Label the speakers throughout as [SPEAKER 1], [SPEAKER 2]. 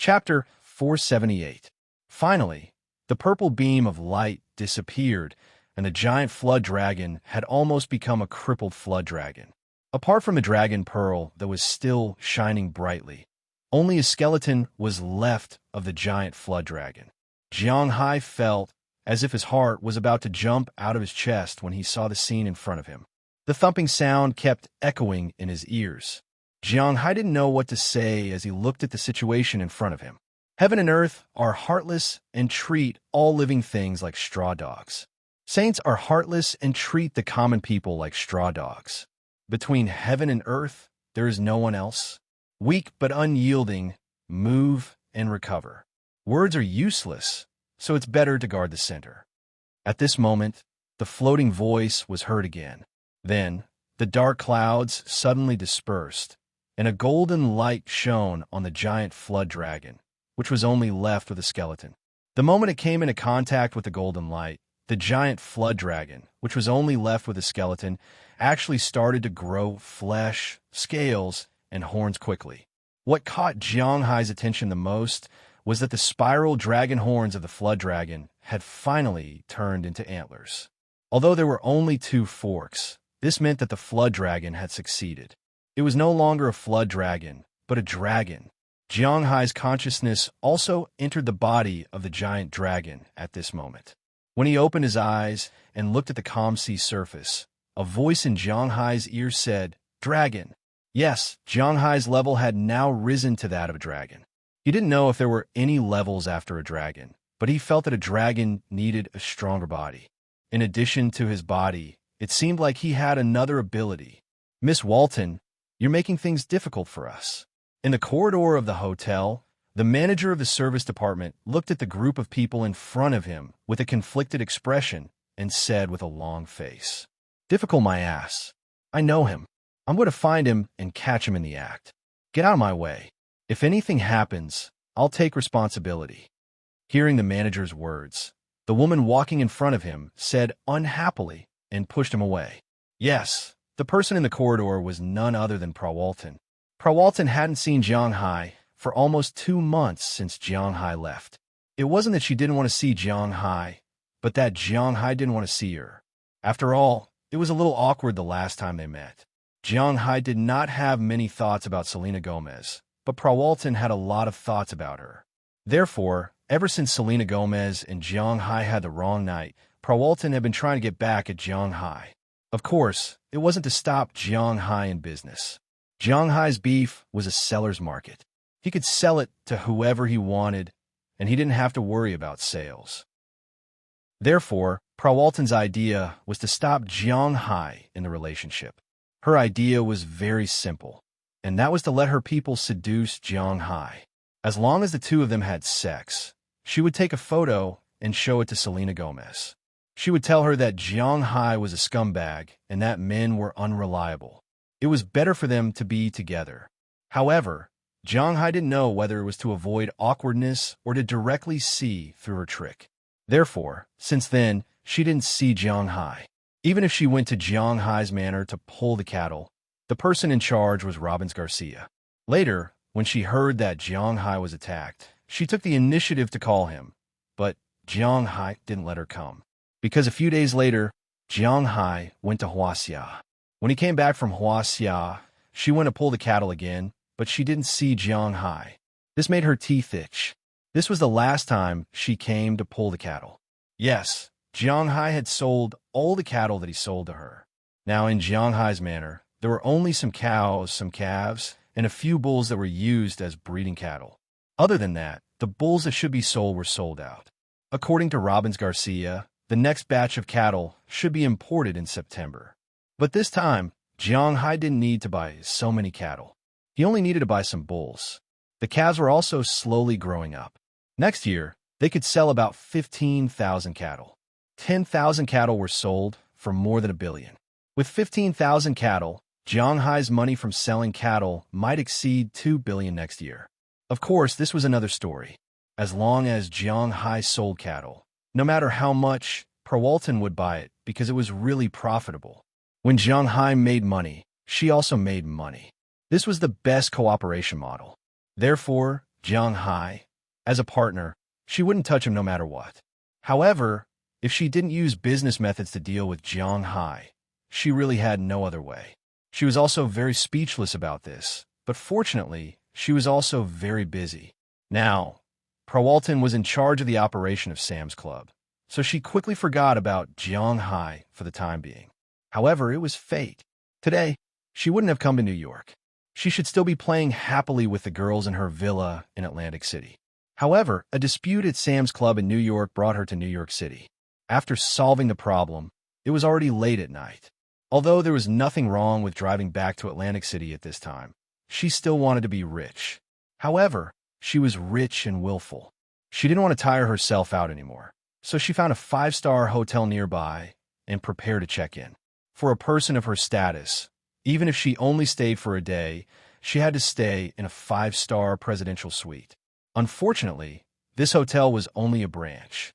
[SPEAKER 1] Chapter 478. Finally, the purple beam of light disappeared, and the giant flood dragon had almost become a crippled flood dragon. Apart from the dragon pearl that was still shining brightly, only a skeleton was left of the giant flood dragon. Jiang Hai felt as if his heart was about to jump out of his chest when he saw the scene in front of him. The thumping sound kept echoing in his ears. Jiang Hai didn't know what to say as he looked at the situation in front of him. Heaven and earth are heartless and treat all living things like straw dogs. Saints are heartless and treat the common people like straw dogs. Between heaven and earth, there is no one else. Weak but unyielding, move and recover. Words are useless, so it's better to guard the center. At this moment, the floating voice was heard again. Then, the dark clouds suddenly dispersed, and a golden light shone on the giant flood dragon, which was only left with a skeleton. The moment it came into contact with the golden light, the giant flood dragon, which was only left with a skeleton, actually started to grow flesh, scales, and horns quickly. What caught Jiang Hai's attention the most was that the spiral dragon horns of the flood dragon had finally turned into antlers. Although there were only 2 forks, this meant that the flood dragon had succeeded. It was no longer a flood dragon, but a dragon. Jiang Hai's consciousness also entered the body of the giant dragon at this moment. When he opened his eyes and looked at the calm sea surface, a voice in Jiang Hai's ear said, "Dragon." Yes, Jiang Hai's level had now risen to that of a dragon. He didn't know if there were any levels after a dragon, but he felt that a dragon needed a stronger body. In addition to his body, it seemed like he had another ability. "Miss Walton, you're making things difficult for us." In the corridor of the hotel, the manager of the service department looked at the group of people in front of him with a conflicted expression and said with a long face, "Difficult my ass. I know him. I'm going to find him and catch him in the act. Get out of my way. If anything happens, I'll take responsibility." Hearing the manager's words, the woman walking in front of him said unhappily and pushed him away. Yes, the person in the corridor was none other than Prawalton. Prawalton hadn't seen Jiang Hai for almost 2 months since Jiang Hai left. It wasn't that she didn't want to see Jiang Hai, but that Jiang Hai didn't want to see her. After all, it was a little awkward the last time they met. Jiang Hai did not have many thoughts about Selena Gomez, but Prawalton had a lot of thoughts about her. Therefore, ever since Selena Gomez and Jiang Hai had the wrong night, Prawalton had been trying to get back at Jiang Hai. Of course, it wasn't to stop Jiang Hai in business. Jiang Hai's beef was a seller's market. He could sell it to whoever he wanted, and he didn't have to worry about sales. Therefore, Prawalton's idea was to stop Jiang Hai in the relationship. Her idea was very simple, and that was to let her people seduce Jiang Hai. As long as the 2 of them had sex, she would take a photo and show it to Selena Gomez. She would tell her that Jiang Hai was a scumbag and that men were unreliable. It was better for them to be together. However, Jiang Hai didn't know whether it was to avoid awkwardness or to directly see through her trick. Therefore, since then, she didn't see Jiang Hai. Even if she went to Jiang Hai's manor to pull the cattle, the person in charge was Robbins Garcia. Later, when she heard that Jiang Hai was attacked, she took the initiative to call him, but Jiang Hai didn't let her come. Because a few days later, Jiang Hai went to Huaxia. When he came back from Huaxia, she went to pull the cattle again, but she didn't see Jiang Hai. This made her teeth itch. This was the last time she came to pull the cattle. Yes, Jiang Hai had sold all the cattle that he sold to her. Now in Jiang Hai's manor, there were only some cows, some calves, and a few bulls that were used as breeding cattle. Other than that, the bulls that should be sold were sold out. According to Robbins Garcia, the next batch of cattle should be imported in September. But this time, Jiang Hai didn't need to buy so many cattle. He only needed to buy some bulls. The calves were also slowly growing up. Next year, they could sell about 15,000 cattle. 10,000 cattle were sold for more than $1 billion. With 15,000 cattle, Jiang Hai's money from selling cattle might exceed $2 billion next year. Of course, this was another story. As long as Jiang Hai sold cattle, no matter how much, Prawalton would buy it because it was really profitable. When Jiang Hai made money, she also made money. This was the best cooperation model. Therefore, Jiang Hai. As a partner, she wouldn't touch him no matter what. However, if she didn't use business methods to deal with Jiang Hai, she really had no other way. She was also very speechless about this, but fortunately, she was also very busy. Now, Prawalton was in charge of the operation of Sam's Club, so she quickly forgot about Jiang Hai for the time being. However, it was fate. Today, she wouldn't have come to New York. She should still be playing happily with the girls in her villa in Atlantic City. However, a dispute at Sam's Club in New York brought her to New York City. After solving the problem, it was already late at night. Although there was nothing wrong with driving back to Atlantic City at this time, she still wanted to be rich. However, she was rich and willful. She didn't want to tire herself out anymore, so she found a 5-star hotel nearby and prepared to check in. For a person of her status, even if she only stayed for a day, she had to stay in a 5-star presidential suite. Unfortunately, this hotel was only a branch.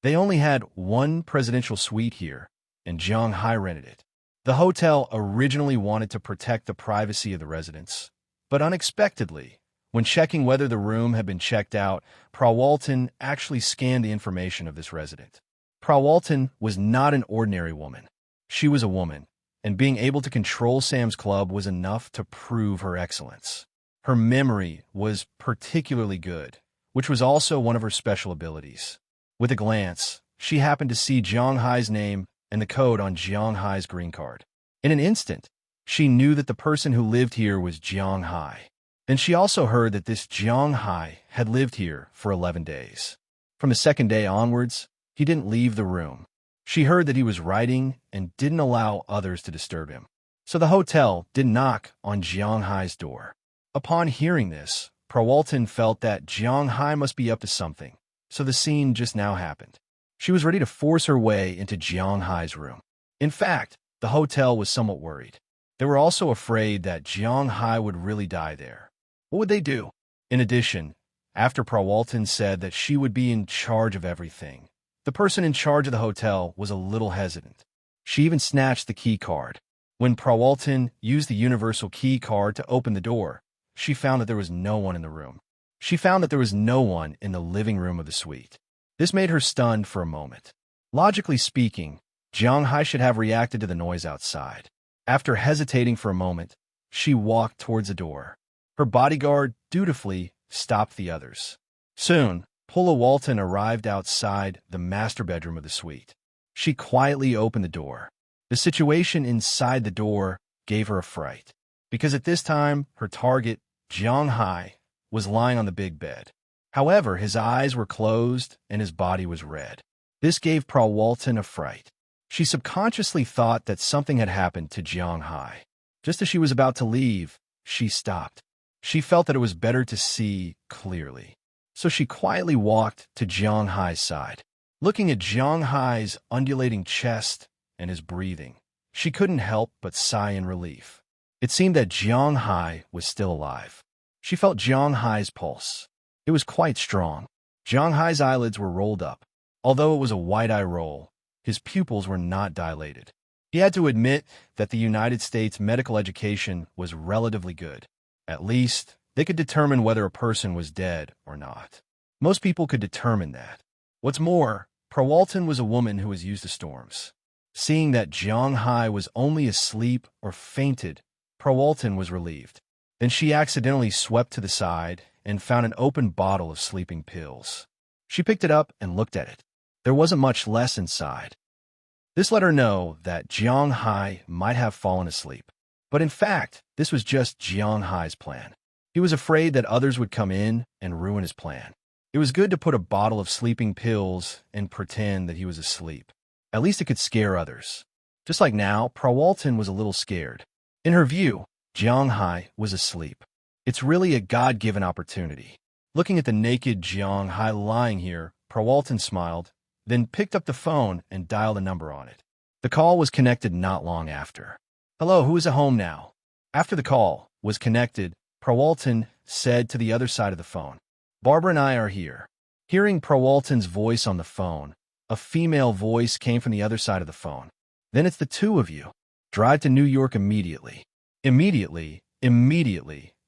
[SPEAKER 1] They only had one presidential suite here, and Jiang Hai rented it. The hotel originally wanted to protect the privacy of the residents, but unexpectedly, when checking whether the room had been checked out, Prawalton actually scanned the information of this resident. Prawalton was not an ordinary woman. She was a woman, and being able to control Sam's Club was enough to prove her excellence. Her memory was particularly good, which was also one of her special abilities. With a glance, she happened to see Jiang Hai's name and the code on Jiang Hai's green card. In an instant, she knew that the person who lived here was Jiang Hai. Then she also heard that this Jiang Hai had lived here for 11 days. From the second day onwards, he didn't leave the room. She heard that he was writing and didn't allow others to disturb him. So the hotel did knock on Jiang Hai's door. Upon hearing this, Prawalton felt that Jiang Hai must be up to something, so the scene just now happened. She was ready to force her way into Jiang Hai's room. In fact, the hotel was somewhat worried. They were also afraid that Jiang Hai would really die there. What would they do? In addition, after Prawalton said that she would be in charge of everything, the person in charge of the hotel was a little hesitant. She even snatched the key card. When Prawalton used the universal key card to open the door, she found that there was no one in the room. She found that there was no one in the living room of the suite. This made her stunned for a moment. Logically speaking, Jiang Hai should have reacted to the noise outside. After hesitating for a moment, she walked towards the door. Her bodyguard dutifully stopped the others. Soon, Prawalton arrived outside the master bedroom of the suite. She quietly opened the door. The situation inside the door gave her a fright, because at this time, her target, Jiang Hai, was lying on the big bed. However, his eyes were closed and his body was red. This gave Prawalton a fright. She subconsciously thought that something had happened to Jiang Hai. Just as she was about to leave, she stopped. She felt that it was better to see clearly. So she quietly walked to Jiang Hai's side. Looking at Jiang Hai's undulating chest and his breathing, she couldn't help but sigh in relief. It seemed that Jiang Hai was still alive. She felt Jiang Hai's pulse. It was quite strong. Jiang Hai's eyelids were rolled up. Although it was a wide-eye roll, his pupils were not dilated. He had to admit that the United States medical education was relatively good. At least, they could determine whether a person was dead or not. Most people could determine that. What's more, Prawalton was a woman who was used to storms. Seeing that Jiang Hai was only asleep or fainted, Prawalton was relieved. Then she accidentally swept to the side and found an open bottle of sleeping pills. She picked it up and looked at it. There wasn't much less inside. This let her know that Jiang Hai might have fallen asleep. But in fact, this was just Jiang Hai's plan. He was afraid that others would come in and ruin his plan. It was good to put a bottle of sleeping pills and pretend that he was asleep. At least it could scare others. Just like now, Prawalton was a little scared. In her view, Jiang Hai was asleep. It's really a God-given opportunity. Looking at the naked Jiang Hai lying here, Prawalton smiled, then picked up the phone and dialed a number on it. The call was connected not long after. "Hello, who is at home now?" After the call was connected, Prawalton said to the other side of the phone, "Barbara and I are here." Hearing Prawalton's voice on the phone, a female voice came from the other side of the phone. "Then it's the two of you. Drive to New York immediately." Immediately,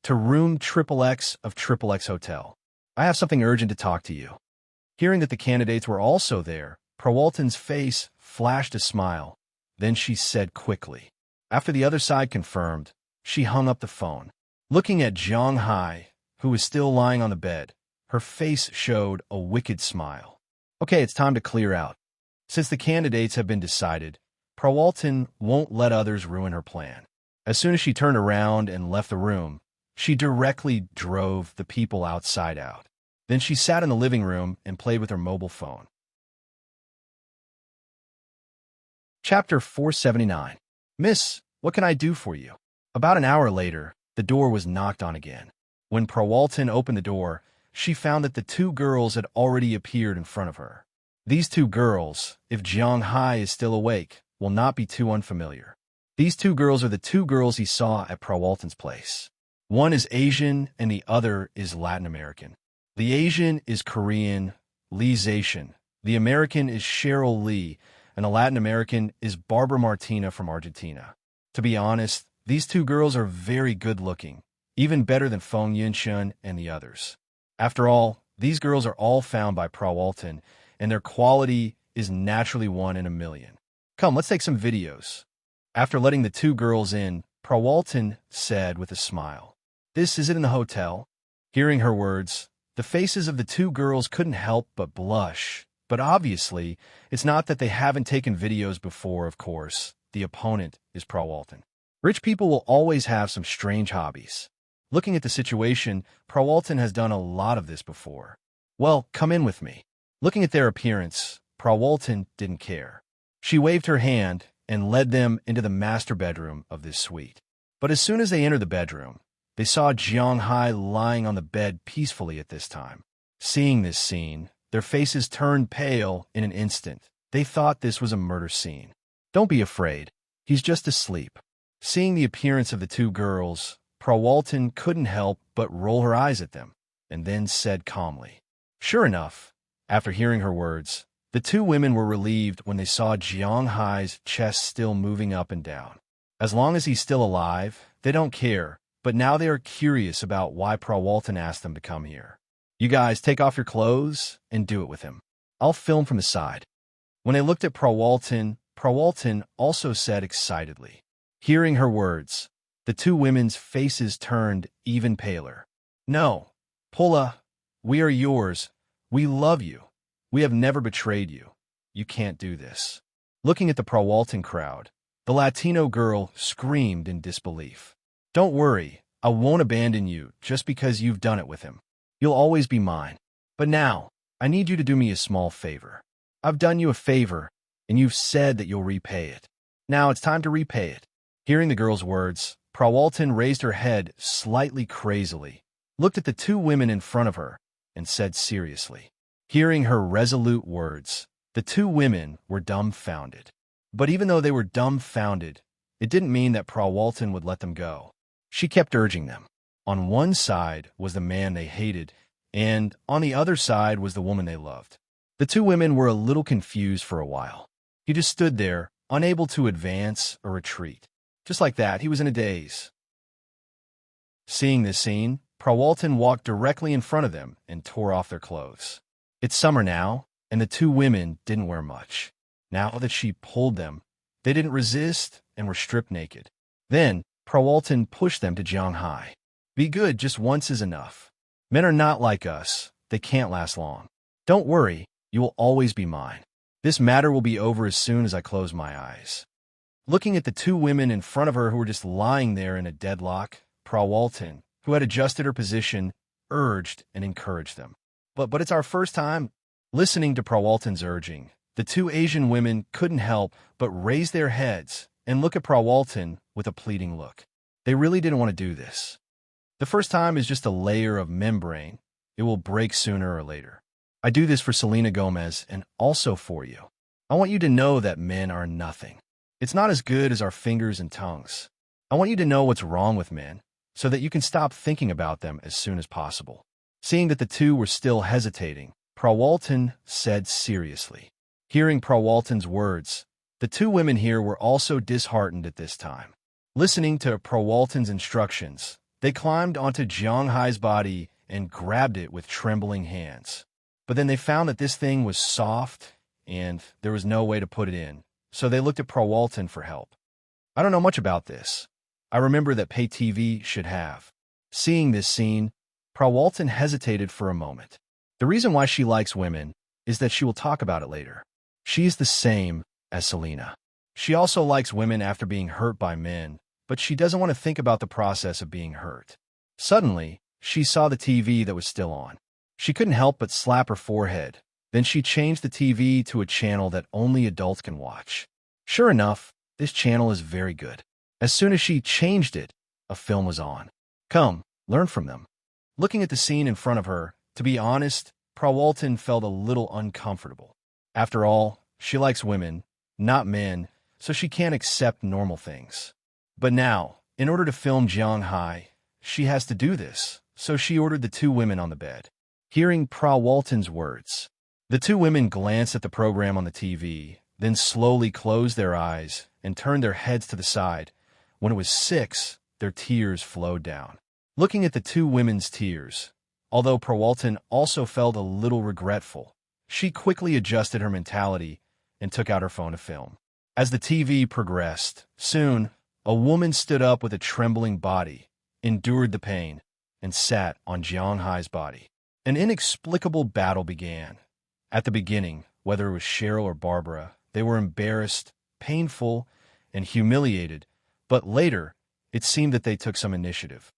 [SPEAKER 1] to room XXX of XXX Hotel. I have something urgent to talk to you. Hearing that the candidates were also there, Prawalton's face flashed a smile. Then she said quickly. After the other side confirmed, she hung up the phone. Looking at Jiang Hai, who was still lying on the bed, her face showed a wicked smile. Okay, it's time to clear out. Since the candidates have been decided, Prawalton won't let others ruin her plan. As soon as she turned around and left the room, she directly drove the people outside out. Then she sat in the living room and played with her mobile phone. Chapter 479. Miss, what can I do for you? About an hour later, the door was knocked on again. When Prawalton opened the door, she found that the two girls had already appeared in front of her. These two girls, if Jiang Hai is still awake, will not be too unfamiliar. These two girls are the two girls he saw at Prawalton's place. One is Asian and the other is Latin American. The Asian is Korean, Lee Zacian. The American is Cheryl Lee, and the Latin American is Barbara Martina from Argentina. To be honest, these two girls are very good-looking, even better than Feng Yunshun and the others. After all, these girls are all found by Prawalton, and their quality is naturally 1 in a million. Come, let's take some videos. After letting the two girls in, Prawalton said with a smile, "This is it in the hotel?" Hearing her words, the faces of the two girls couldn't help but blush. But obviously, it's not that they haven't taken videos before, of course. The opponent is Prawalton. Rich people will always have some strange hobbies. Looking at the situation, Prawalton has done a lot of this before. Well, come in with me. Looking at their appearance, Prawalton didn't care. She waved her hand and led them into the master bedroom of this suite. But as soon as they entered the bedroom, they saw Jiang Hai lying on the bed peacefully at this time. Seeing this scene, their faces turned pale in an instant. They thought this was a murder scene. Don't be afraid. He's just asleep. Seeing the appearance of the two girls, Prawalton couldn't help but roll her eyes at them, and then said calmly. Sure enough, after hearing her words, the two women were relieved when they saw Jiang Hai's chest still moving up and down. As long as he's still alive, they don't care, but now they are curious about why Prawalton asked them to come here. You guys take off your clothes and do it with him. I'll film from the side. When they looked at Prawalton, Prawalton also said excitedly. Hearing her words, the two women's faces turned even paler. No, Pula, we are yours. We love you. We have never betrayed you. You can't do this. Looking at the Prawalton crowd, the Latino girl screamed in disbelief. Don't worry, I won't abandon you just because you've done it with him. You'll always be mine. But now, I need you to do me a small favor. I've done you a favor, and you've said that you'll repay it. Now it's time to repay it. Hearing the girl's words, Prawalton raised her head slightly crazily, looked at the two women in front of her, and said seriously. Hearing her resolute words, the two women were dumbfounded. But even though they were dumbfounded, it didn't mean that Prawalton would let them go. She kept urging them. On one side was the man they hated, and on the other side was the woman they loved. The two women were a little confused for a while. He just stood there, unable to advance or retreat. Just like that, he was in a daze. Seeing this scene, Prawalton walked directly in front of them and tore off their clothes. It's summer now, and the two women didn't wear much. Now that she pulled them, they didn't resist and were stripped naked. Then, Prawalton pushed them to Jiang Hai. Be good, just once is enough. Men are not like us. They can't last long. Don't worry, you will always be mine. This matter will be over as soon as I close my eyes. Looking at the two women in front of her who were just lying there in a deadlock, Prawalton, who had adjusted her position, urged and encouraged them. But it's our first time. Listening to Prawalton's urging, the two Asian women couldn't help but raise their heads and look at Prawalton with a pleading look. They really didn't want to do this. The first time is just a layer of membrane. It will break sooner or later. I do this for Selena Gomez and also for you. I want you to know that men are nothing. It's not as good as our fingers and tongues. I want you to know what's wrong with men so that you can stop thinking about them as soon as possible. Seeing that the two were still hesitating, Prawalton said seriously. Hearing Prawalton's words, the two women here were also disheartened at this time. Listening to Prawalton's instructions, They climbed onto Jiang Hai's body and grabbed it with trembling hands. But then they found that this thing was soft and there was no way to put it in, so they looked at Prawalton for help. I don't know much about this. I remember that pay TV should have. Seeing this scene, Prawalton hesitated for a moment. The reason why she likes women is that she will talk about it later. She's the same as Selena. She also likes women after being hurt by men, but she doesn't want to think about the process of being hurt. Suddenly, she saw the TV that was still on. She couldn't help but slap her forehead. Then she changed the TV to a channel that only adults can watch. Sure enough, this channel is very good. As soon as she changed it, a film was on. Come, learn from them. Looking at the scene in front of her, to be honest, Prawalton felt a little uncomfortable. After all, she likes women, not men, so she can't accept normal things. But now, in order to film Jiang Hai, she has to do this, so she ordered the two women on the bed. Hearing Prawalton's words, the two women glanced at the program on the TV, then slowly closed their eyes and turned their heads to the side. When it was 6, their tears flowed down. Looking at the two women's tears, although Prawalton also felt a little regretful, she quickly adjusted her mentality and took out her phone to film. As the TV progressed, soon, a woman stood up with a trembling body, endured the pain, and sat on Jiang Hai's body. An inexplicable battle began. At the beginning, whether it was Cheryl or Barbara, they were embarrassed, painful, and humiliated, but later, it seemed that they took some initiative.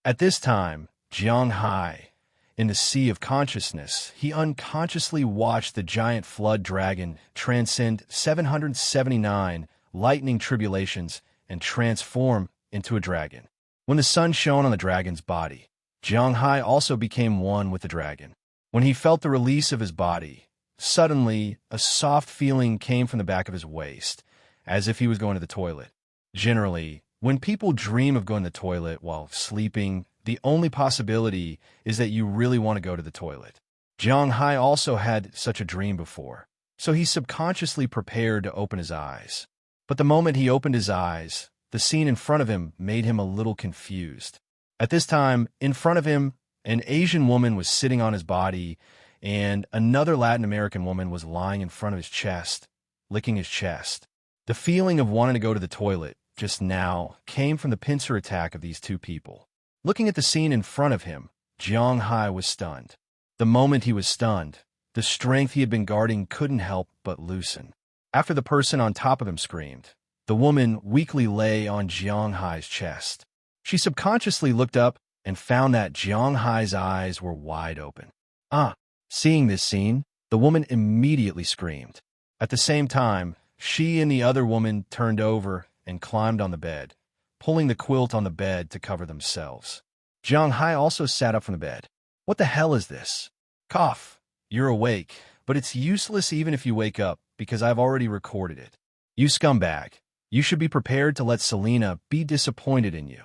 [SPEAKER 1] At this time, Jiang Hai, in the sea of consciousness, he unconsciously watched the giant flood dragon transcend 779 lightning tribulations and transform into a dragon. When the sun shone on the dragon's body, Jiang Hai also became one with the dragon. When he felt the release of his body, suddenly a soft feeling came from the back of his waist, as if he was going to the toilet. Generally, when people dream of going to the toilet while sleeping, the only possibility is that you really want to go to the toilet. Jiang Hai also had such a dream before, so he subconsciously prepared to open his eyes. But the moment he opened his eyes, the scene in front of him made him a little confused. At this time, in front of him, an Asian woman was sitting on his body, and another Latin American woman was lying in front of his chest, licking his chest. The feeling of wanting to go to the toilet just now came from the pincer attack of these two people. Looking at the scene in front of him, Jiang Hai was stunned. The moment he was stunned, the strength he had been guarding couldn't help but loosen. After the person on top of him screamed, the woman weakly lay on Jiang Hai's chest. She subconsciously looked up and found that Jiang Hai's eyes were wide open. Seeing this scene, the woman immediately screamed. At the same time, she and the other woman turned over and climbed on the bed, pulling the quilt on the bed to cover themselves. Jiang Hai also sat up from the bed. What the hell is this? Cough. You're awake, but it's useless even if you wake up, because I've already recorded it. You scumbag. You should be prepared to let Selena be disappointed in you.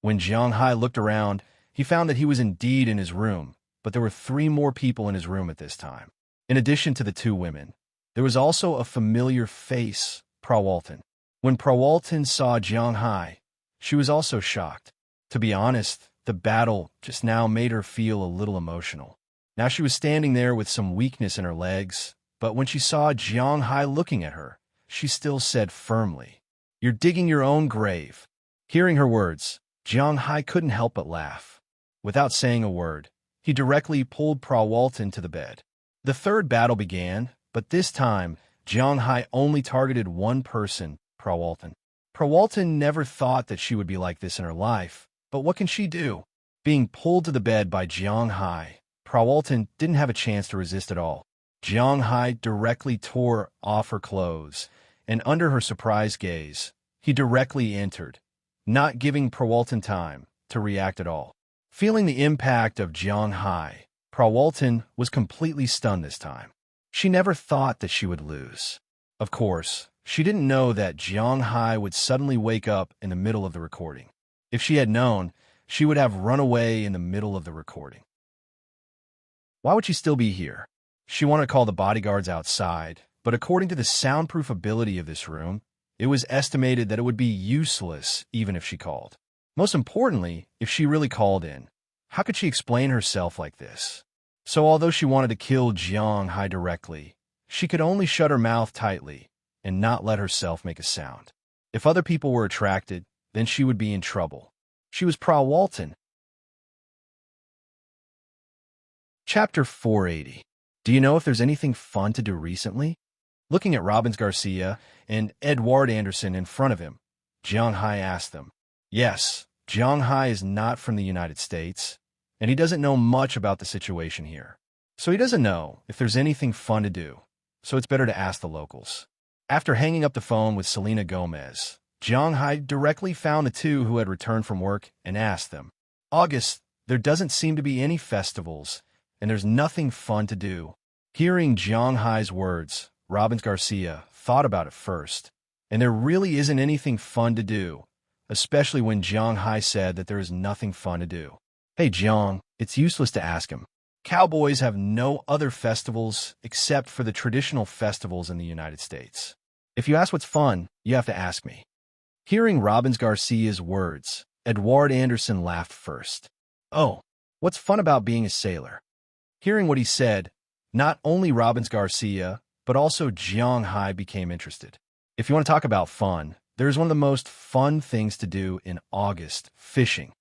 [SPEAKER 1] When Jiang Hai looked around, he found that he was indeed in his room, but there were 3 more people in his room at this time. In addition to the 2 women, there was also a familiar face, Prawalton. When Prawalton saw Jiang Hai, she was also shocked. To be honest, the battle just now made her feel a little emotional. Now she was standing there with some weakness in her legs, but when she saw Jiang Hai looking at her, she still said firmly, "You're digging your own grave." Hearing her words, Jiang Hai couldn't help but laugh. Without saying a word, he directly pulled Prawalton to the bed. The third battle began, but this time, Jiang Hai only targeted one person, Prawalton. Prawalton never thought that she would be like this in her life, but what can she do? Being pulled to the bed by Jiang Hai, Prawalton didn't have a chance to resist at all. Jiang Hai directly tore off her clothes, and under her surprised gaze, he directly entered, not giving Prawalton time to react at all. Feeling the impact of Jiang Hai, Prawalton was completely stunned this time. She never thought that she would lose. Of course, she didn't know that Jiang Hai would suddenly wake up in the middle of the recording. If she had known, she would have run away in the middle of the recording. Why would she still be here? She wanted to call the bodyguards outside, but according to the soundproof ability of this room, it was estimated that it would be useless even if she called. Most importantly, if she really called in, how could she explain herself like this? So although she wanted to kill Jiang Hai directly, she could only shut her mouth tightly and not let herself make a sound. If other people were attracted, then she would be in trouble. She was Walton. Chapter 480. Do you know if there's anything fun to do recently? Looking at Robbins Garcia and Edward Anderson in front of him, Jiang Hai asked them. Yes, Jiang Hai is not from the United States, and he doesn't know much about the situation here. So he doesn't know if there's anything fun to do, so it's better to ask the locals. After hanging up the phone with Selena Gomez, Jiang Hai directly found the two who had returned from work and asked them, August, there doesn't seem to be any festivals, and there's nothing fun to do. Hearing Jiang Hai's words, Robbins Garcia thought about it first, and there really isn't anything fun to do, especially when Jiang Hai said that there is nothing fun to do. Hey Jiang, it's useless to ask him. Cowboys have no other festivals except for the traditional festivals in the United States. If you ask what's fun, you have to ask me. Hearing Robbins Garcia's words, Edward Anderson laughed first. Oh, what's fun about being a sailor? Hearing what he said, not only Robbins Garcia, but also Jiang Hai became interested. If you want to talk about fun, there's one of the most fun things to do in August, fishing.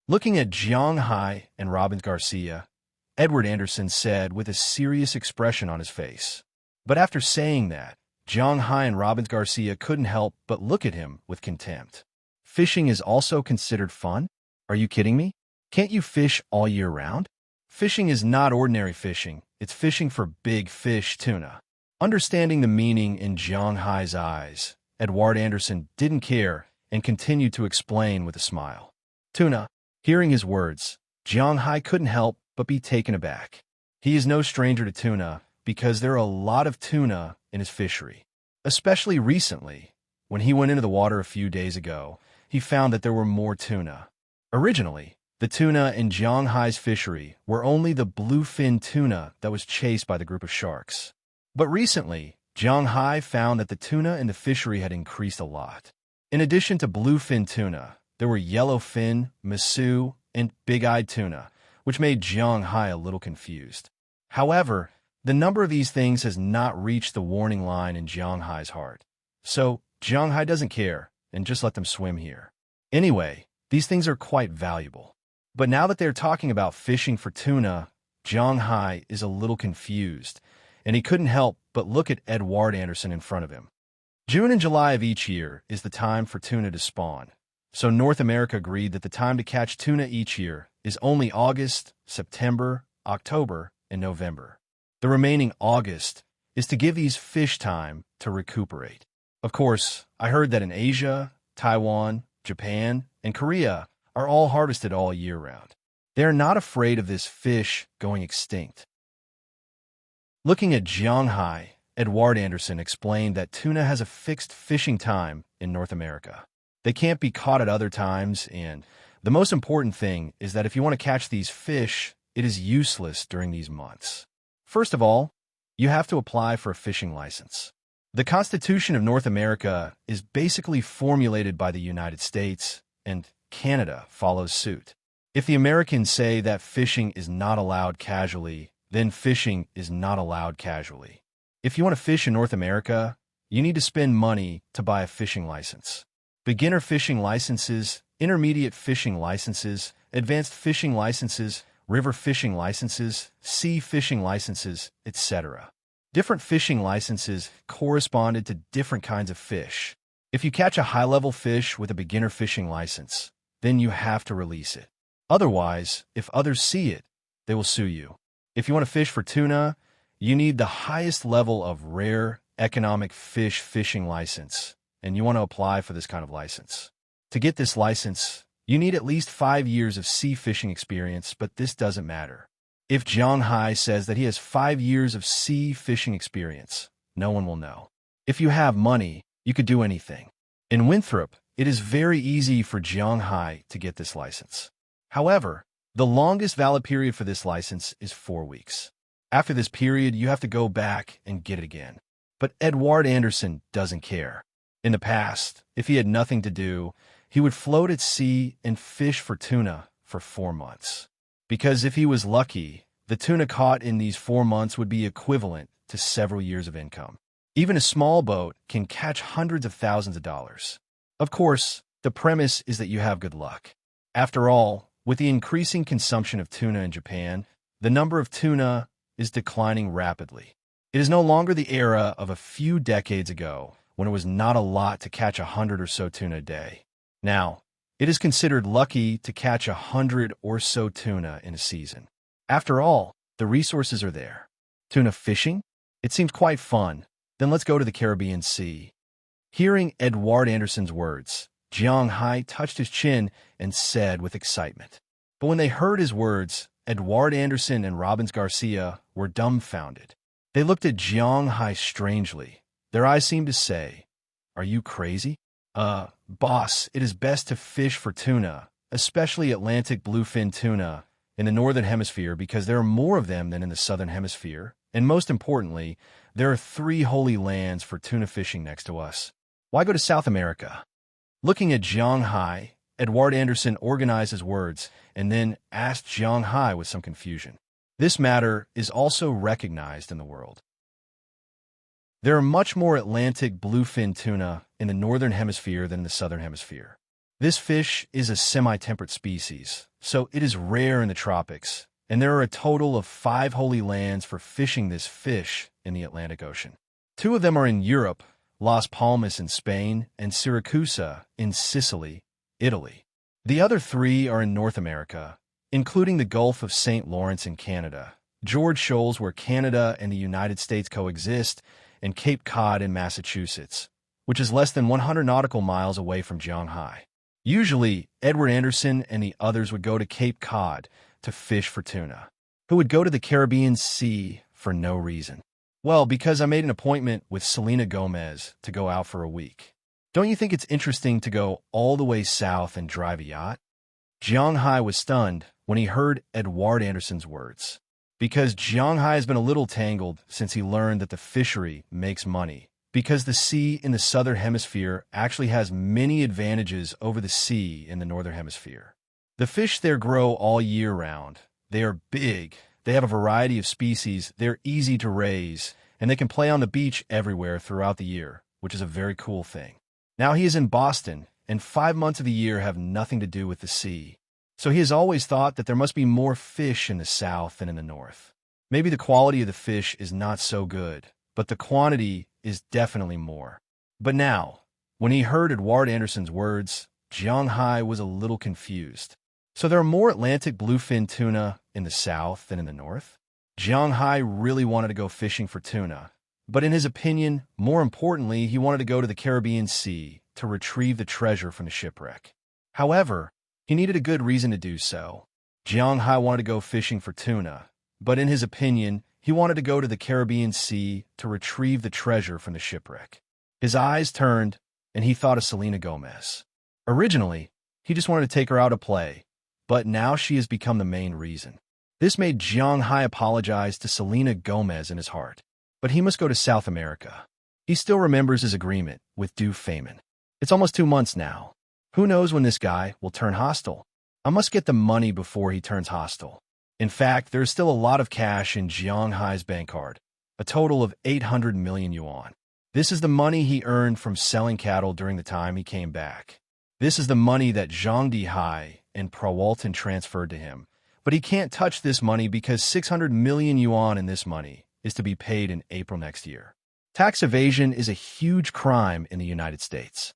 [SPEAKER 1] Looking at Jiang Hai and Robbins Garcia, Edward Anderson said with a serious expression on his face. But after saying that, Jiang Hai and Robbins Garcia couldn't help but look at him with contempt. Fishing is also considered fun? Are you kidding me? Can't you fish all year round? Fishing is not ordinary fishing. It's fishing for big fish, tuna. Understanding the meaning in Jiang Hai's eyes, Edward Anderson didn't care and continued to explain with a smile. Tuna. Hearing his words, Jiang Hai couldn't help but be taken aback. He is no stranger to tuna because there are a lot of tuna in his fishery. Especially recently, when he went into the water a few days ago, he found that there were more tuna. Originally, the tuna in Jiang Hai's fishery were only the bluefin tuna that was chased by the group of sharks. But recently, Jiang Hai found that the tuna in the fishery had increased a lot. In addition to bluefin tuna, there were yellowfin, masu, and big-eyed tuna, which made Jiang Hai a little confused. However, the number of these things has not reached the warning line in Jiang Hai's heart. So, Jiang Hai doesn't care and just let them swim here. Anyway, these things are quite valuable. But now that they're talking about fishing for tuna, Jiang Hai is a little confused, and he couldn't help but look at Edward Anderson in front of him. June and July of each year is the time for tuna to spawn. So North America agreed that the time to catch tuna each year is only August, September, October, and November. The remaining August is to give these fish time to recuperate. Of course, I heard that in Asia, Taiwan, Japan, and Korea are all harvested all year round. They are not afraid of this fish going extinct. Looking at Jiang Hai, Edward Anderson explained that tuna has a fixed fishing time in North America. They can't be caught at other times, and the most important thing is that if you want to catch these fish, it is useless during these months. First of all, you have to apply for a fishing license. The Constitution of North America is basically formulated by the United States, and Canada follows suit. If the Americans say that fishing is not allowed casually, then fishing is not allowed casually. If you want to fish in North America, you need to spend money to buy a fishing license. Beginner fishing licenses, intermediate fishing licenses, advanced fishing licenses, river fishing licenses, sea fishing licenses, etc. Different fishing licenses corresponded to different kinds of fish. If you catch a high-level fish with a beginner fishing license, then you have to release it. Otherwise, if others see it, they will sue you. If you want to fish for tuna, you need the highest level of rare economic fish fishing license, and you want to apply for this kind of license. To get this license, you need at least 5 years of sea fishing experience, but this doesn't matter. If Jiang Hai says that he has 5 years of sea fishing experience, no one will know. If you have money, you could do anything. In Winthrop, it is very easy for Jiang Hai to get this license. However, the longest valid period for this license is 4 weeks. After this period, you have to go back and get it again. But Edward Anderson doesn't care. In the past, if he had nothing to do, He would float at sea and fish for tuna for 4 months. Because if he was lucky, the tuna caught in these 4 months would be equivalent to several years of income. Even a small boat can catch hundreds of thousands of dollars. Of course, the premise is that you have good luck. After all, with the increasing consumption of tuna in Japan, the number of tuna is declining rapidly. It is no longer the era of a few decades ago when it was not a lot to catch 100 or so tuna a day. Now, it is considered lucky to catch 100 or so tuna in a season. After all, the resources are there. Tuna fishing? It seems quite fun. Then let's go to the Caribbean Sea. Hearing Edward Anderson's words, Jiang Hai touched his chin and said with excitement. But when they heard his words, Edward Anderson and Robbins Garcia were dumbfounded. They looked at Jiang Hai strangely. Their eyes seemed to say, "Are you crazy?" Boss, it is best to fish for tuna, especially Atlantic bluefin tuna, in the Northern Hemisphere because there are more of them than in the Southern Hemisphere. And most importantly, there are 3 holy lands for tuna fishing next to us. Why go to South America? Looking at Jiang Hai, Edward Anderson organized his words and then asked Jiang Hai with some confusion. This matter is also recognized in the world. There are much more Atlantic bluefin tuna in the Northern Hemisphere than in the Southern Hemisphere. This fish is a semi-temperate species, so it is rare in the tropics, and there are a total of 5 holy lands for fishing this fish in the Atlantic Ocean. 2 of them are in Europe, Las Palmas in Spain, and Siracusa in Sicily, Italy. The other 3 are in North America, including the Gulf of St. Lawrence in Canada, George Shoals where Canada and the United States coexist, and Cape Cod in Massachusetts, which is less than 100 nautical miles away from Jiang Hai. Usually, Edward Anderson and the others would go to Cape Cod to fish for tuna. Who would go to the Caribbean Sea for no reason? Well, because I made an appointment with Selena Gomez to go out for a week. Don't you think it's interesting to go all the way south and drive a yacht? Jiang Hai was stunned when he heard Edward Anderson's words. Because Jiang Hai has been a little tangled since he learned that the fishery makes money. Because the sea in the Southern Hemisphere actually has many advantages over the sea in the Northern Hemisphere. The fish there grow all year round. They are big, they have a variety of species, they're easy to raise, and they can play on the beach everywhere throughout the year, which is a very cool thing. Now he is in Boston, and 5 months of the year have nothing to do with the sea. So he has always thought that there must be more fish in the South than in the North. Maybe the quality of the fish is not so good, but the quantity is definitely more. But now, when he heard Edward Anderson's words, Jiang Hai was a little confused. So there are more Atlantic bluefin tuna in the South than in the North? Jiang Hai really wanted to go fishing for tuna, but in his opinion, more importantly, he wanted to go to the Caribbean Sea to retrieve the treasure from the shipwreck. However, he needed a good reason to do so. Jiang Hai wanted to go fishing for tuna, but in his opinion, he wanted to go to the Caribbean Sea to retrieve the treasure from the shipwreck. His eyes turned, and he thought of Selena Gomez. Originally, he just wanted to take her out to play, but now she has become the main reason. This made Jiang Hai apologize to Selena Gomez in his heart, but he must go to South America. He still remembers his agreement with Du Feynman. It's almost 2 months now. Who knows when this guy will turn hostile? I must get the money before he turns hostile. In fact, there is still a lot of cash in Jiang Hai's bank card, a total of 800 million yuan. This is the money he earned from selling cattle during the time he came back. This is the money that Zhang Dihai and Prawalton transferred to him. But he can't touch this money because 600 million yuan in this money is to be paid in April next year. Tax evasion is a huge crime in the United States.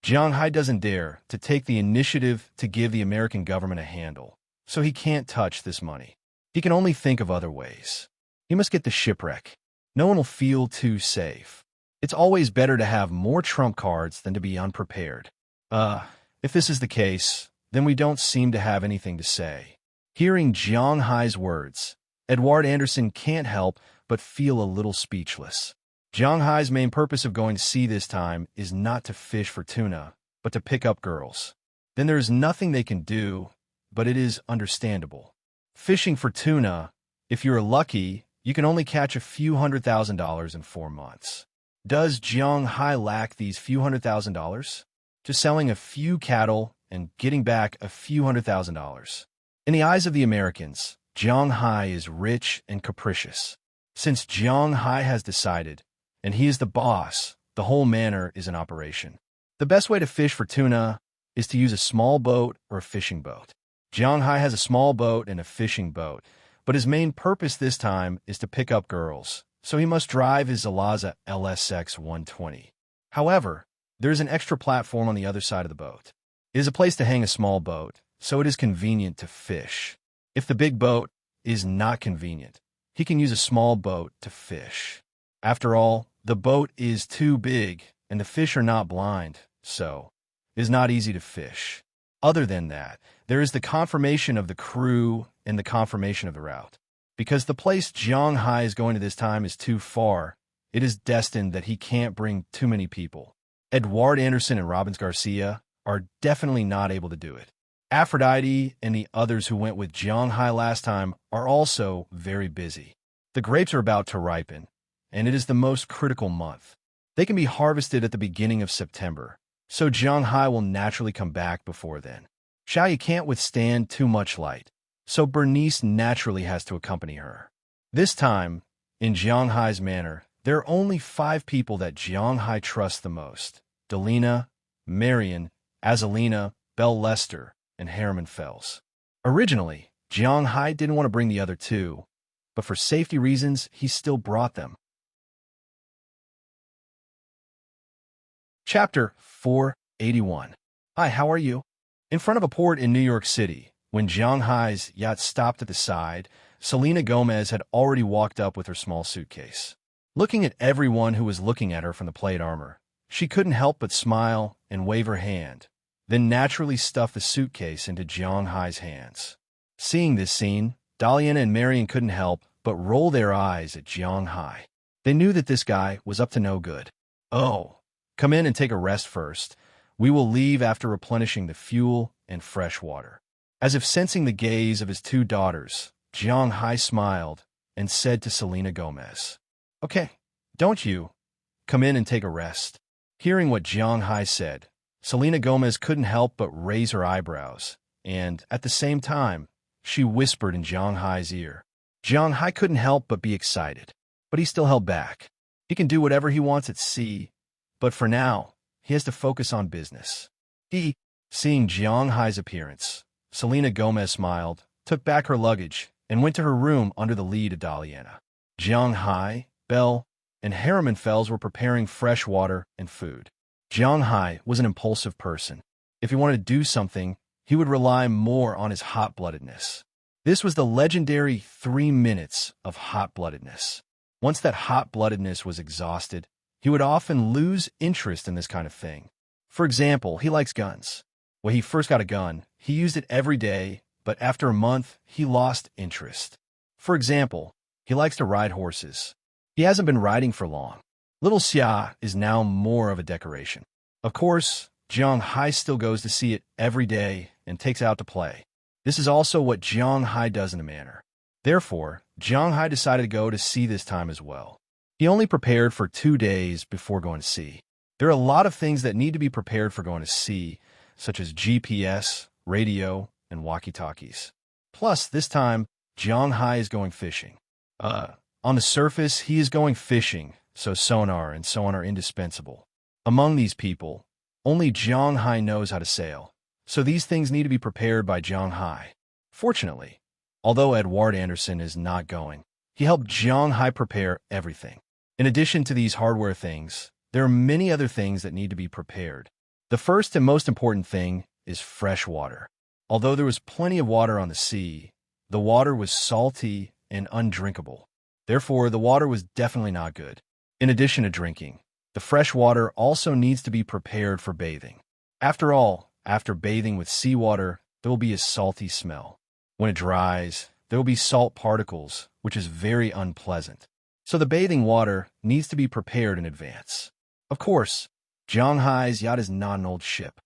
[SPEAKER 1] Jiang Hai doesn't dare to take the initiative to give the American government a handle, so he can't touch this money. He can only think of other ways. He must get the shipwreck. No one will feel too safe. It's always better to have more trump cards than to be unprepared. If this is the case, then we don't seem to have anything to say. Hearing Jiang Hai's words, Edward Anderson can't help but feel a little speechless. Jiang Hai's main purpose of going to sea this time is not to fish for tuna, but to pick up girls. Then there is nothing they can do, but it is understandable. Fishing for tuna, if you're lucky, you can only catch a few $100,000 in 4 months. Does Jiang Hai lack these few $100,000? just selling a few cattle and getting back a few $100,000. In the eyes of the Americans, Jiang Hai is rich and capricious. Since Jiang Hai has decided, and he is the boss, the whole manor is in operation. The best way to fish for tuna is to use a small boat or a fishing boat. Jiang Hai has a small boat and a fishing boat, but his main purpose this time is to pick up girls, so he must drive his Alaza LSX 120. However, there is an extra platform on the other side of the boat. It is a place to hang a small boat, so it is convenient to fish. If the big boat is not convenient, he can use a small boat to fish. After all, the boat is too big, and the fish are not blind, so it is not easy to fish. Other than that, there is the confirmation of the crew and the confirmation of the route. Because the place Jiang Hai is going to this time is too far, it is destined that he can't bring too many people. Edward Anderson and Robbins Garcia are definitely not able to do it. Aphrodite and the others who went with Jiang Hai last time are also very busy. The grapes are about to ripen, and it is the most critical month. They can be harvested at the beginning of September, so Jiang Hai will naturally come back before then. Xiaoyi can't withstand too much light, so Bernice naturally has to accompany her. This time, in Jiang Hai's manor, there are only 5 people that Jiang Hai trusts the most: Delina, Marion, Azalina, Belle Lester, and Harriman Fells. Originally, Jiang Hai didn't want to bring the other 2, but for safety reasons, he still brought them. Chapter 481. Hi, how are you? In front of a port in New York City, when Jiang Hai's yacht stopped at the side, Selena Gomez had already walked up with her small suitcase. Looking at everyone who was looking at her from the plate armor, she couldn't help but smile and wave her hand, then naturally stuff the suitcase into Jiang Hai's hands. Seeing this scene, Daliana and Marion couldn't help but roll their eyes at Jiang Hai. They knew that this guy was up to no good. Oh, come in and take a rest first. We will leave after replenishing the fuel and fresh water. As if sensing the gaze of his 2 daughters, Jiang Hai smiled and said to Selena Gomez, "Okay, don't you? Come in and take a rest." Hearing what Jiang Hai said, Selena Gomez couldn't help but raise her eyebrows, and, at the same time, she whispered in Jiang Hai's ear. Jiang Hai couldn't help but be excited, but he still held back. He can do whatever he wants at sea, but for now, he has to focus on business. Seeing Jiang Hai's appearance, Selena Gomez smiled, took back her luggage, and went to her room under the lead of Daliana. Jiang Hai, Belle, and Harriman Fells were preparing fresh water and food. Jiang Hai was an impulsive person. If he wanted to do something, he would rely more on his hot-bloodedness. This was the legendary 3 minutes of hot-bloodedness. Once that hot-bloodedness was exhausted, he would often lose interest in this kind of thing. For example, he likes guns. When he first got a gun, he used it every day, but after a month, he lost interest. For example, he likes to ride horses. He hasn't been riding for long. Little Xia is now more of a decoration. Of course, Jiang Hai still goes to see it every day and takes it out to play. This is also what Jiang Hai does in a manor. Therefore, Jiang Hai decided to go to sea this time as well. He only prepared for 2 days before going to sea. There are a lot of things that need to be prepared for going to sea, such as GPS, radio, and walkie-talkies. Plus, this time, Jiang Hai is going fishing. On the surface, he is going fishing, so sonar and so on are indispensable. Among these people, only Jiang Hai knows how to sail, so these things need to be prepared by Jiang Hai. Fortunately, although Edward Anderson is not going, he helped Jiang Hai prepare everything. In addition to these hardware things, there are many other things that need to be prepared. The first and most important thing is fresh water. Although there was plenty of water on the sea, the water was salty and undrinkable. Therefore, the water was definitely not good. In addition to drinking, the fresh water also needs to be prepared for bathing. After all, after bathing with seawater, there will be a salty smell. When it dries, there will be salt particles, which is very unpleasant. So the bathing water needs to be prepared in advance. Of course, Jiang Hai's yacht is not an old ship.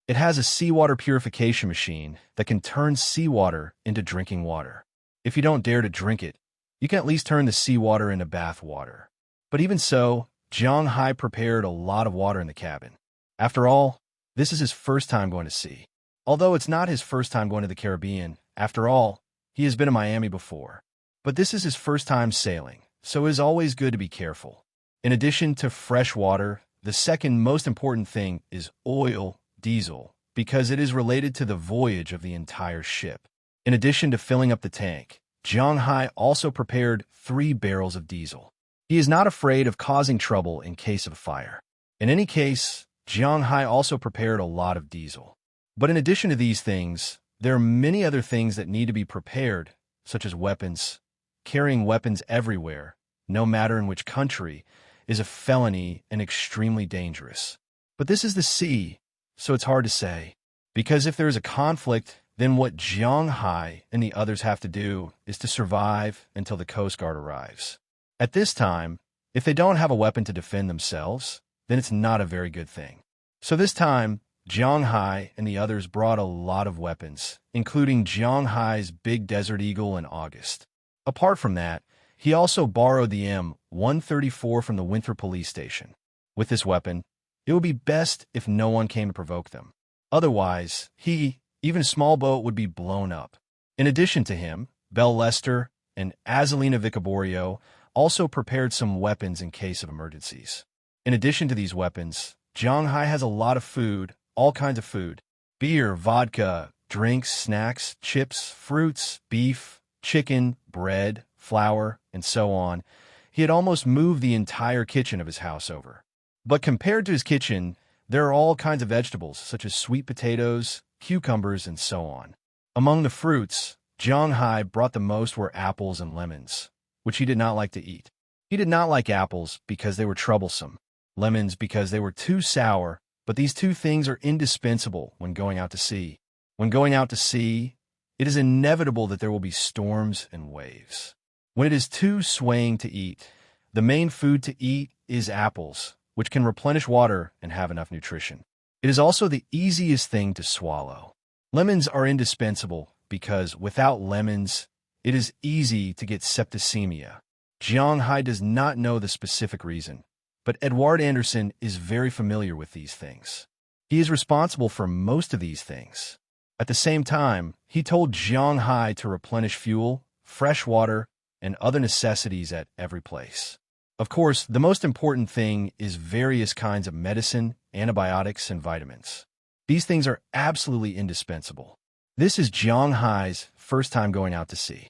[SPEAKER 1] It has a seawater purification machine that can turn seawater into drinking water. If you don't dare to drink it, you can at least turn the seawater into bath water. But even so, Jiang Hai prepared a lot of water in the cabin. After all, this is his first time going to sea. Although it's not his first time going to the Caribbean, after all, he has been to Miami before. But this is his first time sailing, so it is always good to be careful. In addition to fresh water, the second most important thing is oil, diesel, because it is related to the voyage of the entire ship. In addition to filling up the tank, Jiang Hai also prepared 3 barrels of diesel. He is not afraid of causing trouble in case of a fire. In any case, Jiang Hai also prepared a lot of diesel. But in addition to these things, there are many other things that need to be prepared, such as weapons. Carrying weapons everywhere, no matter in which country, is a felony and extremely dangerous. But this is the sea, so it's hard to say. Because if there is a conflict, then what Jiang Hai and the others have to do is to survive until the Coast Guard arrives. At this time, if they don't have a weapon to defend themselves, then it's not a very good thing. So this time, Jiang Hai and the others brought a lot of weapons, including Jiang Hai's big Desert Eagle in August. Apart from that, he also borrowed the M134 from the Winthrop police station. With this weapon, it would be best if no one came to provoke them. Otherwise, even a small boat would be blown up. In addition to him, Belle Lester and Azalina Vicaborio also prepared some weapons in case of emergencies. In addition to these weapons, Jiang Hai has a lot of food, all kinds of food: beer, vodka, drinks, snacks, chips, fruits, beef, chicken, bread, flour, and so on. He had almost moved the entire kitchen of his house over. But compared to his kitchen, there are all kinds of vegetables, such as sweet potatoes, cucumbers, and so on. Among the fruits, Jiang Hai brought the most were apples and lemons, which he did not like to eat. He did not like apples because they were troublesome, lemons because they were too sour, but these 2 things are indispensable when going out to sea. When going out to sea, it is inevitable that there will be storms and waves. When it is too swaying to eat, the main food to eat is apples, which can replenish water and have enough nutrition. It is also the easiest thing to swallow. Lemons are indispensable because without lemons, it is easy to get septicemia. Jiang Hai does not know the specific reason, but Edward Anderson is very familiar with these things. He is responsible for most of these things. At the same time, he told Jiang Hai to replenish fuel, fresh water, and other necessities at every place. Of course, the most important thing is various kinds of medicine, antibiotics, and vitamins. These things are absolutely indispensable. This is Jiang Hai's first time going out to sea.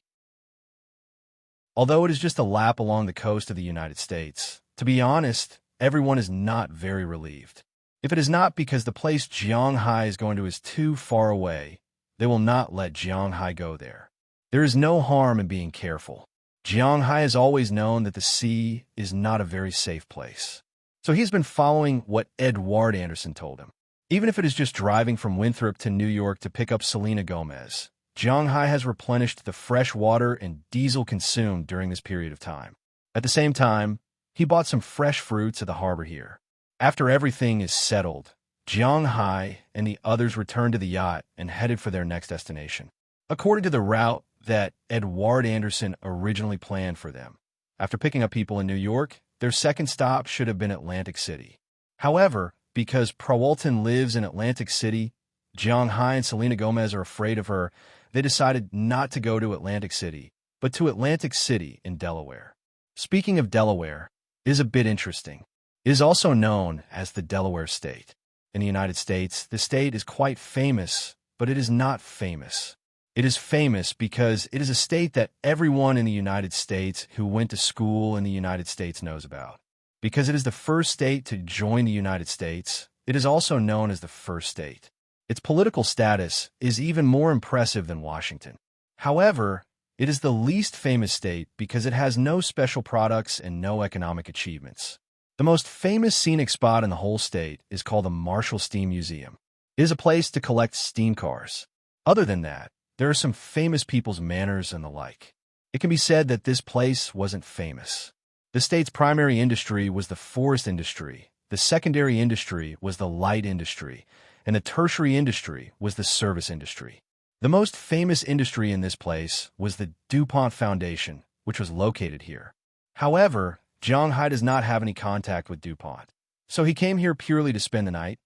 [SPEAKER 1] Although it is just a lap along the coast of the United States, to be honest, everyone is not very relieved. If it is not because the place Jiang Hai is going to is too far away, they will not let Jiang Hai go there. There is no harm in being careful. Jiang Hai has always known that the sea is not a very safe place. So he's been following what Edward Anderson told him. Even if it is just driving from Winthrop to New York to pick up Selena Gomez, Jiang Hai has replenished the fresh water and diesel consumed during this period of time. At the same time, he bought some fresh fruits at the harbor here. After everything is settled, Jiang Hai and the others returned to the yacht and headed for their next destination, according to the route that Edward Anderson originally planned for them. After picking up people in New York, their second stop should have been Atlantic City. However, because Prawalton lives in Atlantic City, Jiang Hai and Selena Gomez are afraid of her, they decided not to go to Atlantic City, but to Atlantic City in Delaware. Speaking of Delaware, it is a bit interesting. It is also known as the Delaware State. In the United States, the state is quite famous, but it is not famous. It is famous because it is a state that everyone in the United States who went to school in the United States knows about. Because it is the first state to join the United States, it is also known as the first state. Its political status is even more impressive than Washington. However, it is the least famous state because it has no special products and no economic achievements. The most famous scenic spot in the whole state is called the Marshall Steam Museum. It is a place to collect steam cars. Other than that, there are some famous people's manors and the like. It can be said that this place wasn't famous. The state's primary industry was the forest industry, the secondary industry was the light industry, and the tertiary industry was the service industry. The most famous industry in this place was the DuPont Foundation, which was located here. However, Jiang Hai does not have any contact with DuPont, so he came here purely to spend the night.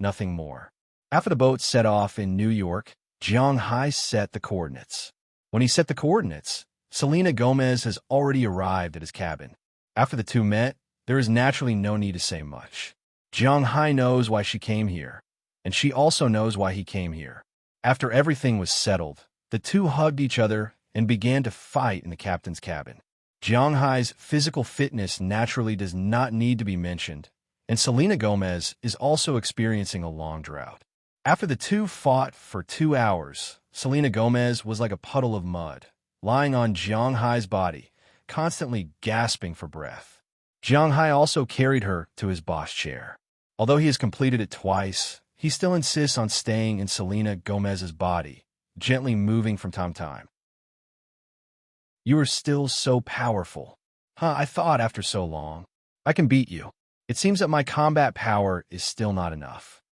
[SPEAKER 1] nothing more. After the boat set off in New York, Jiang Hai set the coordinates. When he set the coordinates, Selena Gomez has already arrived at his cabin. After the two met, there is naturally no need to say much. Jiang Hai knows why she came here, and she also knows why he came here. After everything was settled, the two hugged each other and began to fight in the captain's cabin. Jiang Hai's physical fitness naturally does not need to be mentioned, and Selena Gomez is also experiencing a long drought. After the two fought for 2 hours, Selena Gomez was like a puddle of mud, lying on Jiang Hai's body, constantly gasping for breath. Jiang Hai also carried her to his boss chair. Although he has completed it twice, he still insists on staying in Selena Gomez's body, gently moving from time to time. You are still so powerful. I thought after so long, I can beat you. It seems that my combat power is still not enough.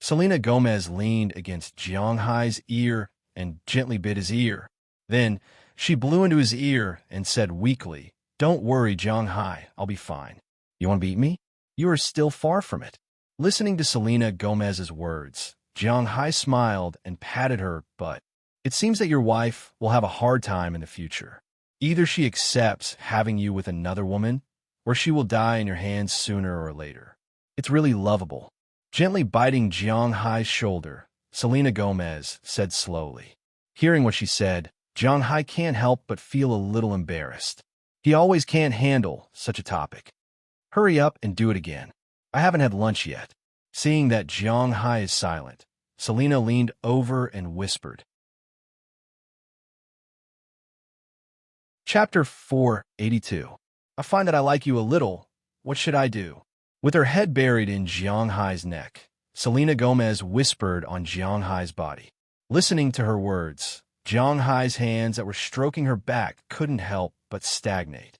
[SPEAKER 1] Selena Gomez leaned against Jiang Hai's ear and gently bit his ear. Then, she blew into his ear and said weakly, "Don't worry, Jiang Hai, I'll be fine. You want to beat me? You are still far from it." Listening to Selena Gomez's words, Jiang Hai smiled and patted her butt. It seems that your wife will have a hard time in the future. Either she accepts having you with another woman, or she will die in your hands sooner or later. It's really lovable. Gently biting Jiang Hai's shoulder, Selena Gomez said slowly. Hearing what she said, Jiang Hai can't help but feel a little embarrassed. He always can't handle such a topic. Hurry up and do it again. I haven't had lunch yet. Seeing that Jiang Hai is silent, Selena leaned over and whispered. Chapter 482. I find that I like you a little. What should I do? With her head buried in Jiang Hai's neck, Selena Gomez whispered on Jiang Hai's body. Listening to her words, Jiang Hai's hands that were stroking her back couldn't help but stagnate.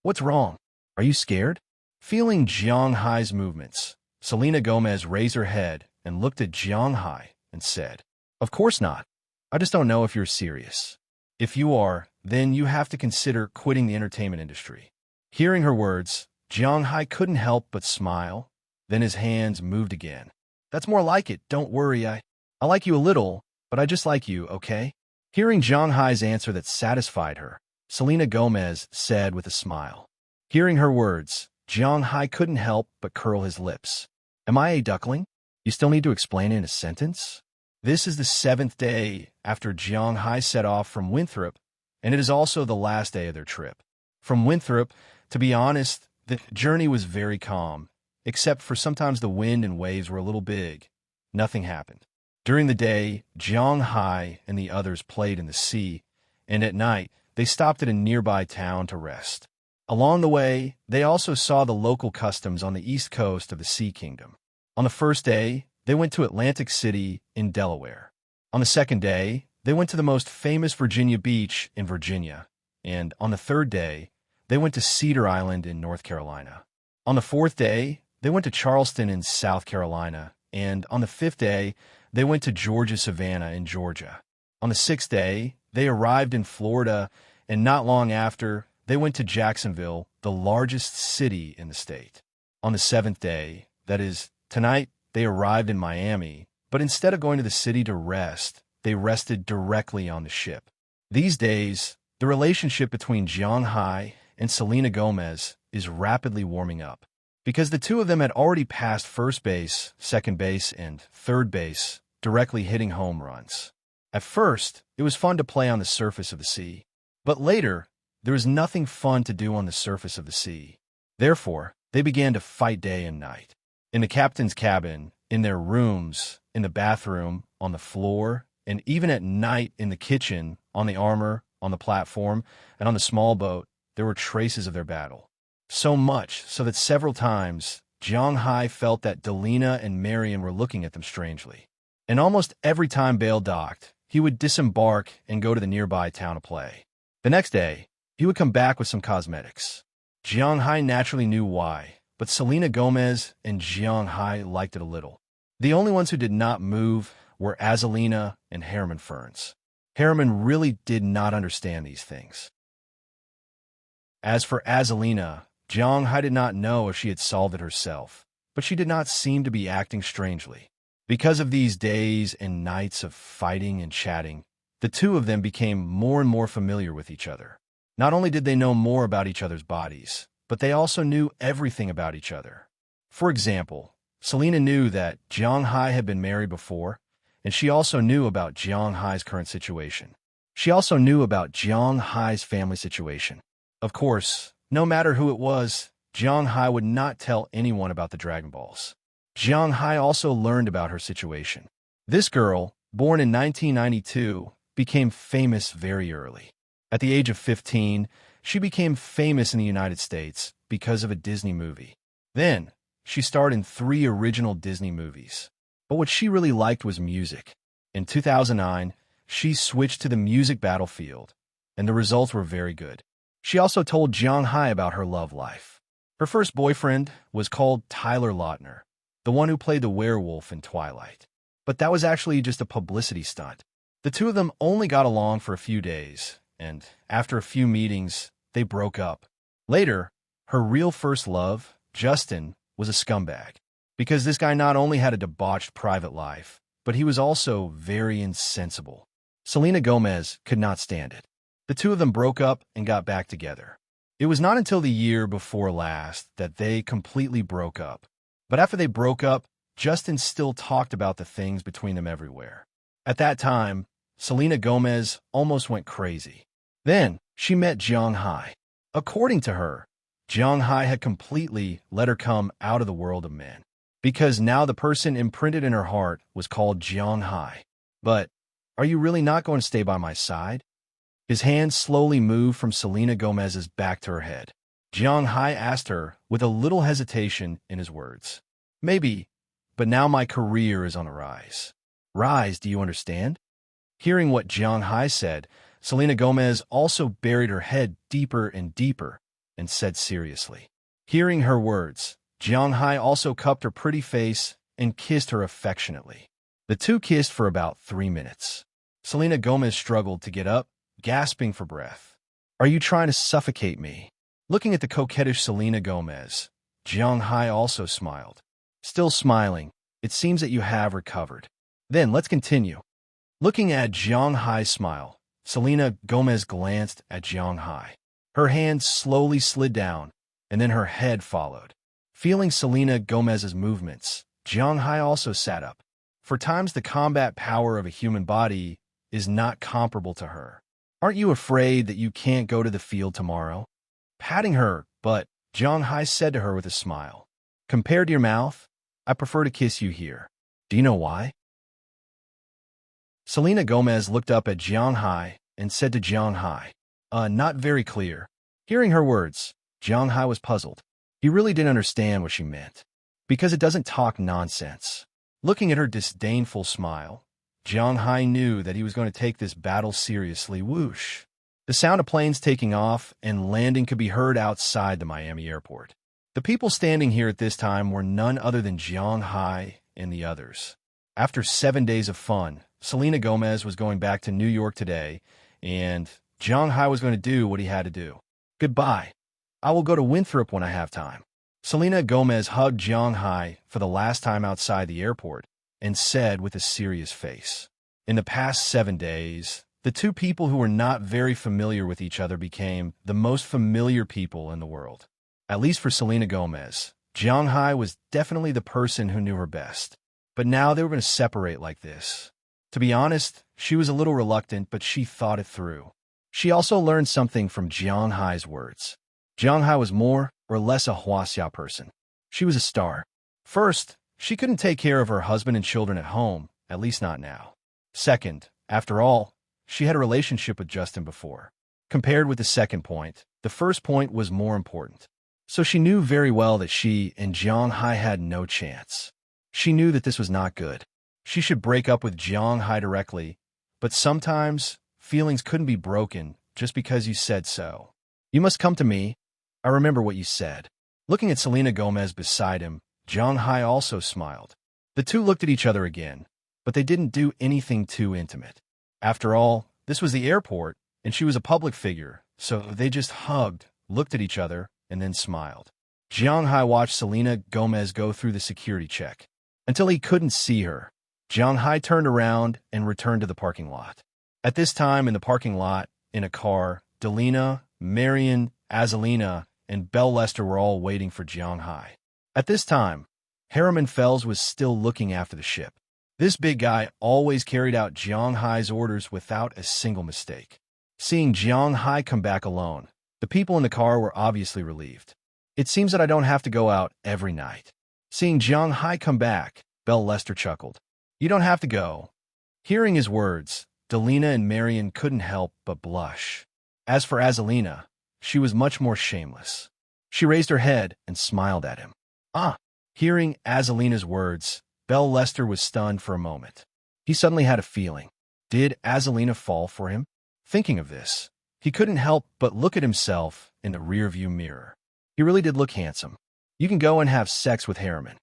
[SPEAKER 1] What's wrong? Are you scared? Feeling Jiang Hai's movements, Selena Gomez raised her head and looked at Jiang Hai and said, "Of course not. I just don't know if you're serious. If you are, then you have to consider quitting the entertainment industry." Hearing her words, Jiang Hai couldn't help but smile. Then his hands moved again. "That's more like it. Don't worry. I like you a little, but I just like you, okay?" Hearing Jiang Hai's answer that satisfied her, Selena Gomez said with a smile. Hearing her words, Jiang Hai couldn't help but curl his lips. "Am I a duckling? You still need to explain it in a sentence?" This is the 7th day after Jiang Hai set off from Winthrop, and it is also the last day of their trip. From Winthrop, to be honest, the journey was very calm, except for sometimes the wind and waves were a little big. Nothing happened. During the day, Jiang Hai and the others played in the sea, and at night, they stopped at a nearby town to rest. Along the way, they also saw the local customs on the east coast of the Sea Kingdom. On the first day, they went to Atlantic City in Delaware. On the second day, they went to the most famous Virginia beach in Virginia, and on the third day, they went to Cedar Island in North Carolina. On the fourth day, they went to Charleston in South Carolina, and on the fifth day, they went to Georgia Savannah in Georgia. On the sixth day, they arrived in Florida, and not long after, they went to Jacksonville, the largest city in the state. On the seventh day, that is, tonight, they arrived in Miami, but instead of going to the city to rest, they rested directly on the ship. These days, the relationship between Jiang Hai and Selena Gomez is rapidly warming up, because the two of them had already passed first base, second base, and third base, directly hitting home runs. At first, it was fun to play on the surface of the sea, but later, there was nothing fun to do on the surface of the sea. Therefore, they began to fight day and night. In the captain's cabin, in their rooms, in the bathroom, on the floor, and even at night in the kitchen, on the armor, on the platform, and on the small boat, there were traces of their battle. So much so that several times, Jiang Hai felt that Delina and Marion were looking at them strangely. And almost every time Bale docked, he would disembark and go to the nearby town to play. The next day, he would come back with some cosmetics. Jiang Hai naturally knew why, but Selena Gomez and Jiang Hai liked it a little. The only ones who did not move were Azalina and Harriman Ferns. Harriman really did not understand these things. As for Azalina, Jiang Hai did not know if she had solved it herself, but she did not seem to be acting strangely. Because of these days and nights of fighting and chatting, the two of them became more and more familiar with each other. Not only did they know more about each other's bodies, but they also knew everything about each other. For example, Selena knew that Jiang Hai had been married before, and she also knew about Jiang Hai's current situation. She also knew about Jiang Hai's family situation. Of course, no matter who it was, Jiang Hai would not tell anyone about the Dragon Balls. Jiang Hai also learned about her situation. This girl, born in 1992, became famous very early. At the age of 15, she became famous in the United States because of a Disney movie. Then, she starred in 3 original Disney movies. But what she really liked was music. In 2009, she switched to the music battlefield, and the results were very good. She also told Jiang Hai about her love life. Her first boyfriend was called Tyler Lautner, the one who played the werewolf in Twilight. But that was actually just a publicity stunt. The two of them only got along for a few days, and after a few meetings, they broke up. Later, her real first love, Justin, was a scumbag, because this guy not only had a debauched private life, but he was also very insensible. Selena Gomez could not stand it. The two of them broke up and got back together. It was not until the year before last that they completely broke up. But after they broke up, Justin still talked about the things between them everywhere. At that time, Selena Gomez almost went crazy. Then, she met Jiang Hai. According to her, Jiang Hai had completely let her come out of the world of men, because now the person imprinted in her heart was called Jiang Hai. But, are you really not going to stay by my side? His hand slowly moved from Selena Gomez's back to her head. Jiang Hai asked her with a little hesitation in his words. Maybe, but now my career is on a rise. Rise, do you understand? Hearing what Jiang Hai said, Selena Gomez also buried her head deeper and deeper and said seriously. Hearing her words, Jiang Hai also cupped her pretty face and kissed her affectionately. The two kissed for about 3 minutes. Selena Gomez struggled to get up, gasping for breath. Are you trying to suffocate me? Looking at the coquettish Selena Gomez, Jiang Hai also smiled. Still smiling, it seems that you have recovered. Then let's continue. Looking at Jiang Hai's smile, Selena Gomez glanced at Jiang Hai. Her hand slowly slid down, and then her head followed. Feeling Selena Gomez's movements, Jiang Hai also sat up. For times the combat power of a human body is not comparable to her. Aren't you afraid that you can't go to the field tomorrow? Patting her butt, Jiang Hai said to her with a smile. Compared to your mouth, I prefer to kiss you here. Do you know why? Selena Gomez looked up at Jiang Hai and said to Jiang Hai, not very clear. Hearing her words, Jiang Hai was puzzled. He really didn't understand what she meant, because it doesn't talk nonsense. Looking at her disdainful smile, Jiang Hai knew that he was going to take this battle seriously. Whoosh! The sound of planes taking off and landing could be heard outside the Miami airport. The people standing here at this time were none other than Jiang Hai and the others. After 7 days of fun, Selena Gomez was going back to New York today, and Jiang Hai was going to do what he had to do. Goodbye. I will go to Winthrop when I have time. Selena Gomez hugged Jiang Hai for the last time outside the airport and said with a serious face, in the past 7 days, the two people who were not very familiar with each other became the most familiar people in the world. At least for Selena Gomez, Jiang Hai was definitely the person who knew her best. But now they were going to separate like this. To be honest, she was a little reluctant, but she thought it through. She also learned something from Jiang Hai's words. Jiang Hai was more or less a Huaxia person. She was a star. First, she couldn't take care of her husband and children at home, at least not now. Second, after all, she had a relationship with Justin before. Compared with the second point, the first point was more important. So she knew very well that she and Jiang Hai had no chance. She knew that this was not good. She should break up with Jiang Hai directly, but sometimes feelings couldn't be broken just because you said so. You must come to me. I remember what you said. Looking at Selena Gomez beside him, Jiang Hai also smiled. The two looked at each other again, but they didn't do anything too intimate. After all, this was the airport, and she was a public figure, so they just hugged, looked at each other, and then smiled. Jiang Hai watched Selena Gomez go through the security check until he couldn't see her. Jiang Hai turned around and returned to the parking lot. At this time, in the parking lot, in a car, Delina, Marion, Azalina, and Belle Lester were all waiting for Jiang Hai. At this time, Harriman Fells was still looking after the ship. This big guy always carried out Jiang Hai's orders without a single mistake. Seeing Jiang Hai come back alone, the people in the car were obviously relieved. It seems that I don't have to go out every night. Seeing Jiang Hai come back, Belle Lester chuckled. You don't have to go. Hearing his words, Delina and Marion couldn't help but blush. As for Azalina, she was much more shameless. She raised her head and smiled at him. Ah! Hearing Azalina's words, Belle Lester was stunned for a moment. He suddenly had a feeling. Did Azalina fall for him? Thinking of this, he couldn't help but look at himself in the rearview mirror. He really did look handsome. You can go and have sex with Harriman.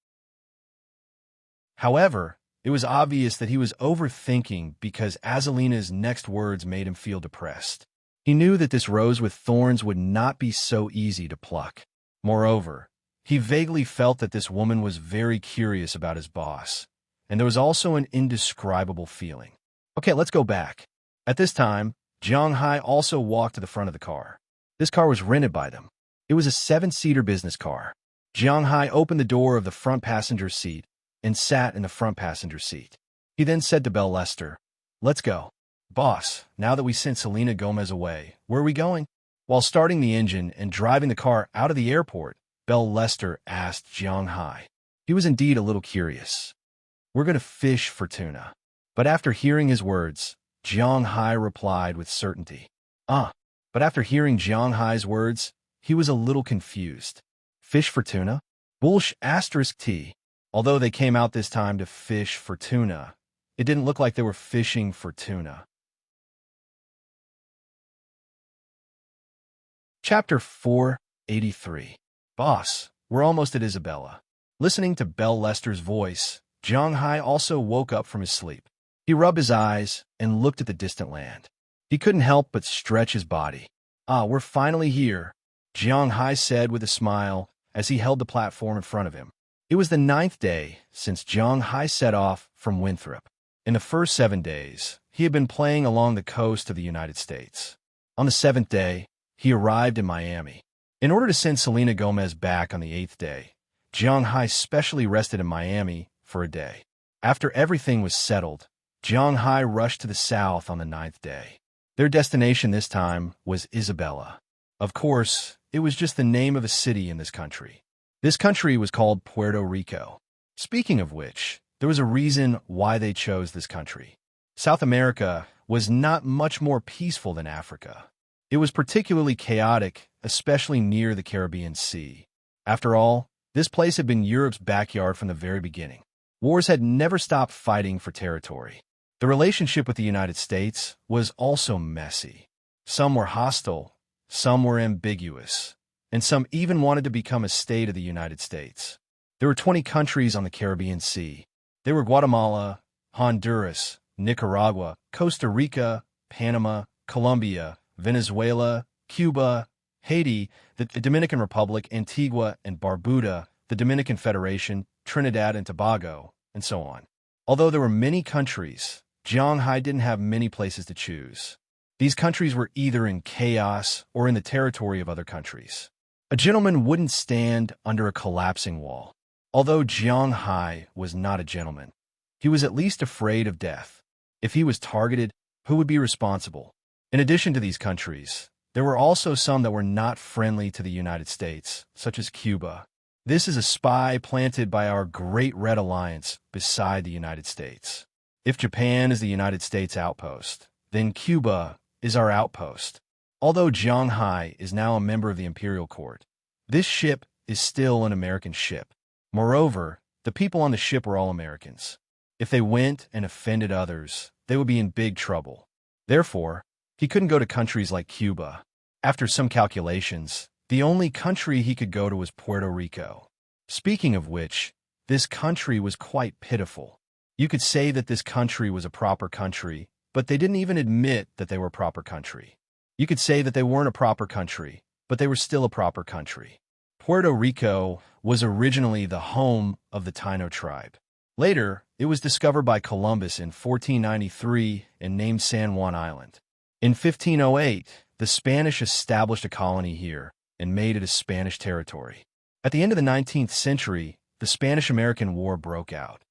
[SPEAKER 1] However, it was obvious that he was overthinking because Azalina's next words made him feel depressed. He knew that this rose with thorns would not be so easy to pluck. Moreover, he vaguely felt that this woman was very curious about his boss, and there was also an indescribable feeling. Okay, let's go back. At this time, Jiang Hai also walked to the front of the car. This car was rented by them. It was a 7-seater business car. Jiang Hai opened the door of the front passenger seat and sat in the front passenger seat. He then said to Belle Lester, "Let's go." "Boss, now that we sent Selena Gomez away, where are we going?" While starting the engine and driving the car out of the airport, Belle Lester asked Jiang Hai. He was indeed a little curious. "We're going to fish for tuna." But after hearing his words, Jiang Hai replied with certainty. But after hearing Jiang Hai's words, he was a little confused. Fish for tuna? Bullsh asterisk T. Although they came out this time to fish for tuna, it didn't look like they were fishing for tuna. Chapter 483. Boss, we're almost at Isabella. Listening to Belle Lester's voice, Jiang Hai also woke up from his sleep. He rubbed his eyes and looked at the distant land. He couldn't help but stretch his body. We're finally here, Jiang Hai said with a smile as he held the platform in front of him. It was the 9th day since Jiang Hai set off from Winthrop. In the first 7 days, he had been playing along the coast of the United States. On the 7th day, he arrived in Miami. In order to send Selena Gomez back on the 8th day, Jiang Hai specially rested in Miami for a day. After everything was settled, Jiang Hai rushed to the south on the 9th day. Their destination this time was Isabella. Of course, it was just the name of a city in this country. This country was called Puerto Rico. Speaking of which, there was a reason why they chose this country. South America was not much more peaceful than Africa. It was particularly chaotic, especially near the Caribbean Sea. After all, this place had been Europe's backyard from the very beginning. Wars had never stopped fighting for territory. The relationship with the United States was also messy. Some were hostile, some were ambiguous, and some even wanted to become a state of the United States. There were 20 countries on the Caribbean Sea. They were Guatemala, Honduras, Nicaragua, Costa Rica, Panama, Colombia, Venezuela, Cuba, Haiti, the Dominican Republic, Antigua and Barbuda, the Dominican Federation, Trinidad and Tobago, and so on. Although there were many countries, Jiang Hai didn't have many places to choose. These countries were either in chaos or in the territory of other countries. A gentleman wouldn't stand under a collapsing wall. Although Jiang Hai was not a gentleman, he was at least afraid of death. If he was targeted, who would be responsible? In addition to these countries, there were also some that were not friendly to the United States, such as Cuba. This is a spy planted by our Great Red Alliance beside the United States. If Japan is the United States outpost, then Cuba is our outpost. Although Jiang Hai is now a member of the Imperial Court, this ship is still an American ship. Moreover, the people on the ship were all Americans. If they went and offended others, they would be in big trouble. Therefore, he couldn't go to countries like Cuba. After some calculations, the only country he could go to was Puerto Rico. Speaking of which, this country was quite pitiful. You could say that this country was a proper country, but they didn't even admit that they were a proper country. You could say that they weren't a proper country, but they were still a proper country. Puerto Rico was originally the home of the Taino tribe. Later, it was discovered by Columbus in 1493 and named San Juan Island. In 1508, the Spanish established a colony here and made it a Spanish territory. At the end of the 19th century, the Spanish-American War broke out.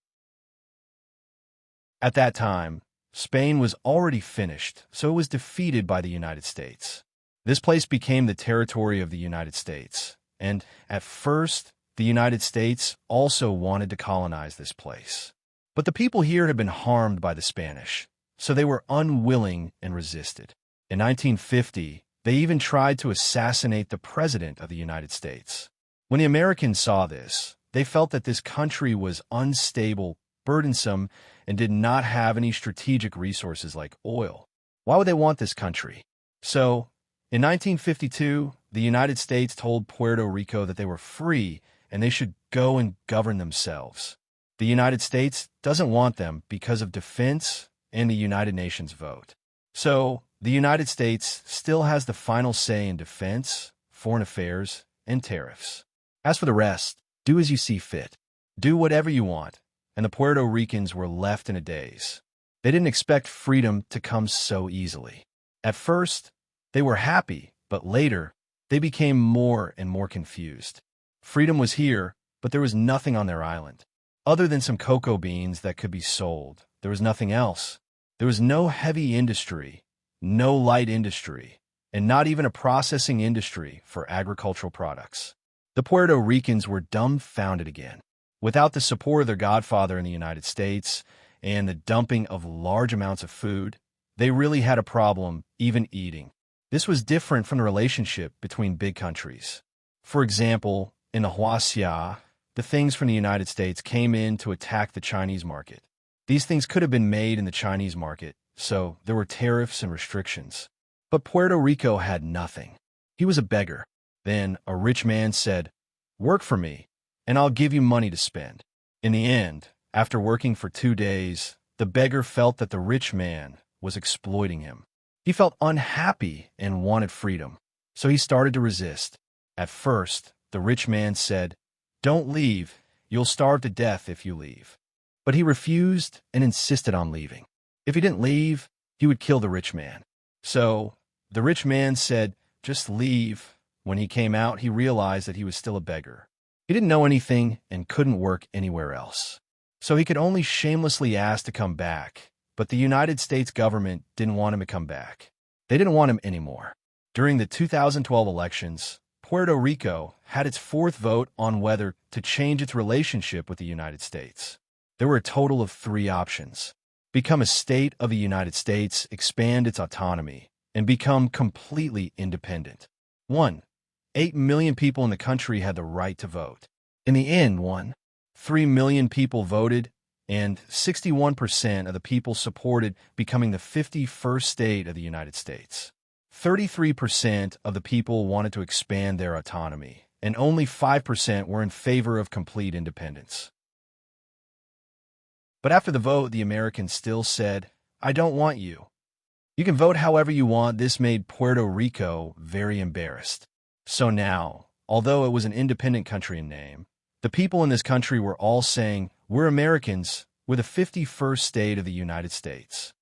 [SPEAKER 1] At that time, Spain was already finished, so it was defeated by the United States. This place became the territory of the United States, and at first, the United States also wanted to colonize this place. But the people here had been harmed by the Spanish, so they were unwilling and resisted. In 1950, they even tried to assassinate the President of the United States. When the Americans saw this, they felt that this country was unstable, burdensome, and did not have any strategic resources like oil. Why would they want this country? So, in 1952, the United States told Puerto Rico that they were free and they should go and govern themselves. The United States doesn't want them because of defense and the United Nations vote. So, the United States still has the final say in defense, foreign affairs, and tariffs. As for the rest, do as you see fit. Do whatever you want, and the Puerto Ricans were left in a daze. They didn't expect freedom to come so easily. At first, they were happy, but later, they became more and more confused. Freedom was here, but there was nothing on their island. Other than some cocoa beans that could be sold, there was nothing else. There was no heavy industry, no light industry, and not even a processing industry for agricultural products. The Puerto Ricans were dumbfounded again. Without the support of their godfather in the United States and the dumping of large amounts of food, they really had a problem even eating. This was different from the relationship between big countries. For example, in the Huaxia, the things from the United States came in to attack the Chinese market. These things could have been made in the Chinese market, so there were tariffs and restrictions. But Puerto Rico had nothing. He was a beggar. Then a rich man said, "Work for me, and I'll give you money to spend." In the end, after working for 2 days, the beggar felt that the rich man was exploiting him. He felt unhappy and wanted freedom, so he started to resist. At first, the rich man said, "Don't leave, you'll starve to death if you leave." But he refused and insisted on leaving. If he didn't leave, he would kill the rich man. So, the rich man said, "Just leave." When he came out, he realized that he was still a beggar. He didn't know anything and couldn't work anywhere else. So he could only shamelessly ask to come back, but the United States government didn't want him to come back. They didn't want him anymore. During the 2012 elections, Puerto Rico had its 4th vote on whether to change its relationship with the United States. There were a total of 3 options: become a state of the United States, expand its autonomy, and become completely independent. 1. 8 million people in the country had the right to vote. In the end, 3 million people voted, and 61% of the people supported becoming the 51st state of the United States. 33% of the people wanted to expand their autonomy, and only 5% were in favor of complete independence. But after the vote, the Americans still said, "I don't want you. You can vote however you want." This made Puerto Rico very embarrassed. So now, although it was an independent country in name, the people in this country were all saying, "We're Americans, we're the 51st state of the United States."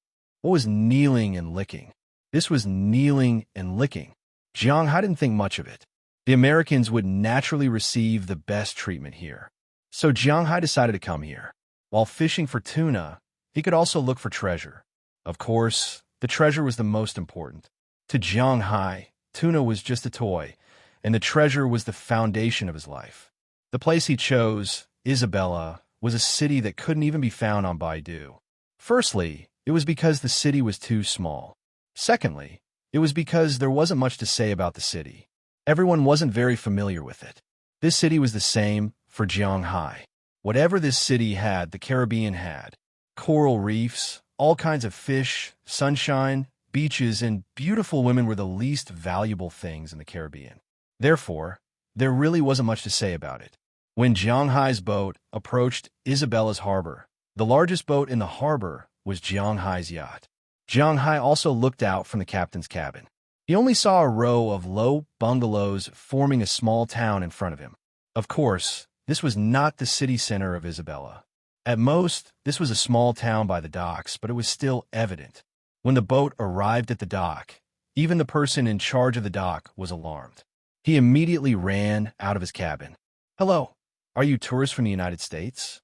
[SPEAKER 1] What was kneeling and licking? This was kneeling and licking. Jiang Hai didn't think much of it. The Americans would naturally receive the best treatment here. So Jiang Hai decided to come here. While fishing for tuna, he could also look for treasure. Of course, the treasure was the most important. To Jiang Hai, tuna was just a toy, and the treasure was the foundation of his life. The place he chose, Isabela, was a city that couldn't even be found on Baidu. Firstly, it was because the city was too small. Secondly, it was because there wasn't much to say about the city. Everyone wasn't very familiar with it. This city was the same for Jiang Hai. Whatever this city had, the Caribbean had. Coral reefs, all kinds of fish, sunshine, beaches, and beautiful women were the least valuable things in the Caribbean. Therefore, there really wasn't much to say about it. When Jiang Hai's boat approached Isabela's harbor, the largest boat in the harbor was Jiang Hai's yacht. Jiang Hai also looked out from the captain's cabin. He only saw a row of low bungalows forming a small town in front of him. Of course, this was not the city center of Isabela. At most, this was a small town by the docks, but it was still evident. When the boat arrived at the dock, even the person in charge of the dock was alarmed. He immediately ran out of his cabin. "Hello, are you tourists from the United States?"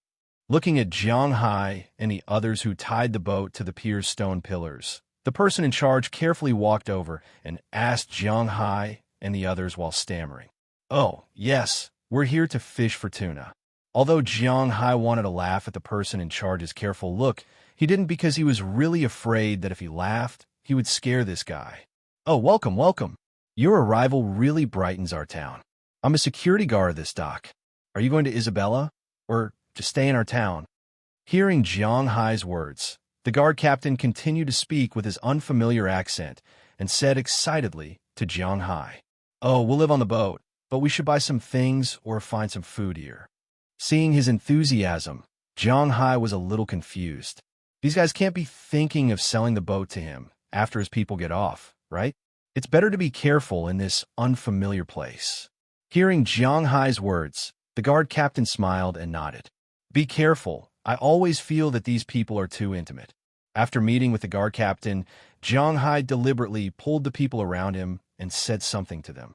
[SPEAKER 1] Looking at Jiang Hai and the others who tied the boat to the pier's stone pillars, the person in charge carefully walked over and asked Jiang Hai and the others while stammering. "Oh, yes, we're here to fish for tuna." Although Jiang Hai wanted to laugh at the person in charge's careful look, he didn't because he was really afraid that if he laughed, he would scare this guy. "Oh, welcome, welcome. Your arrival really brightens our town. I'm a security guard of this dock. Are you going to Isabella, or to stay in our town?" Hearing Jiang Hai's words, the guard captain continued to speak with his unfamiliar accent and said excitedly to Jiang Hai, "Oh, we'll live on the boat, but we should buy some things or find some food here." Seeing his enthusiasm, Jiang Hai was a little confused. These guys can't be thinking of selling the boat to him after his people get off, right? It's better to be careful in this unfamiliar place. Hearing Jiang Hai's words, the guard captain smiled and nodded. "Be careful. I always feel that these people are too intimate." After meeting with the guard captain, Jiang Hai deliberately pulled the people around him and said something to them.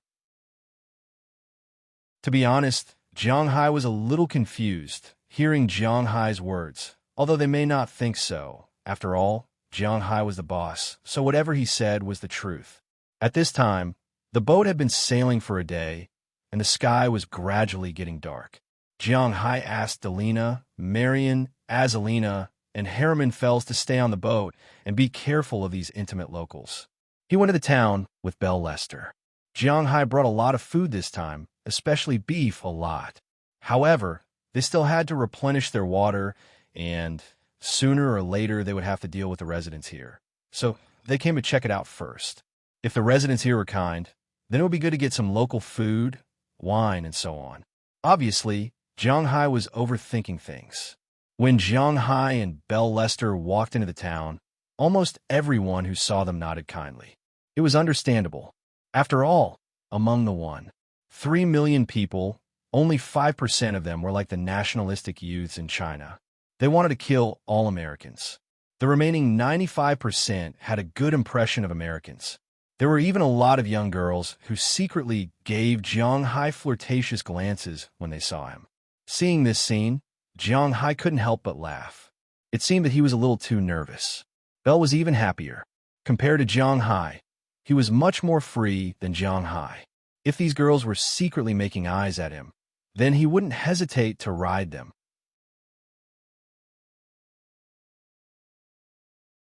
[SPEAKER 1] To be honest, Jiang Hai was a little confused hearing Jiang Hai's words, although they may not think so. After all, Jiang Hai was the boss, so whatever he said was the truth. At this time, the boat had been sailing for a day, and the sky was gradually getting dark. Jiang Hai asked Delina, Marion, Azalina, and Harriman Fells to stay on the boat and be careful of these intimate locals. He went to the town with Belle Lester. Jiang Hai brought a lot of food this time, especially beef a lot. However, they still had to replenish their water, and sooner or later they would have to deal with the residents here. So they came to check it out first. If the residents here were kind, then it would be good to get some local food, wine, and so on. Obviously, Jiang Hai was overthinking things. When Jiang Hai and Belle Lester walked into the town, almost everyone who saw them nodded kindly. It was understandable. After all, among the 3 million people, only 5% of them were like the nationalistic youths in China. They wanted to kill all Americans. The remaining 95% had a good impression of Americans. There were even a lot of young girls who secretly gave Jiang Hai flirtatious glances when they saw him. Seeing this scene, Jiang Hai couldn't help but laugh. It seemed that he was a little too nervous. Belle was even happier. Compared to Jiang Hai, he was much more free than Jiang Hai. If these girls were secretly making eyes at him, then he wouldn't hesitate to ride them.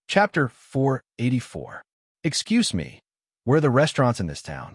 [SPEAKER 1] Chapter 484. Excuse me, where are the restaurants in this town?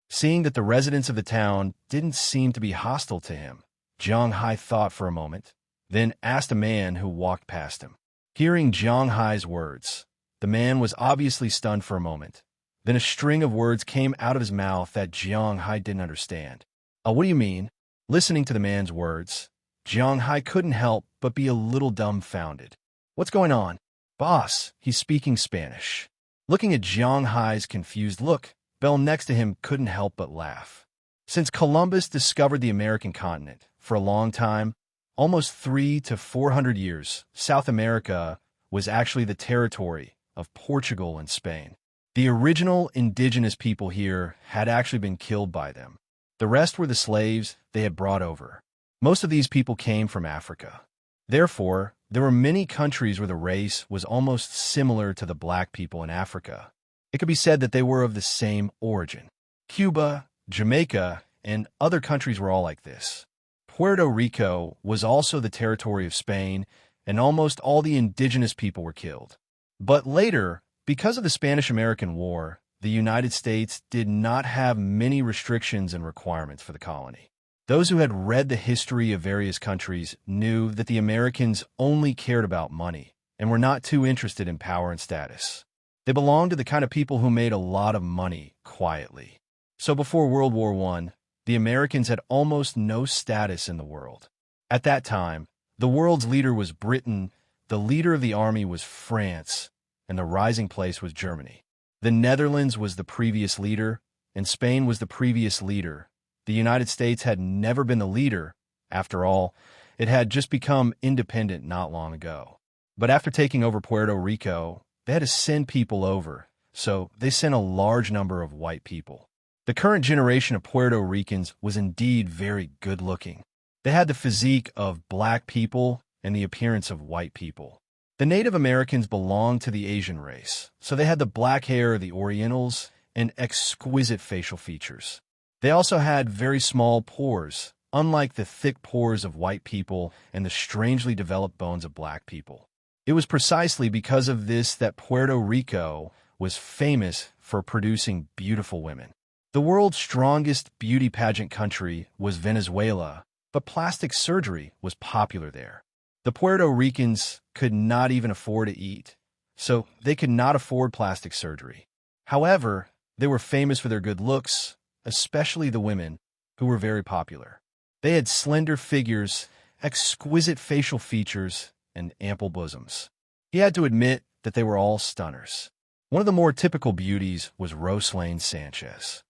[SPEAKER 1] Seeing that the residents of the town didn't seem to be hostile to him, Jiang Hai thought for a moment, then asked a man who walked past him. Hearing Jiang Hai's words, the man was obviously stunned for a moment. Then a string of words came out of his mouth that Jiang Hai didn't understand. What do you mean?" Listening to the man's words, Jiang Hai couldn't help but be a little dumbfounded. "What's going on?" "Boss, he's speaking Spanish." Looking at Jiang Hai's confused look, Belle next to him couldn't help but laugh. Since Columbus discovered the American continent, for a long time, almost 300 to 400 years, South America was actually the territory of Portugal and Spain. The original indigenous people here had actually been killed by them. The rest were the slaves they had brought over. Most of these people came from Africa. Therefore, there were many countries where the race was almost similar to the black people in Africa. It could be said that they were of the same origin. Cuba, Jamaica, and other countries were all like this. Puerto Rico was also the territory of Spain, and almost all the indigenous people were killed. But later, because of the Spanish-American War, the United States did not have many restrictions and requirements for the colony. Those who had read the history of various countries knew that the Americans only cared about money and were not too interested in power and status. They belonged to the kind of people who made a lot of money quietly. So before World War I, the Americans had almost no status in the world. At that time, the world's leader was Britain, the leader of the army was France, and the rising place was Germany. The Netherlands was the previous leader, and Spain was the previous leader. The United States had never been the leader. After all, It had just become independent not long ago. But after taking over Puerto Rico, they had to send people over, so they sent a large number of white people. The current generation of Puerto Ricans was indeed very good-looking. They had the physique of black people and the appearance of white people. The Native Americans belonged to the Asian race, so they had the black hair of the Orientals and exquisite facial features. They also had very small pores, unlike the thick pores of white people and the strangely developed bones of black people. It was precisely because of this that Puerto Rico was famous for producing beautiful women. The world's strongest beauty pageant country was Venezuela, but plastic surgery was popular there. The Puerto Ricans could not even afford to eat, so they could not afford plastic surgery. However, they were famous for their good looks, especially the women, who were very popular. They had slender figures, exquisite facial features, and ample bosoms. He had to admit that they were all stunners. One of the more typical beauties was Rosalén Sanchez.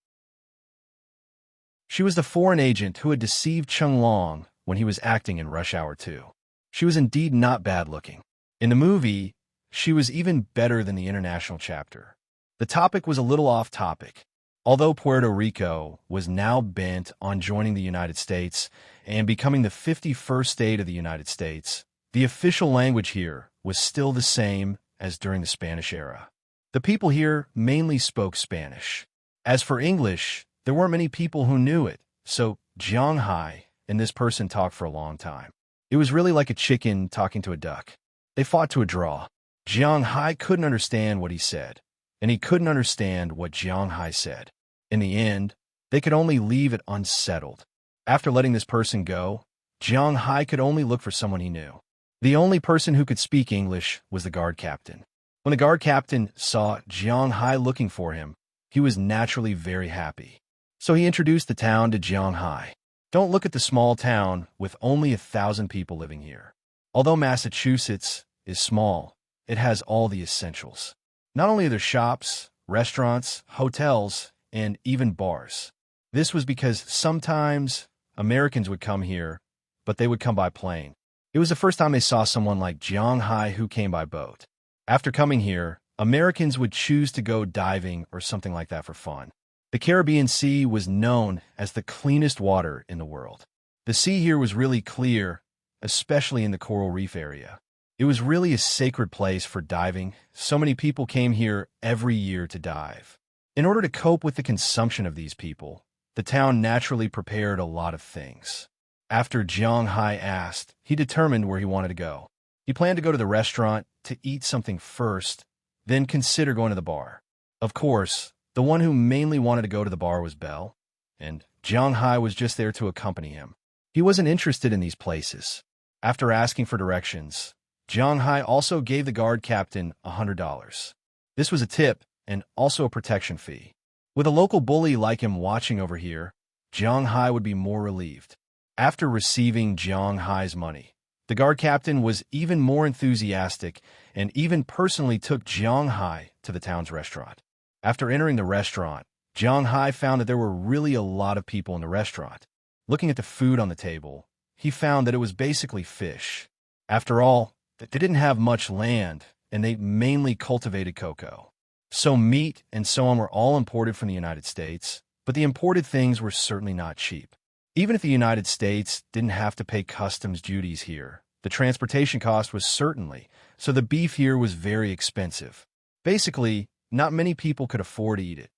[SPEAKER 1] She was the foreign agent who had deceived Chung Long when he was acting in Rush Hour 2. She was indeed not bad-looking. In the movie, she was even better than the international chapter. The topic was a little off-topic. Although Puerto Rico was now bent on joining the United States and becoming the 51st state of the United States, the official language here was still the same as during the Spanish era. The people here mainly spoke Spanish. As for English, there weren't many people who knew it, so Jiang Hai and this person talked for a long time. It was really like a chicken talking to a duck. They fought to a draw. Jiang Hai couldn't understand what he said, and he couldn't understand what Jiang Hai said. In the end, they could only leave it unsettled. After letting this person go, Jiang Hai could only look for someone he knew. The only person who could speak English was the guard captain. When the guard captain saw Jiang Hai looking for him, he was naturally very happy. So he introduced the town to Jiang Hai. Don't look at the small town with only 1,000 people living here. Although Massachusetts is small, it has all the essentials. Not only are there shops, restaurants, hotels, and even bars. This was because sometimes Americans would come here, but they would come by plane. It was the first time they saw someone like Jiang Hai who came by boat. After coming here, Americans would choose to go diving or something like that for fun. The Caribbean Sea was known as the cleanest water in the world. The sea here was really clear, especially in the coral reef area. It was really a sacred place for diving. So many people came here every year to dive. In order to cope with the consumption of these people, the town naturally prepared a lot of things. After Jiang Hai asked, he determined where he wanted to go. He planned to go to the restaurant to eat something first, then consider going to the bar. Of course, the one who mainly wanted to go to the bar was Belle, and Jiang Hai was just there to accompany him. He wasn't interested in these places. After asking for directions, Jiang Hai also gave the guard captain $100. This was a tip and also a protection fee. With a local bully like him watching over here, Jiang Hai would be more relieved. After receiving Jiang Hai's money, the guard captain was even more enthusiastic and even personally took Jiang Hai to the town's restaurant. After entering the restaurant, Jiang Hai found that there were really a lot of people in the restaurant. Looking at the food on the table, he found that it was basically fish. After all, they didn't have much land, and they mainly cultivated cocoa. So meat and so on were all imported from the United States, but the imported things were certainly not cheap. Even if the United States didn't have to pay customs duties here, the transportation cost was certainly, so the beef here was very expensive. Basically, not many people could afford to eat it.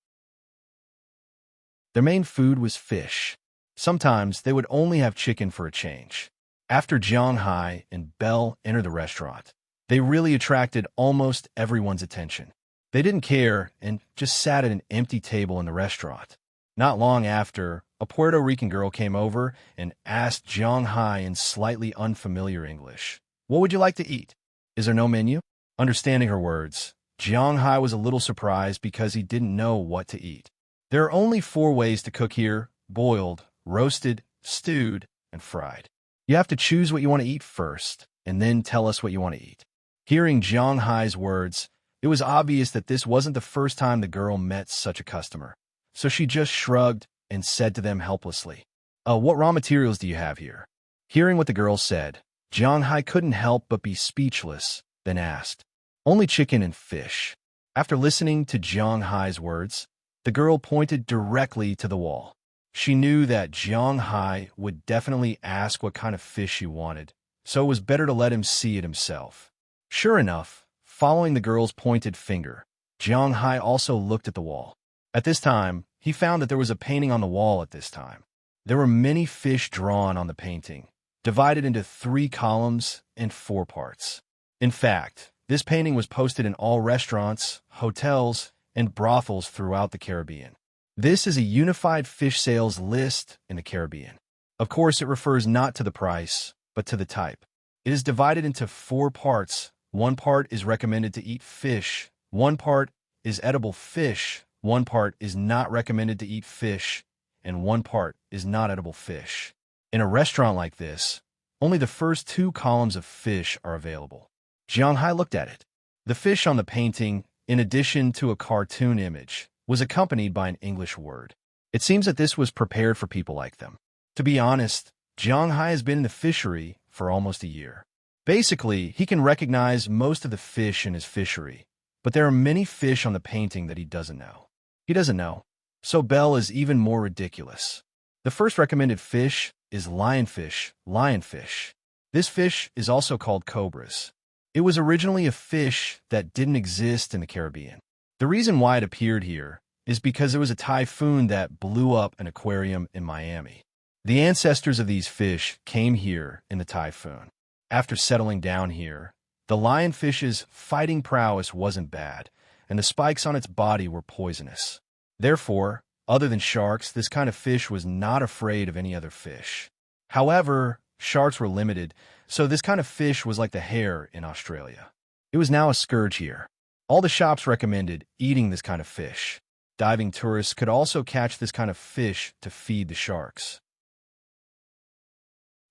[SPEAKER 1] Their main food was fish. Sometimes they would only have chicken for a change. After Jiang Hai and Belle entered the restaurant, they really attracted almost everyone's attention. They didn't care and just sat at an empty table in the restaurant. Not long after, a Puerto Rican girl came over and asked Jiang Hai in slightly unfamiliar English, "What would you like to eat? Is there no menu?" Understanding her words, Jiang Hai was a little surprised because he didn't know what to eat. There are only 4 ways to cook here: boiled, roasted, stewed, and fried. You have to choose what you want to eat first, and then tell us what you want to eat. Hearing Jiang Hai's words, it was obvious that this wasn't the first time the girl met such a customer. So she just shrugged and said to them helplessly, "What raw materials do you have here?" Hearing what the girl said, Jiang Hai couldn't help but be speechless, then asked, "Only chicken and fish." After listening to Jiang Hai's words, the girl pointed directly to the wall. She knew that Jiang Hai would definitely ask what kind of fish she wanted, so it was better to let him see it himself. Sure enough, following the girl's pointed finger, Jiang Hai also looked at the wall. At this time, he found that there was a painting on the wall at this time. There were many fish drawn on the painting, divided into 3 columns and 4 parts. In fact, this painting was posted in all restaurants, hotels, and brothels throughout the Caribbean. This is a unified fish sales list in the Caribbean. Of course, it refers not to the price, but to the type. It is divided into 4 parts. 1 part is recommended to eat fish, 1 part is edible fish, 1 part is not recommended to eat fish, and 1 part is not edible fish. In a restaurant like this, only the first 2 columns of fish are available. Jiang Hai looked at it. The fish on the painting, in addition to a cartoon image, was accompanied by an English word. It seems that this was prepared for people like them. To be honest, Jiang Hai has been in the fishery for almost a year. Basically, he can recognize most of the fish in his fishery, but there are many fish on the painting that he doesn't know. He doesn't know. So Belle is even more ridiculous. The first recommended fish is lionfish, lionfish. This fish is also called cobras. It was originally a fish that didn't exist in the Caribbean. The reason why it appeared here is because there was a typhoon that blew up an aquarium in Miami. The ancestors of these fish came here in the typhoon. After settling down here, the lionfish's fighting prowess wasn't bad, and the spikes on its body were poisonous. Therefore, other than sharks, this kind of fish was not afraid of any other fish. However, sharks were limited, so this kind of fish was like the hare in Australia. It was now a scourge here. All the shops recommended eating this kind of fish. Diving tourists could also catch this kind of fish to feed the sharks.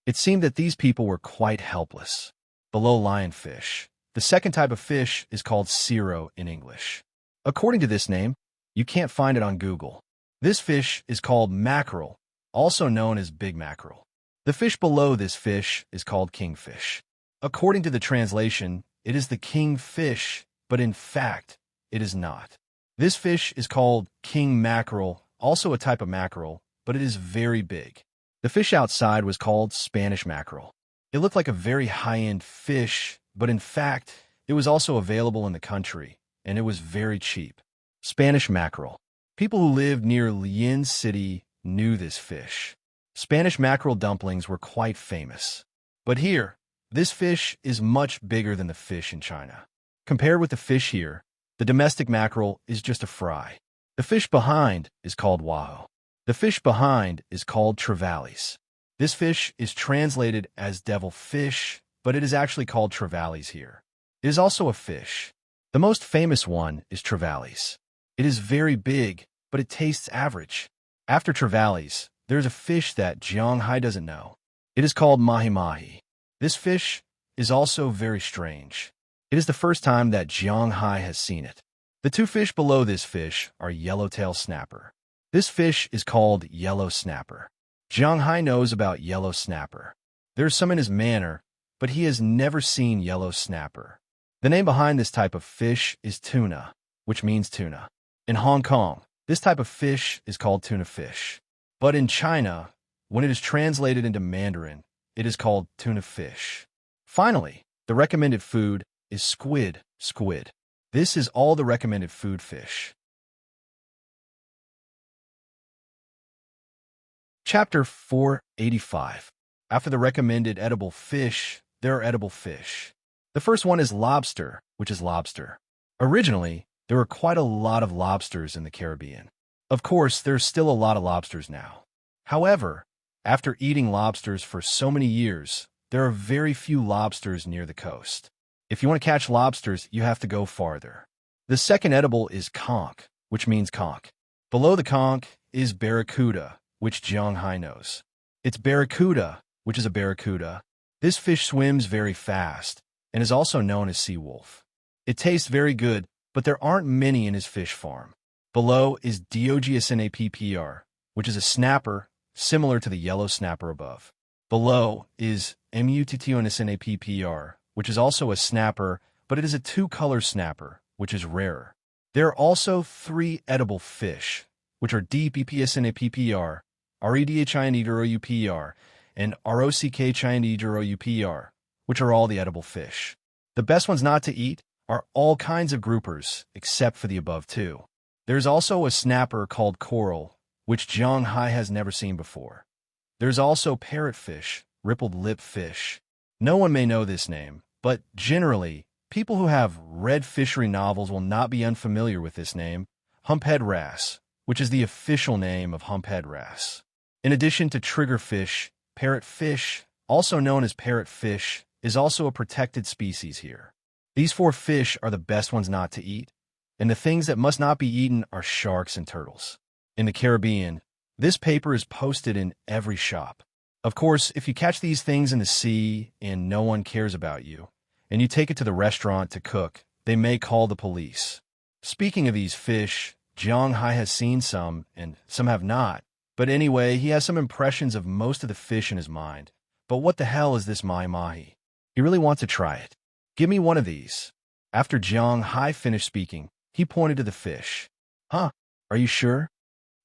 [SPEAKER 1] It seemed that these people were quite helpless. Below lionfish, the second type of fish is called Cero in English. According to this name, you can't find it on Google. This fish is called mackerel, also known as big mackerel. The fish below this fish is called kingfish. According to the translation, it is the kingfish, but in fact, it is not. This fish is called king mackerel, also a type of mackerel, but it is very big. The fish outside was called Spanish mackerel. It looked like a very high-end fish, but in fact, it was also available in the country, and it was very cheap. Spanish mackerel. People who lived near Lian City knew this fish. Spanish mackerel dumplings were quite famous. But here, this fish is much bigger than the fish in China. Compared with the fish here, the domestic mackerel is just a fry. The fish behind is called wahoo. The fish behind is called trevallies. This fish is translated as devil fish, but it is actually called trevallies here. It is also a fish. The most famous one is trevallies. It is very big, but it tastes average. After trevallies, there is a fish that Jiang Hai doesn't know. It is called mahi-mahi. This fish is also very strange. It is the first time that Jiang Hai has seen it. The 2 fish below this fish are yellowtail snapper. This fish is called yellow snapper. Jiang Hai knows about yellow snapper. There's some in his manner, but he has never seen yellow snapper. The name behind this type of fish is tuna, which means tuna. In Hong Kong, this type of fish is called tuna fish. But in China, when it is translated into Mandarin, it is called tuna fish. Finally, the recommended food is squid. This is all the recommended food fish. Chapter 485. After the recommended edible fish, there are edible fish. The first one is lobster, which is lobster. Originally, there were quite a lot of lobsters in the Caribbean. Of course, there's still a lot of lobsters now. However, after eating lobsters for so many years, there are very few lobsters near the coast. If you want to catch lobsters, you have to go farther. The second edible is conch, which means conch. Below the conch is barracuda, which Jiang Hai knows. It's barracuda, which is a barracuda. This fish swims very fast and is also known as sea wolf. It tastes very good, but there aren't many in his fish farm. Below is Diogeus nappr, which is a snapper, similar to the yellow snapper above. Below is muttionisnappr, which is also a snapper, but it is a two-color snapper, which is rarer. There are also 3 edible fish, which are DPPSNAPPR, REDHINEDROUPR, and ROCKCHINEDROUPR, which are all the edible fish. The best ones not to eat are all kinds of groupers, except for the above 2. There's also a snapper called coral, which Jiang Hai has never seen before. There's also parrotfish, rippled lip fish. No one may know this name, but generally, people who have read fishery novels will not be unfamiliar with this name, humphead wrasse, which is the official name of humphead wrasse. In addition to triggerfish, parrotfish, also known as parrotfish, is also a protected species here. These 4 fish are the best ones not to eat, and the things that must not be eaten are sharks and turtles. In the Caribbean, this paper is posted in every shop. Of course, if you catch these things in the sea and no one cares about you, and you take it to the restaurant to cook, they may call the police. Speaking of these fish, Jiang Hai has seen some, and some have not. But anyway, he has some impressions of most of the fish in his mind. But what the hell is this mahi? He really wants to try it. Give me one of these. After Jiang Hai finished speaking, he pointed to the fish. Huh? Are you sure?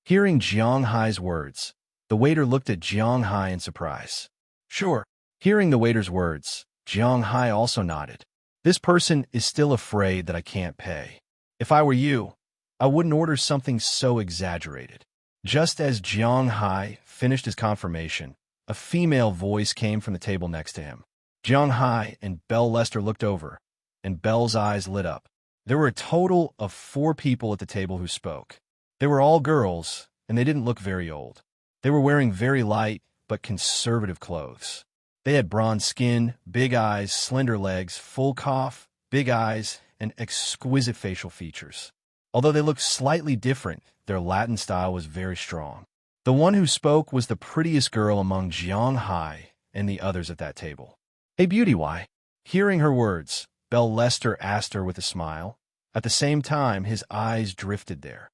[SPEAKER 1] Hearing Jiang Hai's words, the waiter looked at Jiang Hai in surprise. Sure. Hearing the waiter's words, Jiang Hai also nodded. This person is still afraid that I can't pay. If I were you, I wouldn't order something so exaggerated. Just as Jiang Hai finished his confirmation, a female voice came from the table next to him. Jiang Hai and Belle Lester looked over, and Belle's eyes lit up. There were a total of 4 people at the table who spoke. They were all girls, and they didn't look very old. They were wearing very light but conservative clothes. They had bronze skin, big eyes, slender legs, full cough, big eyes, and exquisite facial features. Although they looked slightly different, their Latin style was very strong. The one who spoke was the prettiest girl among Jiang Hai and the others at that table. Hey, beauty, why? Hearing her words, Belle Lester asked her with a smile. At the same time, his eyes drifted there.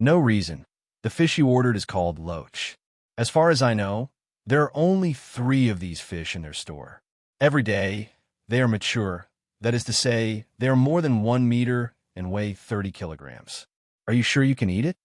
[SPEAKER 1] No reason. The fish you ordered is called loach. As far as I know, there are only 3 of these fish in their store. Every day, they are mature. That is to say, they are more than 1 meter and weigh 30 kilograms. Are you sure you can eat it?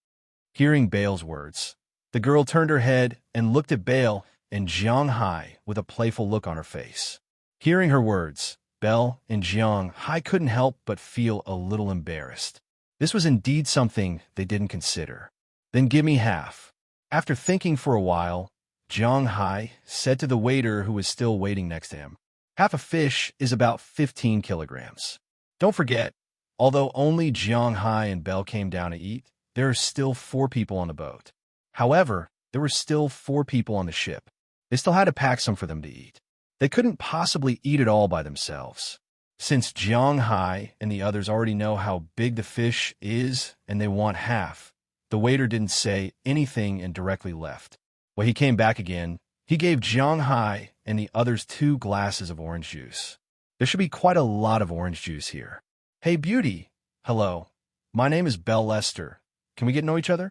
[SPEAKER 1] Hearing Bale's words, the girl turned her head and looked at Bale and Jiang Hai with a playful look on her face. Hearing her words, Belle and Jiang Hai couldn't help but feel a little embarrassed. This was indeed something they didn't consider. Then give me half. After thinking for a while, Jiang Hai said to the waiter who was still waiting next to him, half a fish is about 15 kilograms. Don't forget, although only Jiang Hai and Belle came down to eat, there are still 4 people on the boat. However, there were still 4 people on the ship. They still had to pack some for them to eat. They couldn't possibly eat it all by themselves. Since Jiang Hai and the others already know how big the fish is and they want half, the waiter didn't say anything and directly left. When he came back again, he gave Jiang Hai and the others 2 glasses of orange juice. There should be quite a lot of orange juice here. Hey, beauty. Hello. My name is Belle Lester. Can we get to know each other?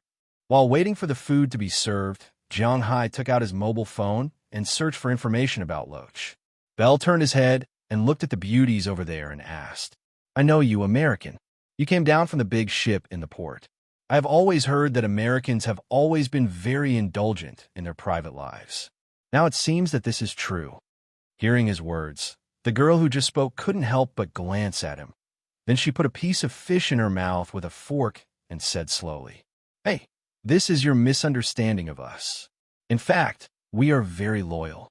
[SPEAKER 1] While waiting for the food to be served, Jiang Hai took out his mobile phone and searched for information about loach. Belle turned his head and looked at the beauties over there and asked, I know you, American. You came down from the big ship in the port. I have always heard that Americans have always been very indulgent in their private lives. Now it seems that this is true. Hearing his words, the girl who just spoke couldn't help but glance at him. Then she put a piece of fish in her mouth with a fork and said slowly, Hey, this is your misunderstanding of us. In fact, we are very loyal.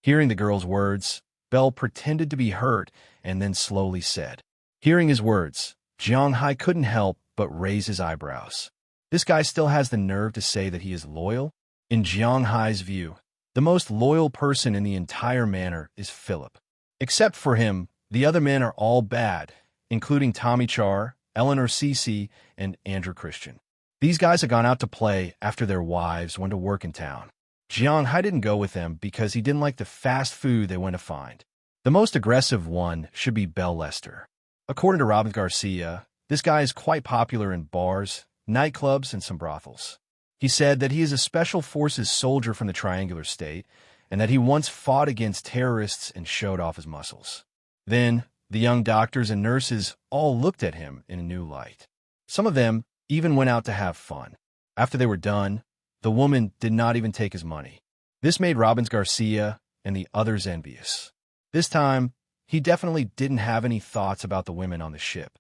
[SPEAKER 1] Hearing the girl's words, Belle pretended to be hurt and then slowly said. Hearing his words, Jiang Hai couldn't help but raise his eyebrows. This guy still has the nerve to say that he is loyal? In Jiang Hai's view, the most loyal person in the entire manor is Philip. Except for him, the other men are all bad, including Tommy Char, Eleanor Cece, and Andrew Christian. These guys had gone out to play after their wives went to work in town. Jiang Hai didn't go with them because he didn't like the fast food they went to find. The most aggressive one should be Belle Lester. According to Robin Garcia, this guy is quite popular in bars, nightclubs, and some brothels. He said that he is a special forces soldier from the Triangular State and that he once fought against terrorists and showed off his muscles. Then, the young doctors and nurses all looked at him in a new light. Some of them even went out to have fun. After they were done, the woman did not even take his money. This made Robbins Garcia and the others envious. This time, he definitely didn't have any thoughts about the women on the ship.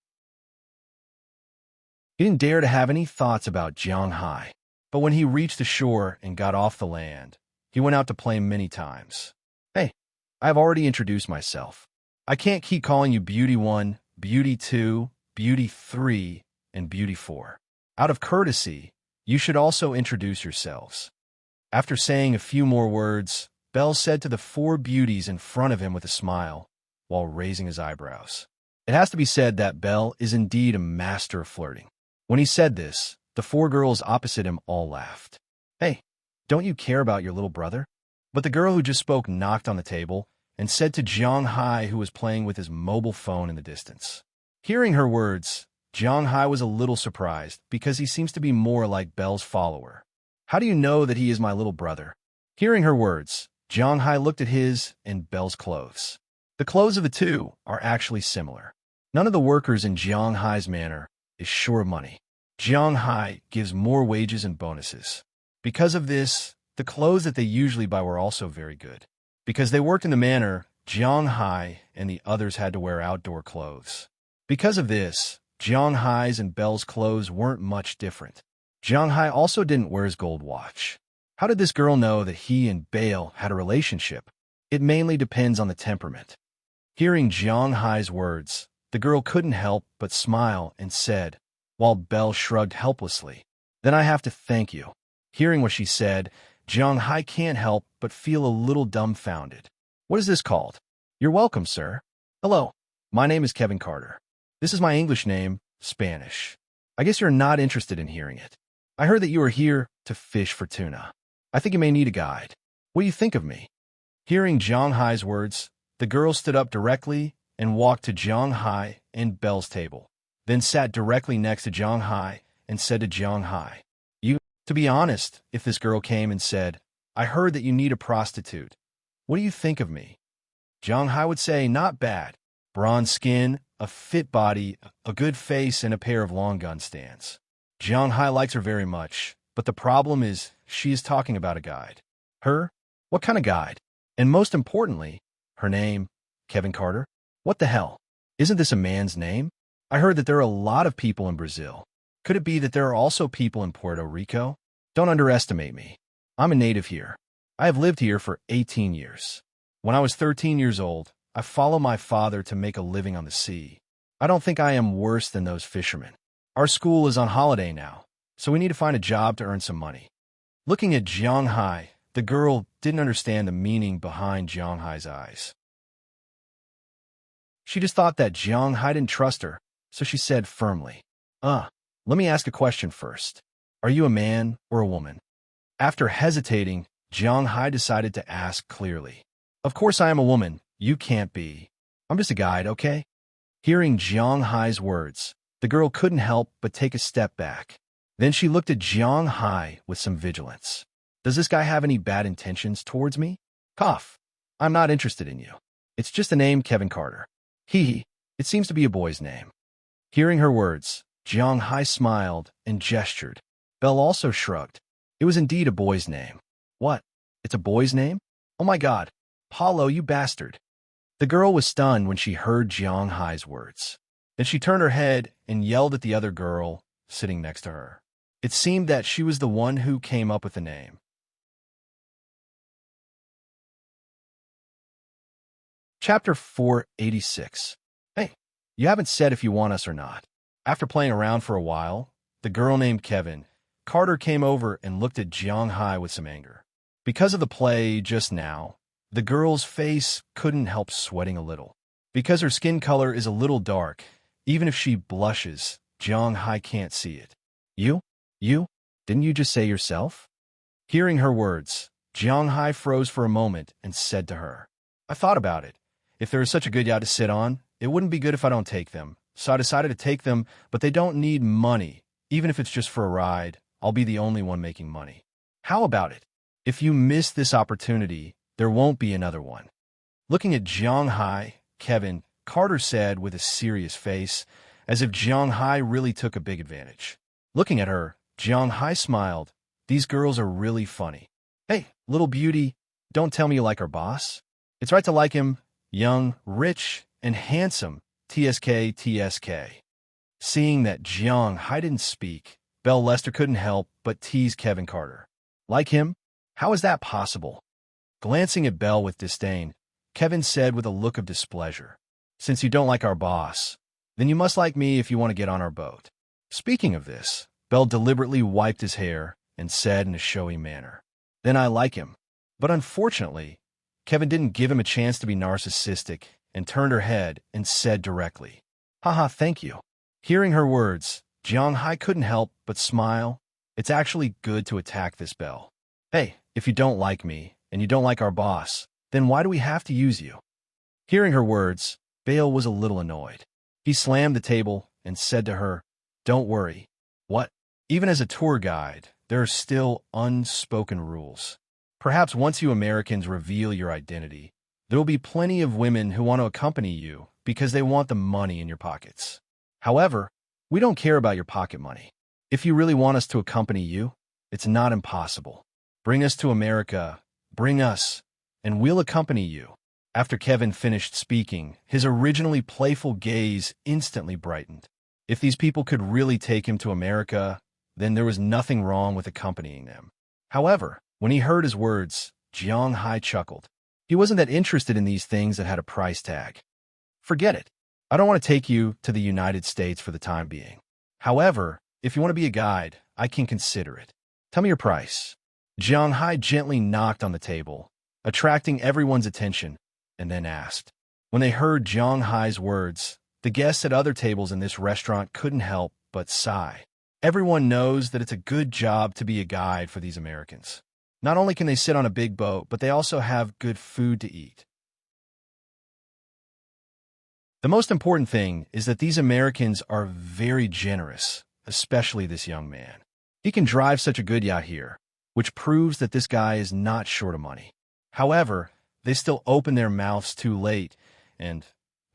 [SPEAKER 1] He didn't dare to have any thoughts about Jiang Hai. But when he reached the shore and got off the land, he went out to play many times. Hey, I've already introduced myself. I can't keep calling you Beauty 1, Beauty 2, Beauty 3, and Beauty 4. Out of courtesy, you should also introduce yourselves. After saying a few more words, Belle said to the four beauties in front of him with a smile, while raising his eyebrows. It has to be said that Belle is indeed a master of flirting. When he said this, the four girls opposite him all laughed. Hey, don't you care about your little brother? But the girl who just spoke knocked on the table and said to Jiang Hai, who was playing with his mobile phone in the distance. Hearing her words, Jiang Hai was a little surprised because he seems to be more like Belle's follower. How do you know that he is my little brother? Hearing her words, Jiang Hai looked at his and Belle's clothes. The clothes of the two are actually similar. None of the workers in Jiang Hai's manor is sure of money. Jiang Hai gives more wages and bonuses. Because of this, the clothes that they usually buy were also very good. Because they worked in the manor, Jiang Hai and the others had to wear outdoor clothes. Because of this, Jiang Hai's and Belle's clothes weren't much different. Jiang Hai also didn't wear his gold watch. How did this girl know that he and Belle had a relationship? It mainly depends on the temperament. Hearing Jiang Hai's words, the girl couldn't help but smile and said, while Belle shrugged helplessly, "Then I have to thank you." Hearing what she said, Jiang Hai can't help but feel a little dumbfounded. What is this called? You're welcome, sir. Hello, my name is Kevin Carter. This is my English name, Spanish. I guess you're not interested in hearing it. I heard that you are here to fish for tuna. I think you may need a guide. What do you think of me? Hearing Jiang Hai's words, the girl stood up directly and walked to Jiang Hai and Belle's table, then sat directly next to Jiang Hai and said to Jiang Hai, to be honest, if this girl came and said, I heard that you need a prostitute, what do you think of me? Jiang Hai would say, not bad. Bronze skin, a fit body, a good face, and a pair of long gun stands. Jiang Hai likes her very much, but the problem is she is talking about a guide. Her? What kind of guide? And most importantly, her name, Kevin Carter? What the hell? Isn't this a man's name? I heard that there are a lot of people in Brazil. Could it be that there are also people in Puerto Rico? Don't underestimate me. I'm a native here. I have lived here for 18 years. When I was 13 years old, I followed my father to make a living on the sea. I don't think I am worse than those fishermen. Our school is on holiday now, so we need to find a job to earn some money. Looking at Jiang Hai, the girl didn't understand the meaning behind Jiang Hai's eyes. She just thought that Jiang Hai didn't trust her, so she said firmly, let me ask a question first. Are you a man or a woman? After hesitating, Jiang Hai decided to ask clearly. Of course I am a woman. You can't be. I'm just a guide, okay? Hearing Jiang Hai's words, the girl couldn't help but take a step back. Then she looked at Jiang Hai with some vigilance. Does this guy have any bad intentions towards me? Cough. I'm not interested in you. It's just the name Kevin Carter. Hee. It seems to be a boy's name. Hearing her words, Jiang Hai smiled and gestured. Belle also shrugged. It was indeed a boy's name. What? It's a boy's name? Oh my God. Paulo, you bastard. The girl was stunned when she heard Jiang Hai's words. Then she turned her head and yelled at the other girl sitting next to her. It seemed that she was the one who came up with the name. Chapter 486. Hey, you haven't said if you want us or not. After playing around for a while, the girl named Kevin Carter came over and looked at Jiang Hai with some anger. Because of the play just now, the girl's face couldn't help sweating a little. Because her skin color is a little dark, even if she blushes, Jiang Hai can't see it. You? Didn't you just say yourself? Hearing her words, Jiang Hai froze for a moment and said to her, I thought about it. If there is such a good yacht to sit on, it wouldn't be good if I don't take them. So I decided to take them, but they don't need money, even if it's just for a ride, I'll be the only one making money. How about it? If you miss this opportunity, there won't be another one. Looking at Jiang Hai, Kevin, Carter said with a serious face, as if Jiang Hai really took a big advantage. Looking at her, Jiang Hai smiled. These girls are really funny. Hey, little beauty, don't tell me you like our boss. It's right to like him, young, rich, and handsome, TSK, TSK. Seeing that Jiang Hai didn't speak, Belle Lester couldn't help but tease Kevin Carter. Like him? How is that possible? Glancing at Belle with disdain, Kevin said with a look of displeasure, Since you don't like our boss, then you must like me if you want to get on our boat. Speaking of this, Belle deliberately wiped his hair and said in a showy manner, Then I like him. But unfortunately, Kevin didn't give him a chance to be narcissistic and turned her head and said directly, Haha, thank you. Hearing her words, Jiang Hai couldn't help but smile. It's actually good to attack this Belle. Hey, if you don't like me and you don't like our boss, then why do we have to use you? Hearing her words, Bale was a little annoyed. He slammed the table and said to her, Don't worry. What? Even as a tour guide, there are still unspoken rules. Perhaps once you Americans reveal your identity, there will be plenty of women who want to accompany you because they want the money in your pockets. However, we don't care about your pocket money. If you really want us to accompany you, it's not impossible. Bring us to America, bring us, and we'll accompany you. After Kevin finished speaking, his originally playful gaze instantly brightened. If these people could really take him to America, then there was nothing wrong with accompanying them. However, when he heard his words, Jiang Hai chuckled. He wasn't that interested in these things that had a price tag. Forget it. I don't want to take you to the United States for the time being. However, if you want to be a guide, I can consider it. Tell me your price. Jiang Hai gently knocked on the table, attracting everyone's attention, and then asked. When they heard Jiang Hai's words, the guests at other tables in this restaurant couldn't help but sigh. Everyone knows that it's a good job to be a guide for these Americans. Not only can they sit on a big boat, but they also have good food to eat. The most important thing is that these Americans are very generous, especially this young man. He can drive such a good yacht here, which proves that this guy is not short of money. However, they still open their mouths too late, and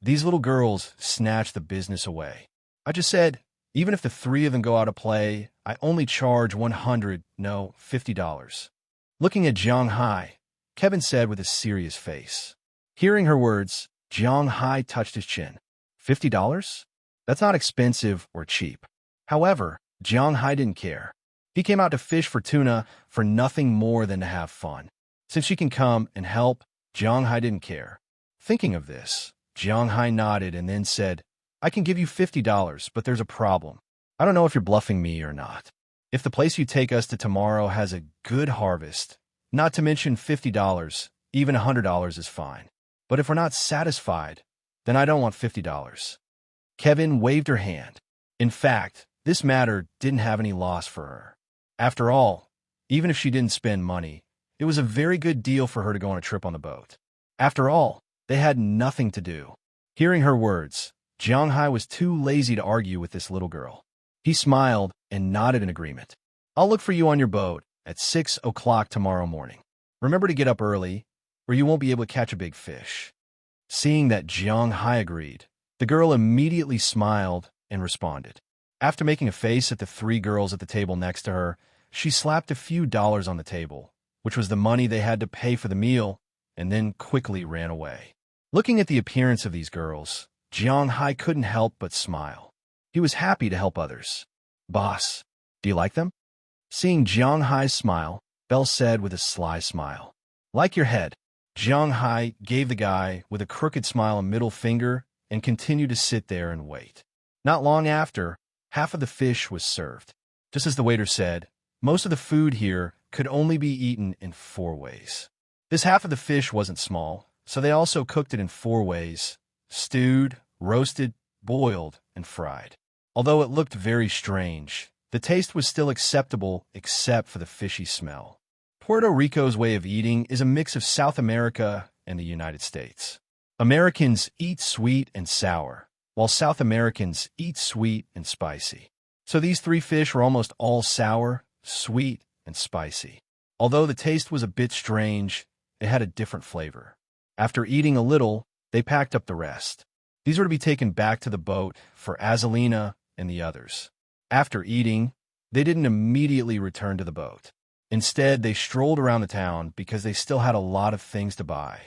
[SPEAKER 1] these little girls snatch the business away. I just said, even if the three of them go out to play, I only charge $50. Looking at Jiang Hai, Kevin said with a serious face. Hearing her words, Jiang Hai touched his chin. $50? That's not expensive or cheap. However, Jiang Hai didn't care. He came out to fish for tuna for nothing more than to have fun. Since she can come and help, Jiang Hai didn't care. Thinking of this, Jiang Hai nodded and then said, I can give you $50, but there's a problem. I don't know if you're bluffing me or not. If the place you take us to tomorrow has a good harvest, not to mention $50, even $100 is fine. But if we're not satisfied, then I don't want $50. Kevin waved her hand. In fact, this matter didn't have any loss for her. After all, even if she didn't spend money, it was a very good deal for her to go on a trip on the boat. After all, they had nothing to do. Hearing her words, Jiang Hai was too lazy to argue with this little girl. He smiled and nodded in agreement. I'll look for you on your boat at 6 o'clock tomorrow morning. Remember to get up early, or you won't be able to catch a big fish. Seeing that Jiang Hai agreed, the girl immediately smiled and responded. After making a face at the three girls at the table next to her, she slapped a few dollars on the table, which was the money they had to pay for the meal, and then quickly ran away. Looking at the appearance of these girls, Jiang Hai couldn't help but smile. He was happy to help others. Boss, do you like them? Seeing Jiang Hai's smile, Belle said with a sly smile. Like your head. Jiang Hai gave the guy with a crooked smile a middle finger and continued to sit there and wait. Not long after, half of the fish was served. Just as the waiter said, most of the food here could only be eaten in 4 ways. This half of the fish wasn't small, so they also cooked it in 4 ways: stewed, roasted, boiled, and fried. Although it looked very strange, the taste was still acceptable except for the fishy smell. Puerto Rico's way of eating is a mix of South America and the United States. Americans eat sweet and sour, while South Americans eat sweet and spicy. So these 3 fish were almost all sour, sweet, and spicy. Although the taste was a bit strange, it had a different flavor. After eating a little, they packed up the rest. These were to be taken back to the boat for Azalina and the others. After eating, they didn't immediately return to the boat. Instead, they strolled around the town because they still had a lot of things to buy.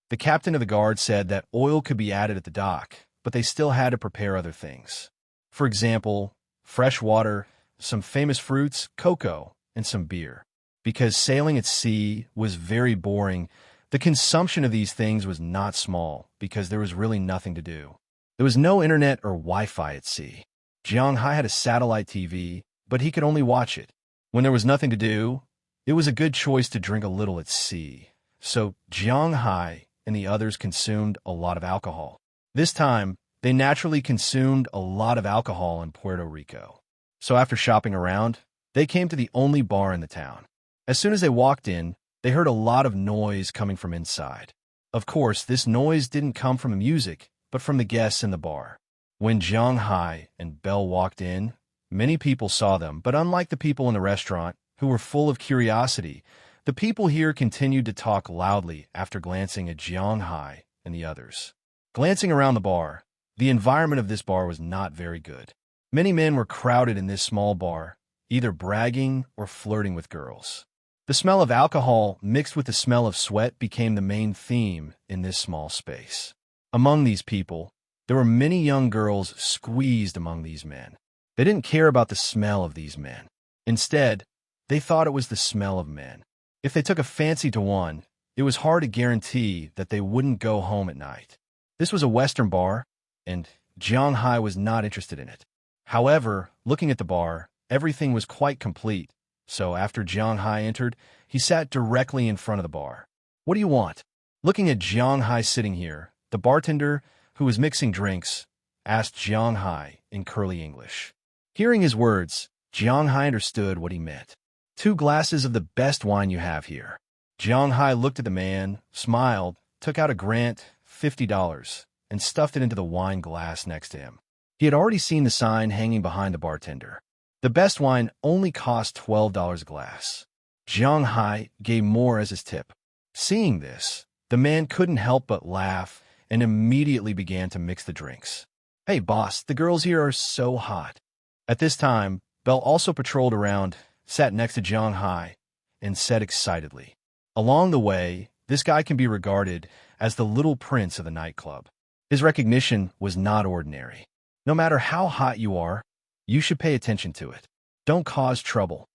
[SPEAKER 1] The captain of the guard said that oil could be added at the dock, but they still had to prepare other things. For example, fresh water, some famous fruits, cocoa, and some beer. Because sailing at sea was very boring, the consumption of these things was not small because there was really nothing to do. There was no internet or Wi-Fi at sea. Jiang Hai had a satellite TV, but he could only watch it. When there was nothing to do, it was a good choice to drink a little at sea. So Jiang Hai and the others consumed a lot of alcohol. This time, they naturally consumed a lot of alcohol in Puerto Rico. So after shopping around, they came to the only bar in the town. As soon as they walked in, they heard a lot of noise coming from inside. Of course, this noise didn't come from the music, but from the guests in the bar. When Jiang Hai and Belle walked in, many people saw them, but unlike the people in the restaurant, who were full of curiosity, the people here continued to talk loudly after glancing at Jiang Hai and the others. Glancing around the bar, the environment of this bar was not very good. Many men were crowded in this small bar, either bragging or flirting with girls. The smell of alcohol mixed with the smell of sweat became the main theme in this small space. Among these people, there were many young girls squeezed among these men. They didn't care about the smell of these men. Instead, they thought it was the smell of men. If they took a fancy to one, it was hard to guarantee that they wouldn't go home at night. This was a Western bar, and Jiang Hai was not interested in it. However, looking at the bar, everything was quite complete, so after Jiang Hai entered, he sat directly in front of the bar. "What do you want?" Looking at Jiang Hai sitting here, the bartender, who was mixing drinks, asked Jiang Hai in curly English. Hearing his words, Jiang Hai understood what he meant. "2 glasses of the best wine you have here." Jiang Hai looked at the man, smiled, took out a grant, $50, and stuffed it into the wine glass next to him. He had already seen the sign hanging behind the bartender. The best wine only cost $12 a glass. Jiang Hai gave more as his tip. Seeing this, the man couldn't help but laugh and immediately began to mix the drinks. "Hey, boss, the girls here are so hot." At this time, Belle also patrolled around, sat next to Jiang Hai, and said excitedly, "Along the way, this guy can be regarded as the little prince of the nightclub." His recognition was not ordinary. No matter how hot you are, you should pay attention to it. Don't cause trouble.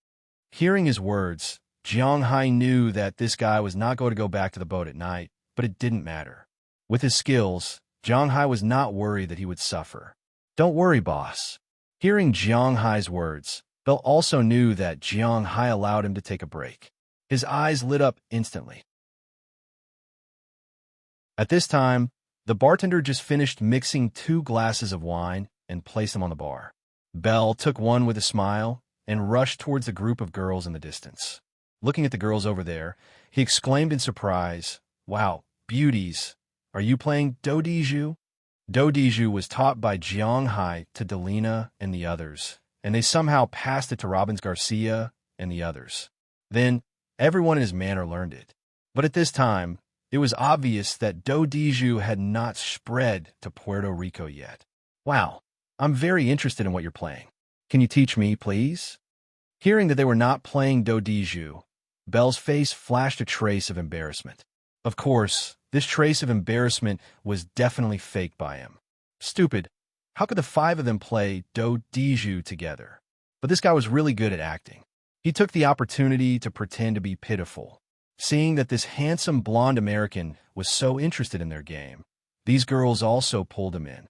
[SPEAKER 1] Hearing his words, Jiang Hai knew that this guy was not going to go back to the boat at night, but it didn't matter. With his skills, Jiang Hai was not worried that he would suffer. "Don't worry, boss." Hearing Jiang Hai's words, Belle also knew that Jiang Hai allowed him to take a break. His eyes lit up instantly. At this time, the bartender just finished mixing 2 glasses of wine and placed them on the bar. Belle took one with a smile and rushed towards the group of girls in the distance. Looking at the girls over there, he exclaimed in surprise, "Wow, beauties! Are you playing Dodiju?" Dodiju was taught by Jiang Hai to Delina and the others, and they somehow passed it to Robbins Garcia and the others. Then, everyone in his manor learned it. But at this time, it was obvious that Dodiju had not spread to Puerto Rico yet. "Wow, I'm very interested in what you're playing. Can you teach me, please?" Hearing that they were not playing Dodiju, Belle's face flashed a trace of embarrassment. Of course, this trace of embarrassment was definitely faked by him. Stupid. How could the 5 of them play Dodiju together? But this guy was really good at acting. He took the opportunity to pretend to be pitiful. Seeing that this handsome blonde American was so interested in their game, these girls also pulled him in.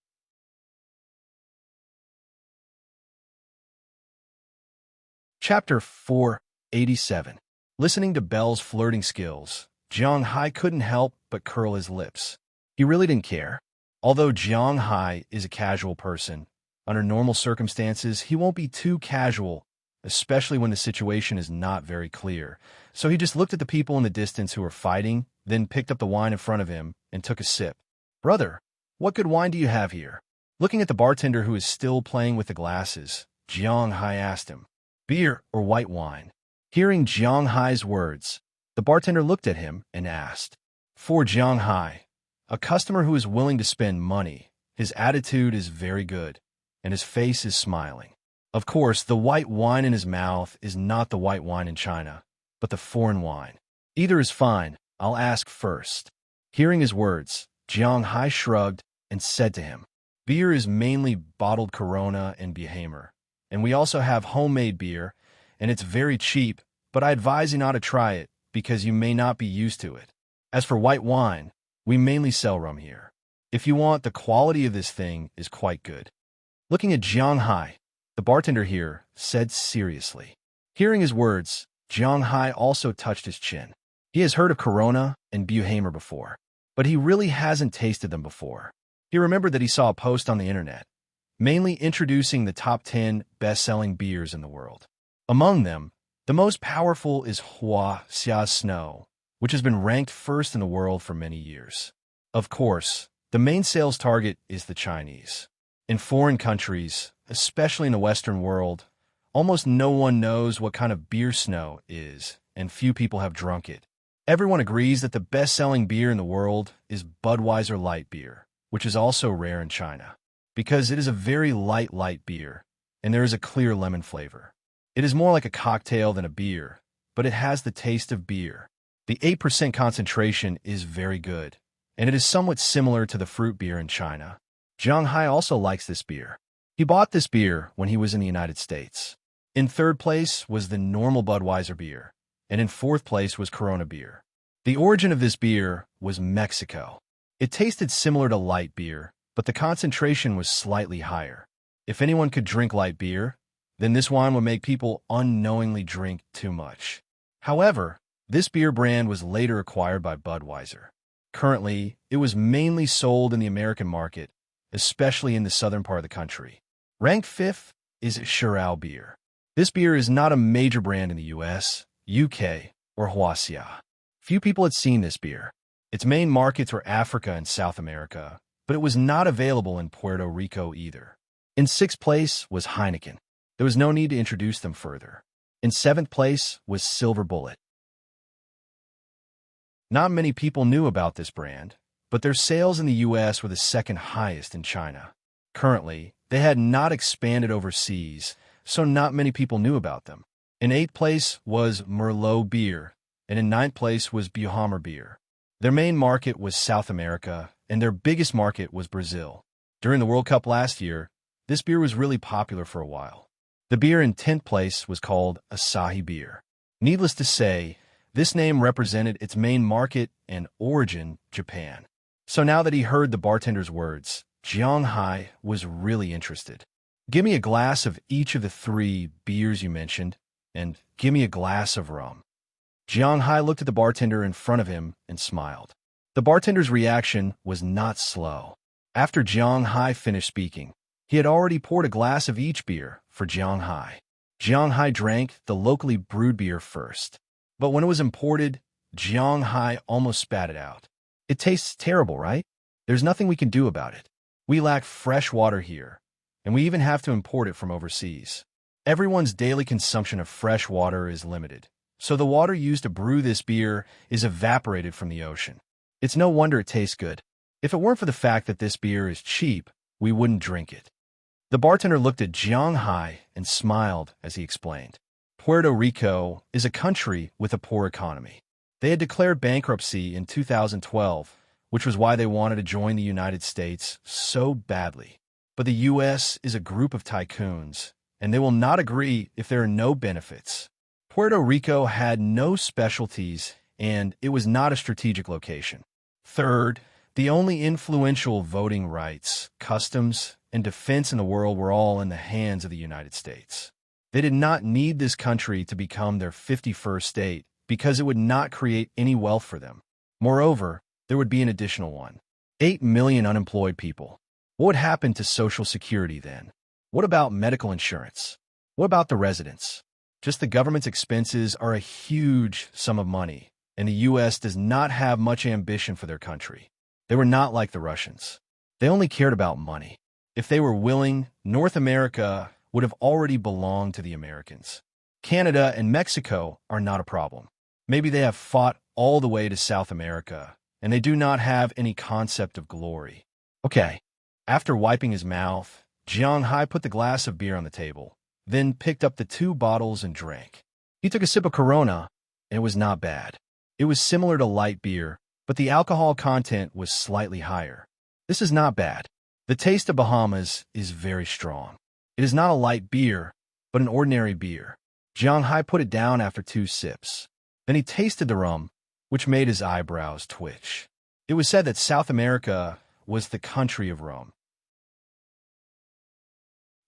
[SPEAKER 1] Chapter 487. Listening to Belle's flirting skills, Jiang Hai couldn't help but curl his lips. He really didn't care. Although Jiang Hai is a casual person, under normal circumstances, he won't be too casual, especially when the situation is not very clear. So he just looked at the people in the distance who were fighting, then picked up the wine in front of him and took a sip. "Brother, what good wine do you have here?" Looking at the bartender who is still playing with the glasses, Jiang Hai asked him. Beer or white wine? Hearing Jiang Hai's words, the bartender looked at him and asked. For Jiang Hai, a customer who is willing to spend money, his attitude is very good, and his face is smiling. Of course, the white wine in his mouth is not the white wine in China, but the foreign wine. Either is fine, I'll ask first. Hearing his words, Jiang Hai shrugged and said to him, Beer is mainly bottled Corona and Beheimer, and we also have homemade beer, and it's very cheap, but I advise you not to try it because you may not be used to it. As for white wine, we mainly sell rum here. If you want, the quality of this thing is quite good. Looking at Jiang Hai, the bartender here said seriously. Hearing his words, Jiang Hai also touched his chin. He has heard of Corona and Beheimer before, but he really hasn't tasted them before. He remembered that he saw a post on the internet, mainly introducing the top 10 best-selling beers in the world. Among them, the most powerful is Hua Xia Snow, which has been ranked first in the world for many years. Of course, the main sales target is the Chinese. In foreign countries, especially in the Western world, almost no one knows what kind of beer snow is, and few people have drunk it. Everyone agrees that the best-selling beer in the world is Budweiser light beer, which is also rare in China, because it is a very light beer, and there is a clear lemon flavor. It is more like a cocktail than a beer, but it has the taste of beer. The 8% concentration is very good, and it is somewhat similar to the fruit beer in China. Jiang Hai also likes this beer. He bought this beer when he was in the United States. In third place was the normal Budweiser beer, and in fourth place was Corona beer. The origin of this beer was Mexico. It tasted similar to light beer, but the concentration was slightly higher. If anyone could drink light beer, then this wine would make people unknowingly drink too much. However, this beer brand was later acquired by Budweiser. Currently, it was mainly sold in the American market, especially in the southern part of the country. Ranked fifth is Shirao beer. This beer is not a major brand in the US, UK, or Huaxia. Few people had seen this beer. Its main markets were Africa and South America, but it was not available in Puerto Rico either. In sixth place was Heineken. There was no need to introduce them further. In seventh place was Silver Bullet. Not many people knew about this brand, but their sales in the US were the second highest in China. Currently, they had not expanded overseas, so not many people knew about them. In eighth place was Merlot beer, and in ninth place was Beheimer beer. Their main market was South America, and their biggest market was Brazil. During the World Cup last year, this beer was really popular for a while. The beer in 10th place was called Asahi beer. Needless to say, this name represented its main market and origin, Japan. So now that he heard the bartender's words, Jiang Hai was really interested. Give me a glass of each of the 3 beers you mentioned, and give me a glass of rum. Jiang Hai looked at the bartender in front of him and smiled. The bartender's reaction was not slow. After Jiang Hai finished speaking, he had already poured a glass of each beer for Jiang Hai. Jiang Hai drank the locally brewed beer first. But when it was imported, Jiang Hai almost spat it out. It tastes terrible, right? There's nothing we can do about it. We lack fresh water here, and we even have to import it from overseas. Everyone's daily consumption of fresh water is limited, so the water used to brew this beer is evaporated from the ocean. It's no wonder it tastes good. If it weren't for the fact that this beer is cheap, we wouldn't drink it. The bartender looked at Jiang Hai and smiled as he explained. Puerto Rico is a country with a poor economy. They had declared bankruptcy in 2012, which was why they wanted to join the United States so badly. But the U.S. is a group of tycoons, and they will not agree if there are no benefits. Puerto Rico had no specialties, and it was not a strategic location. Third, the only influential voting rights, customs, and defense in the world were all in the hands of the United States. They did not need this country to become their 51st state because it would not create any wealth for them. Moreover, there would be an additional one. 8 million unemployed people. What would happen to Social Security then? What about medical insurance? What about the residents? Just the government's expenses are a huge sum of money, and the U.S. does not have much ambition for their country. They were not like the Russians. They only cared about money. If they were willing, North America would have already belonged to the Americans. Canada and Mexico are not a problem. Maybe they have fought all the way to South America, and they do not have any concept of glory. Okay. After wiping his mouth, Jiang Hai put the glass of beer on the table, then picked up the 2 bottles and drank. He took a sip of Corona, and it was not bad. It was similar to light beer, but the alcohol content was slightly higher. This is not bad. The taste of Bahamas is very strong. It is not a light beer, but an ordinary beer. Jiang Hai put it down after 2 sips. Then he tasted the rum, which made his eyebrows twitch. It was said that South America was the country of rum.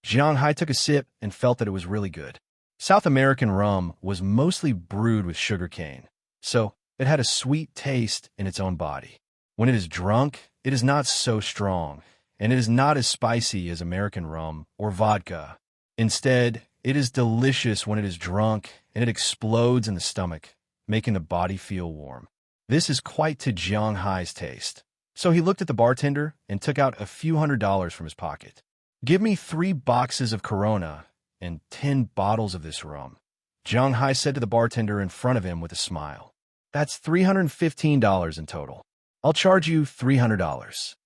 [SPEAKER 1] Jiang Hai took a sip and felt that it was really good. South American rum was mostly brewed with sugarcane, so it had a sweet taste in its own body. When it is drunk, it is not so strong, and it is not as spicy as American rum or vodka. Instead, it is delicious when it is drunk, and it explodes in the stomach, making the body feel warm. This is quite to Jiang Hai's taste. So he looked at the bartender and took out a few $100s from his pocket. "Give me 3 boxes of Corona and 10 bottles of this rum," Jiang Hai said to the bartender in front of him with a smile. "That's $315 in total. I'll charge you $300.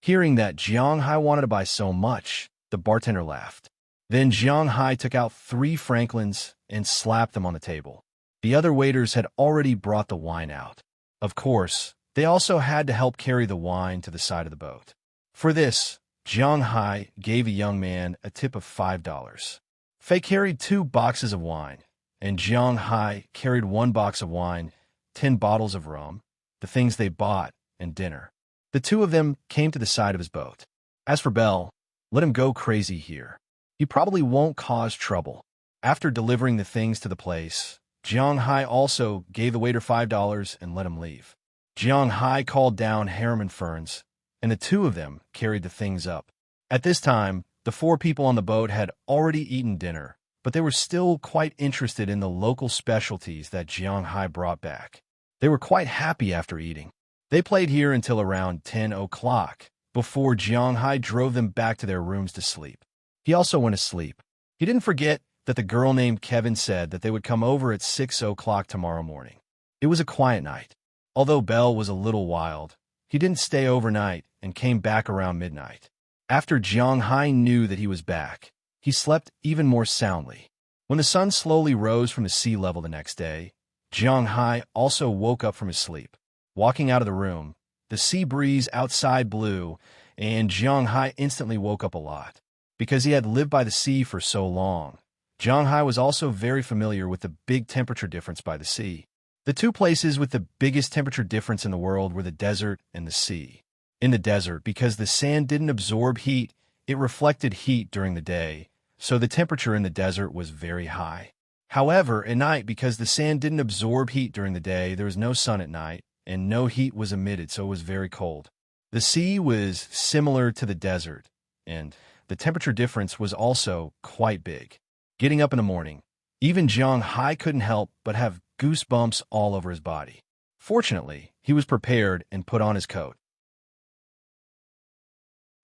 [SPEAKER 1] Hearing that Jiang Hai wanted to buy so much, the bartender laughed. Then Jiang Hai took out 3 Franklins and slapped them on the table. The other waiters had already brought the wine out. Of course, they also had to help carry the wine to the side of the boat. For this, Jiang Hai gave a young man a tip of $5. Fei carried 2 boxes of wine, and Jiang Hai carried 1 box of wine, 10 bottles of rum, the things they bought, and dinner. The 2 of them came to the side of his boat. As for Bell, let him go crazy here. He probably won't cause trouble. After delivering the things to the place, Jiang Hai also gave the waiter $5 and let him leave. Jiang Hai called down Harriman ferns, and the 2 of them carried the things up. At this time, the 4 people on the boat had already eaten dinner, but they were still quite interested in the local specialties that Jiang Hai brought back. They were quite happy after eating. They played here until around 10 o'clock, before Jiang Hai drove them back to their rooms to sleep. He also went to sleep. He didn't forget that the girl named Kevin said that they would come over at 6 o'clock tomorrow morning. It was a quiet night. Although Bell was a little wild, he didn't stay overnight and came back around midnight. After Jiang Hai knew that he was back, he slept even more soundly. When the sun slowly rose from the sea level the next day, Jiang Hai also woke up from his sleep. Walking out of the room, the sea breeze outside blew, and Jiang Hai instantly woke up a lot. Because he had lived by the sea for so long, Jiang Hai was also very familiar with the big temperature difference by the sea. The 2 places with the biggest temperature difference in the world were the desert and the sea. In the desert, because the sand didn't absorb heat, it reflected heat during the day, so the temperature in the desert was very high. However, at night, because the sand didn't absorb heat during the day, there was no sun at night, and no heat was emitted, so it was very cold. The sea was similar to the desert, and the temperature difference was also quite big. Getting up in the morning, even Jiang Hai couldn't help but have goosebumps all over his body. Fortunately, he was prepared and put on his coat.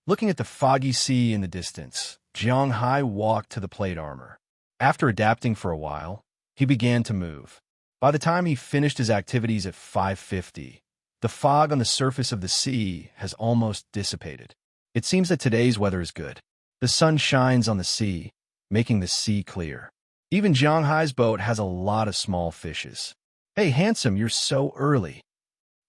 [SPEAKER 1] Looking at the foggy sea in the distance, Jiang Hai walked to the plate armor. After adapting for a while, he began to move. By the time he finished his activities at 5:50, the fog on the surface of the sea has almost dissipated. It seems that today's weather is good. The sun shines on the sea, making the sea clear. Even Jiang Hai's boat has a lot of small fishes. "Hey, handsome, you're so early."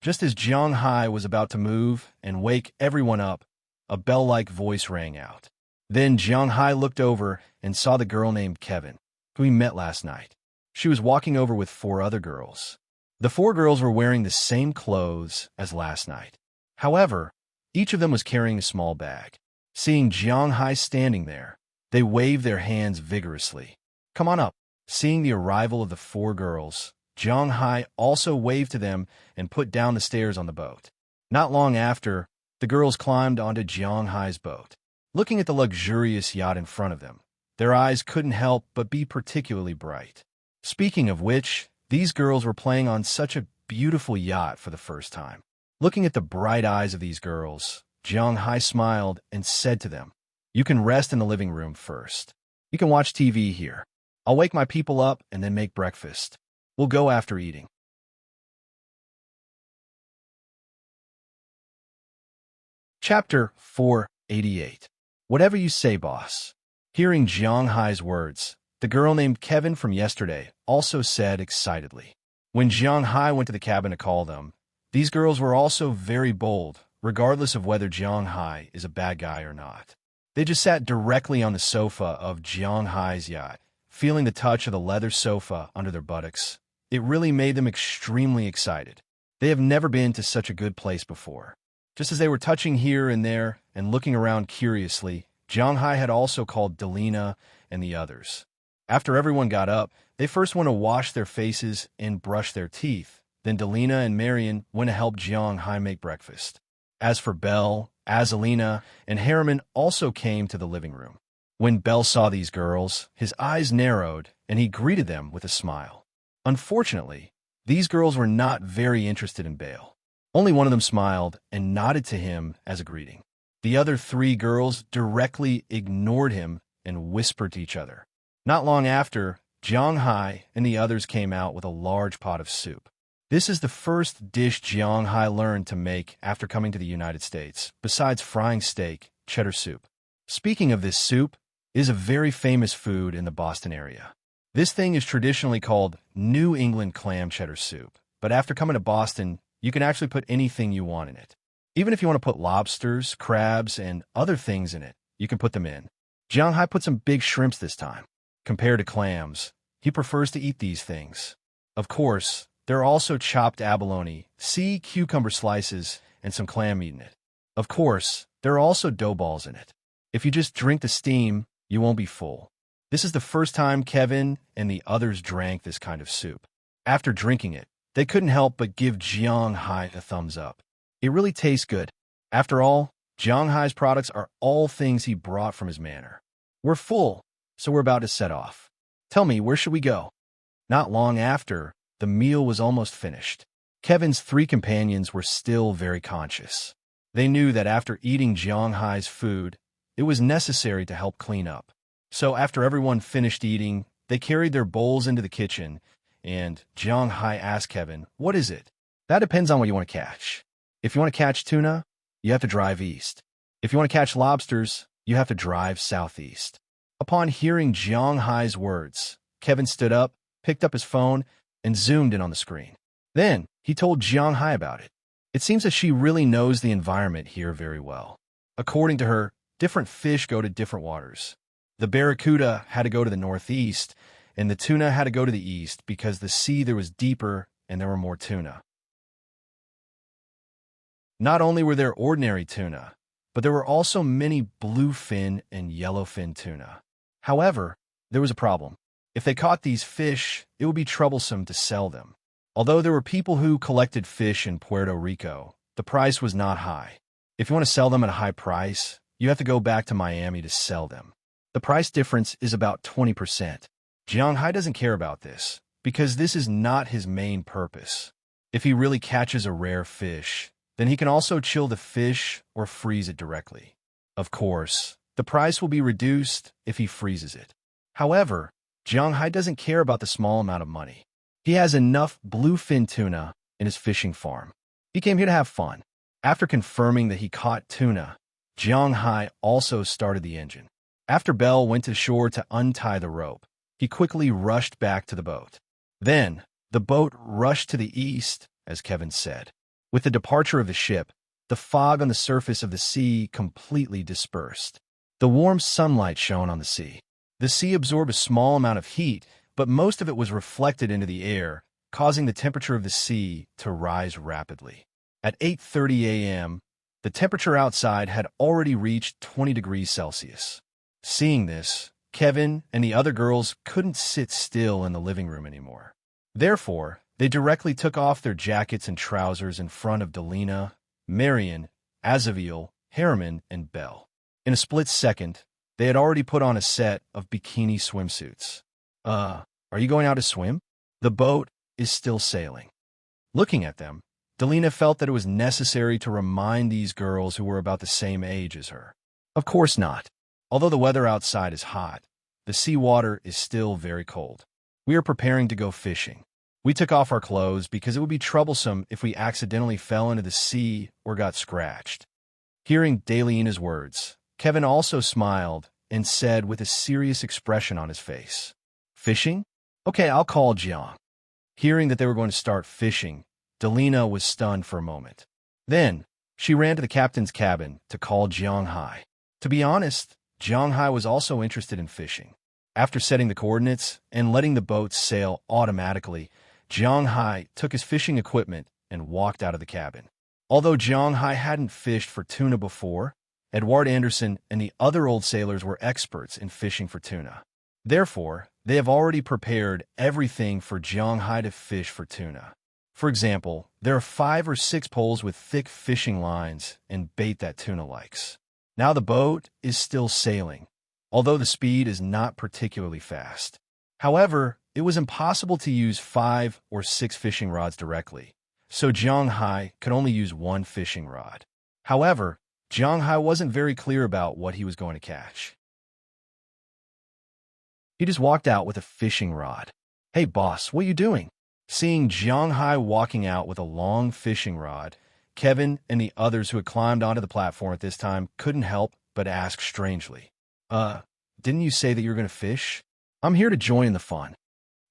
[SPEAKER 1] Just as Jiang Hai was about to move and wake everyone up, a bell-like voice rang out. Then Jiang Hai looked over and saw the girl named Kevin, who he met last night. She was walking over with 4 other girls. The 4 girls were wearing the same clothes as last night. However, each of them was carrying a small bag. Seeing Jiang Hai standing there, they waved their hands vigorously. "Come on up." Seeing the arrival of the 4 girls, Jiang Hai also waved to them and put down the stairs on the boat. Not long after, the girls climbed onto Jiang Hai's boat. Looking at the luxurious yacht in front of them, their eyes couldn't help but be particularly bright. Speaking of which, these girls were playing on such a beautiful yacht for the first time. Looking at the bright eyes of these girls, Jiang Hai smiled and said to them, "You can rest in the living room first." You can watch TV here. I'll wake my people up and then make breakfast. We'll go after eating. Chapter 488. Whatever you say, boss. Hearing Jiang Hai's words, the girl named Kevin from yesterday also said excitedly. When Jiang Hai went to the cabin to call them, these girls were also very bold, regardless of whether Jiang Hai is a bad guy or not. They just sat directly on the sofa of Jiang Hai's yacht, feeling the touch of the leather sofa under their buttocks. It really made them extremely excited. They have never been to such a good place before. Just as they were touching here and there and looking around curiously, Jiang Hai had also called Delina and the others. After everyone got up, they first went to wash their faces and brush their teeth. Then Delina and Marian went to help Jiang Hai make breakfast. As for Belle, Azalina, and Harriman also came to the living room. When Belle saw these girls, his eyes narrowed, and he greeted them with a smile. Unfortunately, these girls were not very interested in Belle. Only one of them smiled and nodded to him as a greeting. The other three girls directly ignored him and whispered to each other. Not long after, Jiang Hai and the others came out with a large pot of soup. This is the first dish Jiang Hai learned to make after coming to the United States, besides frying steak, cheddar soup. Speaking of this soup, it is a very famous food in the Boston area. This thing is traditionally called New England clam cheddar soup, but after coming to Boston, you can actually put anything you want in it. Even if you want to put lobsters, crabs, and other things in it, you can put them in. Jiang Hai put some big shrimps this time. Compared to clams, he prefers to eat these things. Of course, there are also chopped abalone, sea cucumber slices, and some clam meat in it. Of course, there are also dough balls in it. If you just drink the steam, you won't be full. This is the first time Kevin and the others drank this kind of soup. After drinking it, they couldn't help but give Jiang Hai a thumbs up. It really tastes good. After all, Jiang Hai's products are all things he brought from his manor. We're full, so we're about to set off. Tell me, where should we go? Not long after, the meal was almost finished. Kevin's three companions were still very conscious. They knew that after eating Jiang Hai's food, it was necessary to help clean up. So after everyone finished eating, they carried their bowls into the kitchen, and Jiang Hai asked Kevin, "What is it?" "That depends on what you want to catch. If you want to catch tuna, you have to drive east. If you want to catch lobsters, you have to drive southeast." Upon hearing Jiang Hai's words, Kevin stood up, picked up his phone, and zoomed in on the screen. Then, he told Jiang Hai about it. It seems that she really knows the environment here very well. According to her, different fish go to different waters. The barracuda had to go to the northeast, and the tuna had to go to the east because the sea there was deeper and there were more tuna. Not only were there ordinary tuna, but there were also many bluefin and yellowfin tuna. However, there was a problem. If they caught these fish, it would be troublesome to sell them. Although there were people who collected fish in Puerto Rico, the price was not high. If you want to sell them at a high price, you have to go back to Miami to sell them. The price difference is about 20%. Jiang Hai doesn't care about this, because this is not his main purpose. If he really catches a rare fish, then he can also chill the fish or freeze it directly. Of course, the price will be reduced if he freezes it. However, Jiang Hai doesn't care about the small amount of money. He has enough bluefin tuna in his fishing farm. He came here to have fun. After confirming that he caught tuna, Jiang Hai also started the engine. After Belle went to shore to untie the rope, he quickly rushed back to the boat. Then, the boat rushed to the east, as Kevin said. With the departure of the ship, the fog on the surface of the sea completely dispersed. The warm sunlight shone on the sea. The sea absorbed a small amount of heat, but most of it was reflected into the air, causing the temperature of the sea to rise rapidly. At 8:30 a.m., the temperature outside had already reached 20 degrees Celsius. Seeing this, Kevin and the other girls couldn't sit still in the living room anymore. Therefore, they directly took off their jackets and trousers in front of Delina, Marian, Azaviel, Harriman, and Belle. In a split second, they had already put on a set of bikini swimsuits. Are you going out to swim? The boat is still sailing. Looking at them, Delina felt that it was necessary to remind these girls who were about the same age as her. Of course not. Although the weather outside is hot, The seawater is still very cold. We are preparing to go fishing. We took off our clothes because it would be troublesome if we accidentally fell into the sea or got scratched. Hearing Daleina's words, Kevin also smiled and said with a serious expression on his face, "Fishing? Okay, I'll call Jiang." Hearing that they were going to start fishing, Daleina was stunned for a moment. Then, she ran to the captain's cabin to call Jiang Hai. To be honest, Jiang Hai was also interested in fishing. After setting the coordinates and letting the boats sail automatically, Jiang Hai took his fishing equipment and walked out of the cabin. Although Jiang Hai hadn't fished for tuna before, Edward Anderson and the other old sailors were experts in fishing for tuna. Therefore, they have already prepared everything for Jiang Hai to fish for tuna. For example, there are 5 or 6 poles with thick fishing lines and bait that tuna likes. Now the boat is still sailing, although the speed is not particularly fast. However, it was impossible to use 5 or 6 fishing rods directly, so Jiang Hai could only use 1 fishing rod. However, Jiang Hai wasn't very clear about what he was going to catch. He just walked out with a fishing rod. "Hey boss, what are you doing?" Seeing Jiang Hai walking out with a long fishing rod, Kevin and the others who had climbed onto the platform at this time couldn't help but ask strangely, Didn't you say that you were going to fish? I'm here to join in the fun."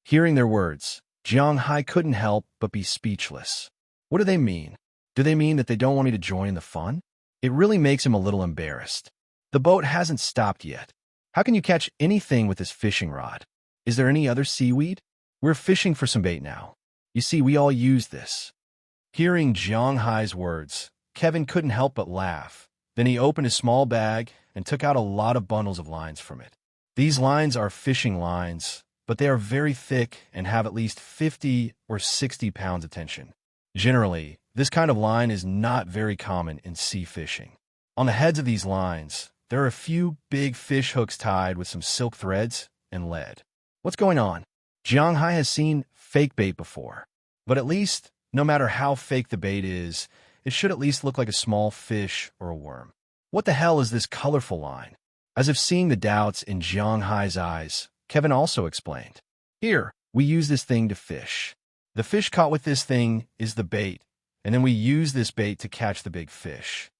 [SPEAKER 1] Hearing their words, Jiang Hai couldn't help but be speechless. What do they mean? Do they mean that they don't want me to join in the fun? It really makes him a little embarrassed. The boat hasn't stopped yet. How can you catch anything with this fishing rod? Is there any other seaweed? We're fishing for some bait now. You see, we all use this. Hearing Jiang Hai's words, Kevin couldn't help but laugh. Then he opened a small bag and took out a lot of bundles of lines from it. These lines are fishing lines, but they are very thick and have at least 50 or 60 pounds of tension. Generally, this kind of line is not very common in sea fishing. On the heads of these lines, there are a few big fish hooks tied with some silk threads and lead. What's going on? Jiang Hai has seen fake bait before, but at least, no matter how fake the bait is, it should at least look like a small fish or a worm. What the hell is this colorful line? As if seeing the doubts in Jiang Hai's eyes, Kevin also explained, "Here, we use this thing to fish. The fish caught with this thing is the bait, and then we use this bait to catch the big fish."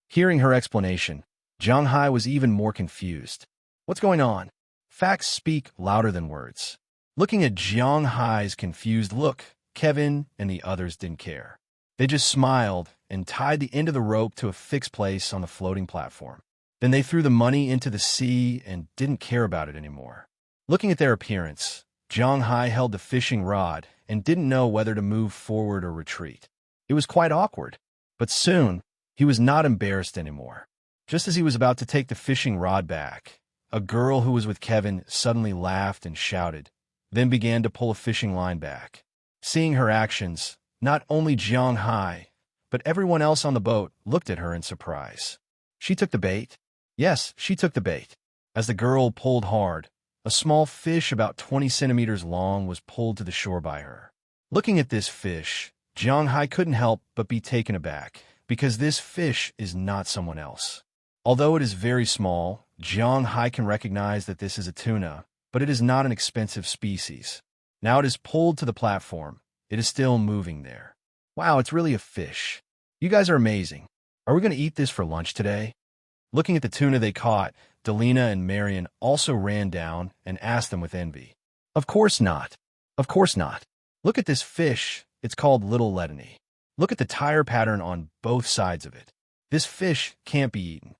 [SPEAKER 1] Hearing her explanation, Jiang Hai was even more confused. What's going on? Facts speak louder than words. Looking at Jiang Hai's confused look, Kevin and the others didn't care. They just smiled and tied the end of the rope to a fixed place on the floating platform. Then they threw the money into the sea and didn't care about it anymore. Looking at their appearance, Jiang Hai held the fishing rod and didn't know whether to move forward or retreat. It was quite awkward, but soon he was not embarrassed anymore. Just as he was about to take the fishing rod back, a girl who was with Kevin suddenly laughed and shouted, then began to pull a fishing line back. Seeing her actions, not only Jiang Hai, but everyone else on the boat looked at her in surprise. She took the bait? Yes, she took the bait. As the girl pulled hard, a small fish about 20 centimeters long was pulled to the shore by her. Looking at this fish, Jiang Hai couldn't help but be taken aback, because this fish is not someone else. Although it is very small, Jiang Hai can recognize that this is a tuna, but it is not an expensive species. Now it is pulled to the platform. It is still moving there. Wow, it's really a fish. You guys are amazing. Are we going to eat this for lunch today? Looking at the tuna they caught, Daleina and Marion also ran down and asked them with envy. Of course not. Of course not. Look at this fish. It's called Little Letany. Look at the tire pattern on both sides of it. This fish can't be eaten.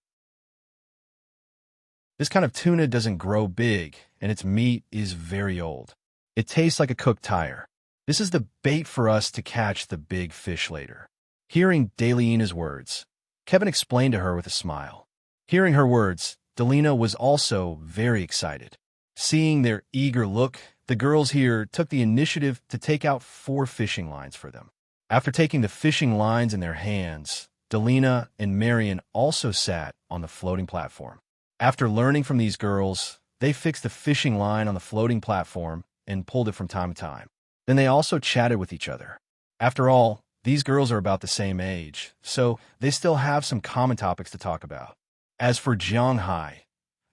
[SPEAKER 1] This kind of tuna doesn't grow big, and its meat is very old. It tastes like a cooked tire. This is the bait for us to catch the big fish later. Hearing Daleina's words, Kevin explained to her with a smile. Hearing her words, Daleina was also very excited. Seeing their eager look, the girls here took the initiative to take out 4 fishing lines for them. After taking the fishing lines in their hands, Daleina and Marion also sat on the floating platform. After learning from these girls, they fixed the fishing line on the floating platform and pulled it from time to time. Then they also chatted with each other. After all, these girls are about the same age, so they still have some common topics to talk about. As for Jiang Hai,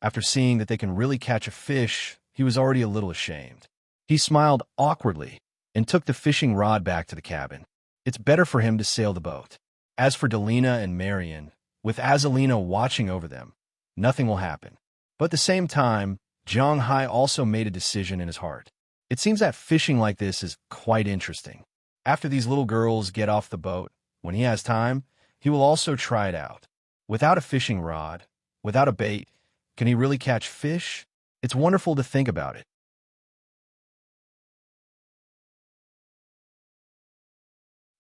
[SPEAKER 1] After seeing that they can really catch a fish, he was already a little ashamed. He smiled awkwardly and took the fishing rod back to the cabin. It's better for him to sail the boat. As for Delina and Marion, with Azalina watching over them, nothing will happen. But at the same time, Jiang Hai also made a decision in his heart. It seems that fishing like this is quite interesting. After these little girls get off the boat, when he has time, he will also try it out. Without a fishing rod, without a bait, can he really catch fish? It's wonderful to think about it.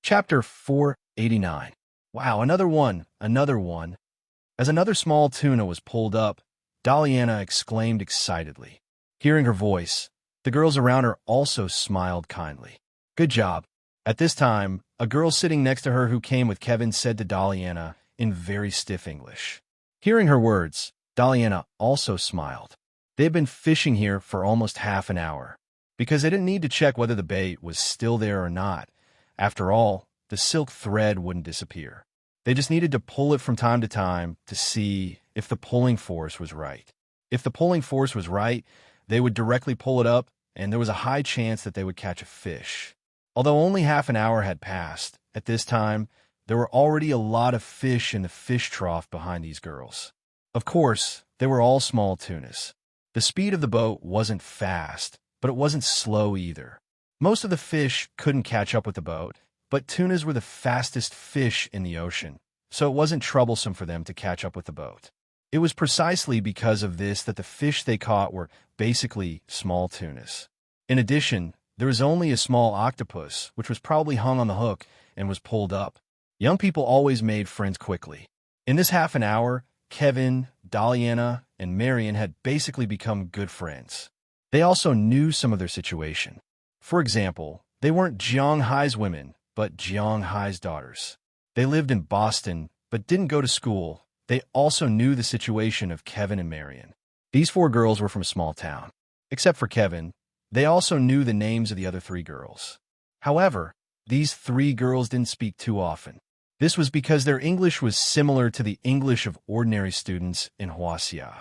[SPEAKER 1] Chapter 489. Wow, another one. As another small tuna was pulled up, Daliana exclaimed excitedly. Hearing her voice, the girls around her also smiled kindly. Good job. At this time, a girl sitting next to her who came with Kevin said to Daliana in very stiff English. Hearing her words, Daliana also smiled. They had been fishing here for almost half an hour, because they didn't need to check whether the bait was still there or not. After all, the silk thread wouldn't disappear. They just needed to pull it from time to time to see if the pulling force was right. If the pulling force was right, they would directly pull it up, and there was a high chance that they would catch a fish. Although only half an hour had passed, at this time, there were already a lot of fish in the fish trough behind these girls. Of course, they were all small tunas. The speed of the boat wasn't fast, but it wasn't slow either. Most of the fish couldn't catch up with the boat, but tunas were the fastest fish in the ocean, so it wasn't troublesome for them to catch up with the boat. It was precisely because of this that the fish they caught were basically small tunas. In addition, there was only a small octopus, which was probably hung on the hook and was pulled up. Young people always made friends quickly. In this half an hour, Kevin, Daliana, and Marion had basically become good friends. They also knew some of their situation. For example, they weren't Jiang Hai's women, but Jiang Hai's daughters. They lived in Boston, but didn't go to school. They also knew the situation of Kevin and Marion. These 4 girls were from a small town. Except for Kevin, they also knew the names of the other 3 girls. However, these 3 girls didn't speak too often. This was because their English was similar to the English of ordinary students in Huaxia.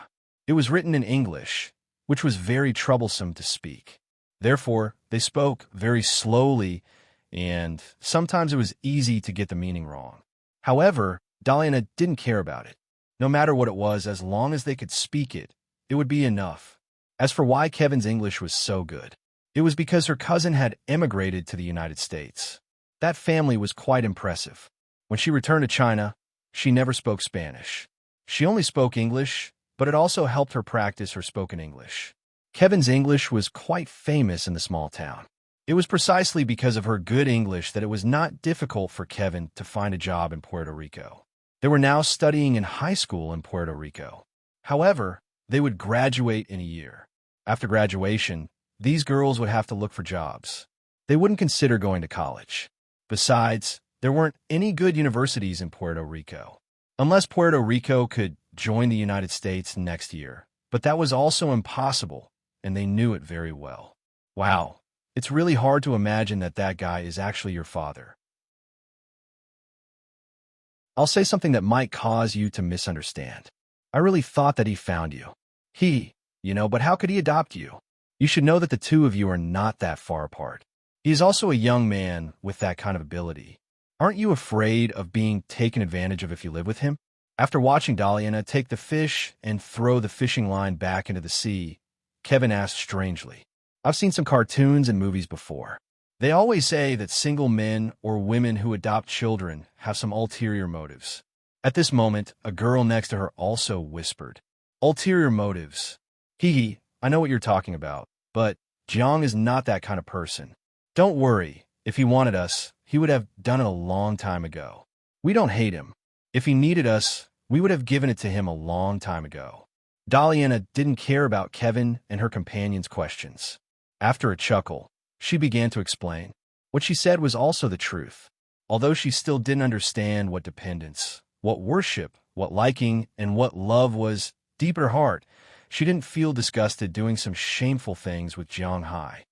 [SPEAKER 1] It was written in English, which was very troublesome to speak. Therefore, they spoke very slowly, and sometimes it was easy to get the meaning wrong. However, Daliana didn't care about it. No matter what it was, as long as they could speak it, it would be enough. As for why Kevin's English was so good, it was because her cousin had emigrated to the United States. That family was quite impressive. When she returned to China, she never spoke Spanish. She only spoke English, but it also helped her practice her spoken English. Kevin's English was quite famous in the small town. It was precisely because of her good English that it was not difficult for Kevin to find a job in Puerto Rico. They were now studying in high school in Puerto Rico. However, they would graduate in a year. After graduation, these girls would have to look for jobs. They wouldn't consider going to college. Besides, there weren't any good universities in Puerto Rico. Unless Puerto Rico could join the United States next year. But that was also impossible, and they knew it very well. Wow, it's really hard to imagine that that guy is actually your father. I'll say something that might cause you to misunderstand. I really thought that he found you. But how could he adopt you? You should know that the two of you are not that far apart. He is also a young man with that kind of ability. Aren't you afraid of being taken advantage of if you live with him? After watching Daliana take the fish and throw the fishing line back into the sea, Kevin asked strangely. I've seen some cartoons and movies before. They always say that single men or women who adopt children have some ulterior motives. At this moment, a girl next to her also whispered, ulterior motives. I know what you're talking about, but Jiang is not that kind of person. Don't worry, if he wanted us, he would have done it a long time ago. We don't hate him. If he needed us, we would have given it to him a long time ago. Daliana didn't care about Kevin and her companion's questions. After a chuckle, she began to explain. What she said was also the truth. Although she still didn't understand what dependence, what worship, what liking, and what love was deep in her heart, she didn't feel disgusted doing some shameful things with Jiang Hai.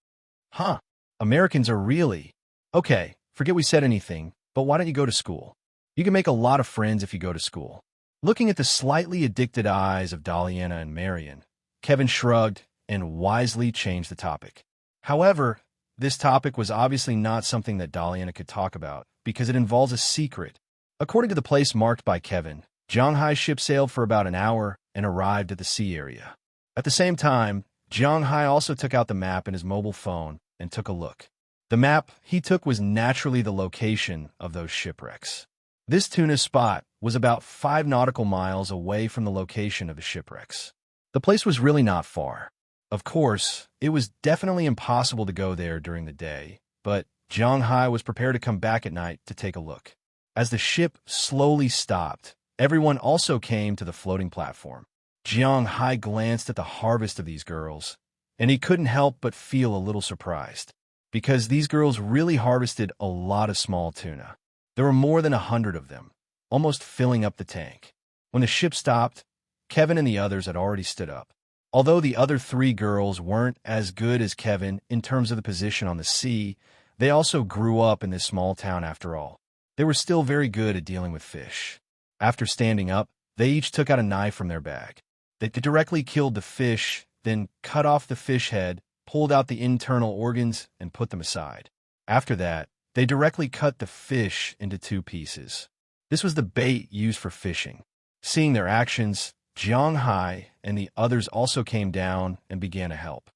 [SPEAKER 1] Americans are really... Okay, forget we said anything, but why don't you go to school? You can make a lot of friends if you go to school. Looking at the slightly addicted eyes of Daliana and Marion, Kevin shrugged and wisely changed the topic. However, this topic was obviously not something that Daliana could talk about, because it involves a secret. According to the place marked by Kevin, Jiang Hai's ship sailed for about an hour and arrived at the sea area. At the same time, Jiang Hai also took out the map in his mobile phone and took a look. The map he took was naturally the location of those shipwrecks. This tuna spot was about 5 nautical miles away from the location of the shipwrecks. The place was really not far. Of course, it was definitely impossible to go there during the day, but Jiang Hai was prepared to come back at night to take a look. As the ship slowly stopped, everyone also came to the floating platform. Jiang Hai glanced at the harvest of these girls, and he couldn't help but feel a little surprised, because these girls really harvested a lot of small tuna. There were more than 100 of them, almost filling up the tank. When the ship stopped, Kevin and the others had already stood up. Although the other 3 girls weren't as good as Kevin in terms of the position on the sea, they also grew up in this small town after all. They were still very good at dealing with fish. After standing up, they each took out a knife from their bag. They directly killed the fish, then cut off the fish head, pulled out the internal organs, and put them aside. After that, they directly cut the fish into 2 pieces. This was the bait used for fishing. Seeing their actions, Jiang Hai and the others also came down and began to help.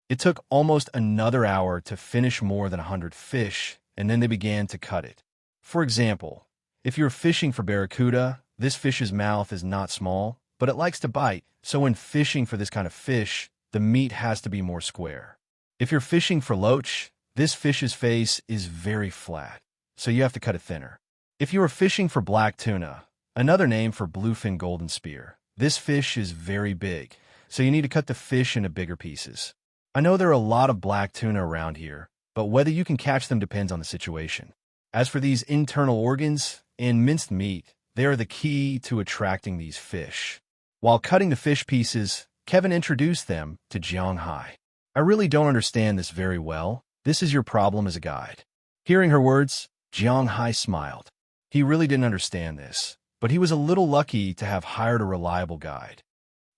[SPEAKER 1] It took almost another hour to finish more than 100 fish, and then they began to cut it. For example, if you're fishing for barracuda, this fish's mouth is not small, but it likes to bite, so when fishing for this kind of fish, the meat has to be more square. If you're fishing for loach, this fish's face is very flat, so you have to cut it thinner. If you are fishing for black tuna, another name for bluefin golden spear, this fish is very big, so you need to cut the fish into bigger pieces. I know there are a lot of black tuna around here, but whether you can catch them depends on the situation. As for these internal organs and minced meat, they are the key to attracting these fish. While cutting the fish pieces, Kevin introduced them to Jiang Hai. I really don't understand this very well. This is your problem as a guide. Hearing her words, Jiang Hai smiled. He really didn't understand this, but he was a little lucky to have hired a reliable guide.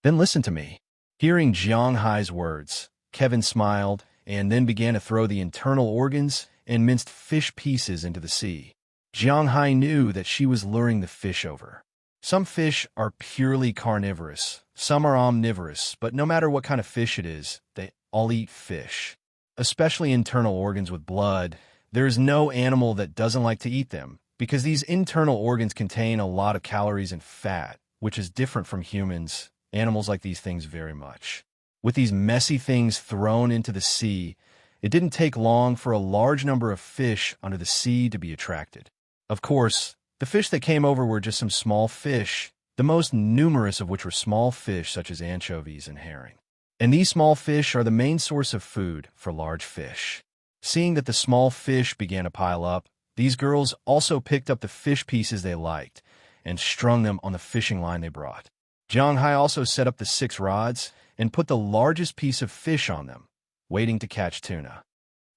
[SPEAKER 1] Then listen to me. Hearing Jiang Hai's words, Kevin smiled and then began to throw the internal organs and minced fish pieces into the sea. Jiang Hai knew that she was luring the fish over. Some fish are purely carnivorous, some are omnivorous, but no matter what kind of fish it is, they all eat fish. Especially internal organs with blood, there is no animal that doesn't like to eat them, because these internal organs contain a lot of calories and fat, which is different from humans. Animals like these things very much. With these messy things thrown into the sea, it didn't take long for a large number of fish under the sea to be attracted. Of course, the fish that came over were just some small fish, the most numerous of which were small fish such as anchovies and herring. And these small fish are the main source of food for large fish. Seeing that the small fish began to pile up, these girls also picked up the fish pieces they liked and strung them on the fishing line they brought. Jiang Hai also set up the 6 rods and put the largest piece of fish on them, waiting to catch tuna.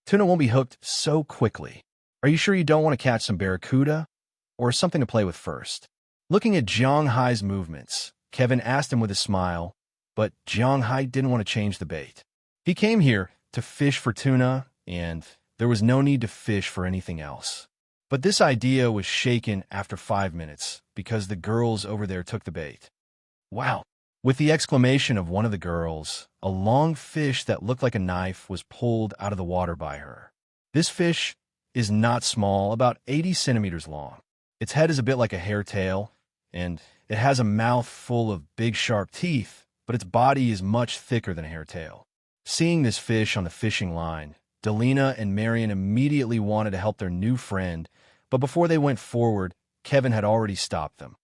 [SPEAKER 1] Tuna won't be hooked so quickly. Are you sure you don't want to catch some barracuda or something to play with first? Looking at Jiang Hai's movements, Kevin asked him with a smile, but Jiang Hai didn't want to change the bait. He came here to fish for tuna, and there was no need to fish for anything else. But this idea was shaken after 5 minutes because the girls over there took the bait. Wow! With the exclamation of one of the girls, a long fish that looked like a knife was pulled out of the water by her. This fish is not small, about 80 centimeters long. Its head is a bit like a hairtail, and it has a mouth full of big sharp teeth, but its body is much thicker than a hairtail. Seeing this fish on the fishing line, Delina and Marion immediately wanted to help their new friend, but before they went forward, Kevin had already stopped them.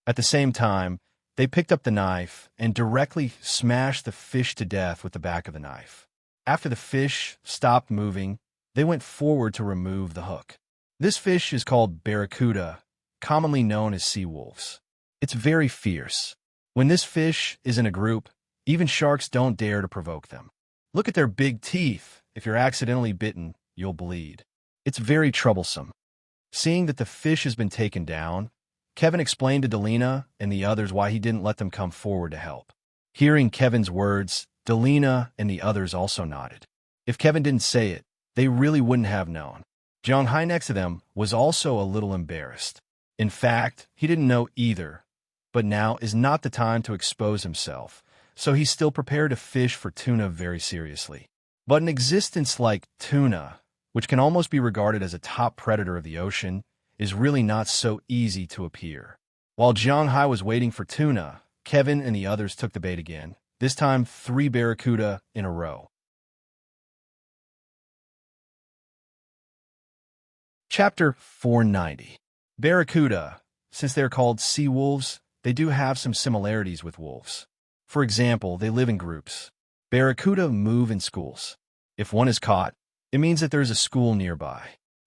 [SPEAKER 1] At the same time, they picked up the knife and directly smashed the fish to death with the back of the knife. After the fish stopped moving, they went forward to remove the hook. This fish is called barracuda, commonly known as sea wolves. It's very fierce. When this fish is in a group, even sharks don't dare to provoke them. Look at their big teeth. If you're accidentally bitten, you'll bleed. It's very troublesome. Seeing that the fish has been taken down, Kevin explained to Delina and the others why he didn't let them come forward to help. Hearing Kevin's words, Delina and the others also nodded. If Kevin didn't say it, they really wouldn't have known. Jiang Hai next to them was also a little embarrassed. In fact, he didn't know either, but now is not the time to expose himself, so he's still prepared to fish for tuna very seriously. But an existence like tuna, which can almost be regarded as a top predator of the ocean, is really not so easy to appear. While Jiang Hai was waiting for tuna, Kevin and the others took the bait again, this time 3 barracuda in a row. Chapter 490. Barracuda, since they're called sea wolves, they do have some similarities with wolves. For example, they live in groups. Barracuda move in schools. If one is caught, it means that there's a school nearby.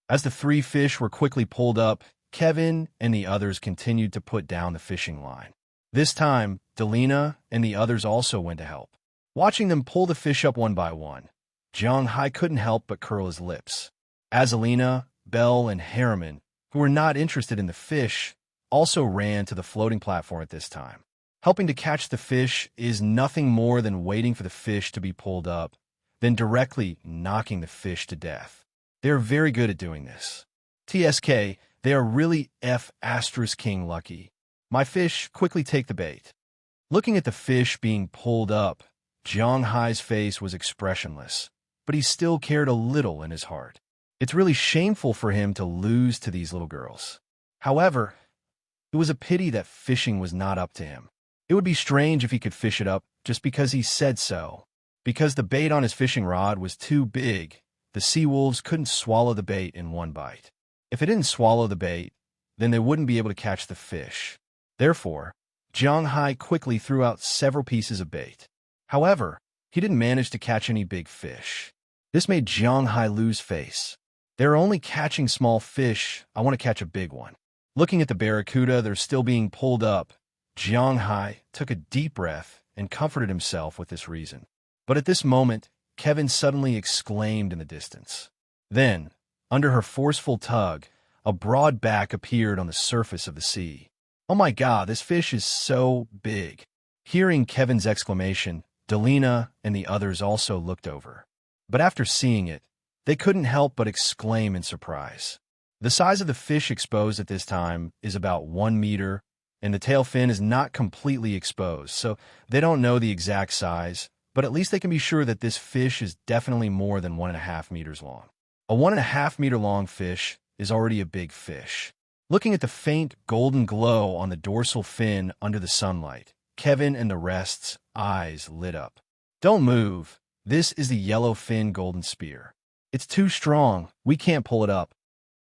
[SPEAKER 1] As the 3 fish were quickly pulled up, Kevin and the others continued to put down the fishing line. This time, Delina and the others also went to help. Watching them pull the fish up one by one, Jiang Hai couldn't help but curl his lips. Azalina, Belle, and Harriman, who were not interested in the fish, also ran to the floating platform at this time. Helping to catch the fish is nothing more than waiting for the fish to be pulled up, then directly knocking the fish to death. They are very good at doing this. TSK, they are really F**king lucky. My fish quickly take the bait. Looking at the fish being pulled up, Jiang Hai's face was expressionless, but he still cared a little in his heart. It's really shameful for him to lose to these little girls. However, it was a pity that fishing was not up to him. It would be strange if he could fish it up just because he said so. Because the bait on his fishing rod was too big, the sea wolves couldn't swallow the bait in one bite. If it didn't swallow the bait, then they wouldn't be able to catch the fish. Therefore, Jiang Hai quickly threw out several pieces of bait. However, he didn't manage to catch any big fish. This made Jiang Hai lose face. They're only catching small fish, I want to catch a big one. Looking at the barracuda, they're still being pulled up. Jiang Hai took a deep breath and comforted himself with this reason. But at this moment, Kevin suddenly exclaimed in the distance. Then, under her forceful tug, a broad back appeared on the surface of the sea. Oh my God, this fish is so big. Hearing Kevin's exclamation, Delina and the others also looked over. But after seeing it, they couldn't help but exclaim in surprise. The size of the fish exposed at this time is about 1 meter, and the tail fin is not completely exposed, so they don't know the exact size, but at least they can be sure that this fish is definitely more than 1.5 meters long. A 1.5 meter long fish is already a big fish. Looking at the faint golden glow on the dorsal fin under the sunlight, Kevin and the rest's eyes lit up. Don't move. This is the yellowfin golden spear. It's too strong. We can't pull it up.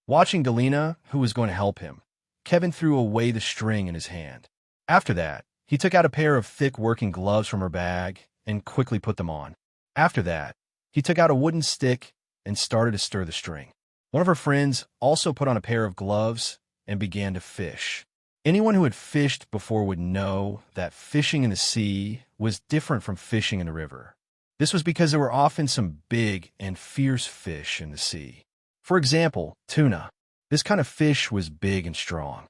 [SPEAKER 1] Watching Delina, who was going to help him, Kevin threw away the string in his hand. After that, he took out a pair of thick working gloves from her bag and quickly put them on. After that, he took out a wooden stick and started to stir the string. One of her friends also put on a pair of gloves and began to fish. Anyone who had fished before would know that fishing in the sea was different from fishing in the river. This was because there were often some big and fierce fish in the sea. For example, tuna. This kind of fish was big and strong.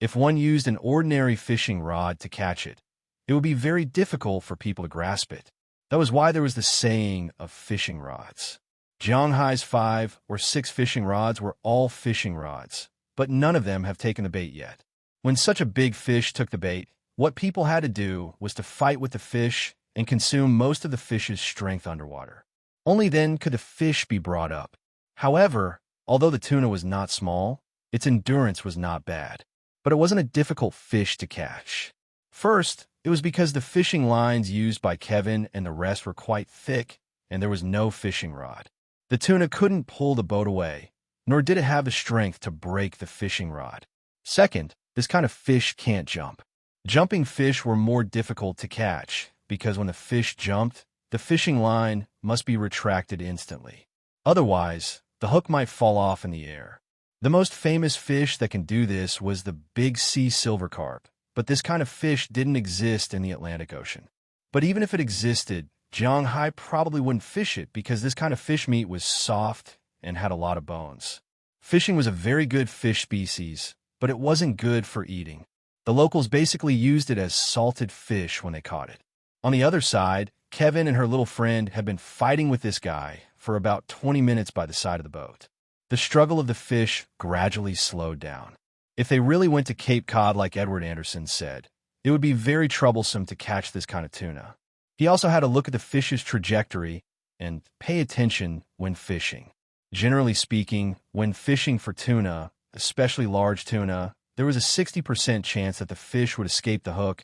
[SPEAKER 1] If one used an ordinary fishing rod to catch it, it would be very difficult for people to grasp it. That was why there was the saying of fishing rods. Jiang Hai's 5 or 6 fishing rods were all fishing rods, but none of them have taken the bait yet. When such a big fish took the bait, what people had to do was to fight with the fish and consume most of the fish's strength underwater. Only then could the fish be brought up. However, although the tuna was not small, its endurance was not bad. But it wasn't a difficult fish to catch. First, it was because the fishing lines used by Kevin and the rest were quite thick, and there was no fishing rod. The tuna couldn't pull the boat away, nor did it have the strength to break the fishing rod. Second, this kind of fish can't jump. Jumping fish were more difficult to catch, because when the fish jumped, the fishing line must be retracted instantly. Otherwise, the hook might fall off in the air. The most famous fish that can do this was the big sea silver carp, but this kind of fish didn't exist in the Atlantic Ocean. But even if it existed, Jiang Hai probably wouldn't fish it because this kind of fish meat was soft and had a lot of bones. Fishing was a very good fish species, but it wasn't good for eating. The locals basically used it as salted fish when they caught it. On the other side, Kevin and her little friend had been fighting with this guy for about 20 minutes by the side of the boat. The struggle of the fish gradually slowed down. If they really went to Cape Cod like Edward Anderson said, it would be very troublesome to catch this kind of tuna. He also had to look at the fish's trajectory and pay attention when fishing. Generally speaking, when fishing for tuna, especially large tuna, there was a 60% chance that the fish would escape the hook,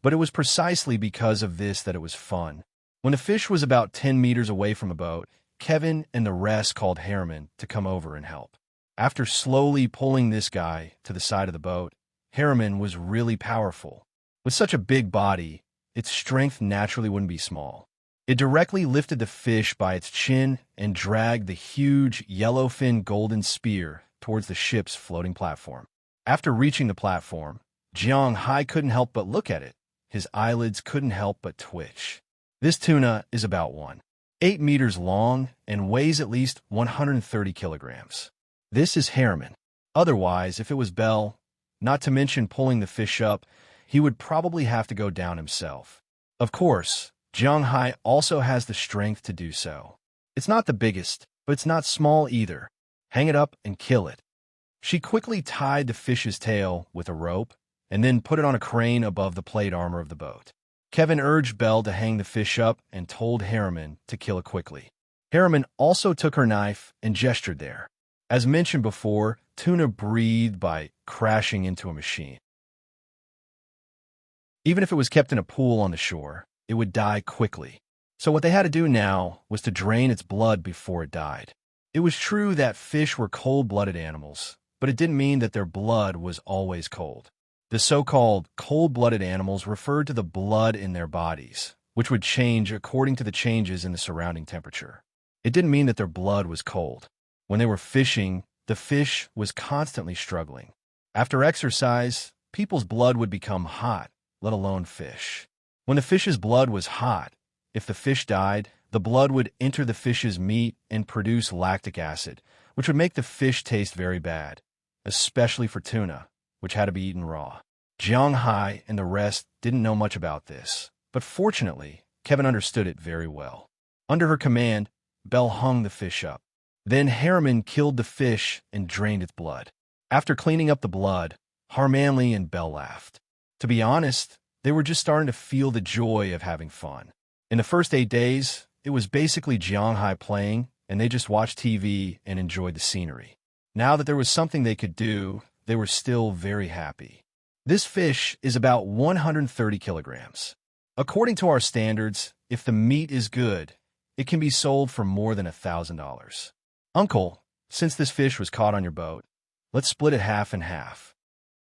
[SPEAKER 1] but it was precisely because of this that it was fun. When the fish was about 10 meters away from the boat, Kevin and the rest called Harriman to come over and help. After slowly pulling this guy to the side of the boat, Harriman was really powerful. With such a big body, its strength naturally wouldn't be small. It directly lifted the fish by its chin and dragged the huge yellowfin golden spear towards the ship's floating platform. After reaching the platform, Jiang Hai couldn't help but look at it. His eyelids couldn't help but twitch. This tuna is about 1.8 meters long and weighs at least 130 kilograms. This is Harriman. Otherwise, if it was Bell, not to mention pulling the fish up, he would probably have to go down himself. Of course, Jiang Hai also has the strength to do so. It's not the biggest, but it's not small either. Hang it up and kill it. She quickly tied the fish's tail with a rope and then put it on a crane above the plate armor of the boat. Kevin urged Bell to hang the fish up and told Harriman to kill it quickly. Harriman also took her knife and gestured there. As mentioned before, tuna breathed by crashing into a machine. Even if it was kept in a pool on the shore, it would die quickly. So what they had to do now was to drain its blood before it died. It was true that fish were cold-blooded animals, but it didn't mean that their blood was always cold. The so-called cold-blooded animals referred to the blood in their bodies, which would change according to the changes in the surrounding temperature. It didn't mean that their blood was cold. When they were fishing, the fish was constantly struggling. After exercise, people's blood would become hot, let alone fish. When the fish's blood was hot, if the fish died, the blood would enter the fish's meat and produce lactic acid, which would make the fish taste very bad, especially for tuna, which had to be eaten raw. Jiang Hai and the rest didn't know much about this, but fortunately, Kevin understood it very well. Under her command, Bell hung the fish up. Then Harriman killed the fish and drained its blood. After cleaning up the blood, Harmanley and Bell laughed. To be honest, they were just starting to feel the joy of having fun. In the first 8 days, it was basically Jiang Hai playing, and they just watched TV and enjoyed the scenery. Now that there was something they could do, they were still very happy. This fish is about 130 kilograms. According to our standards, if the meat is good, it can be sold for more than $1,000. Uncle, since this fish was caught on your boat, let's split it half and half.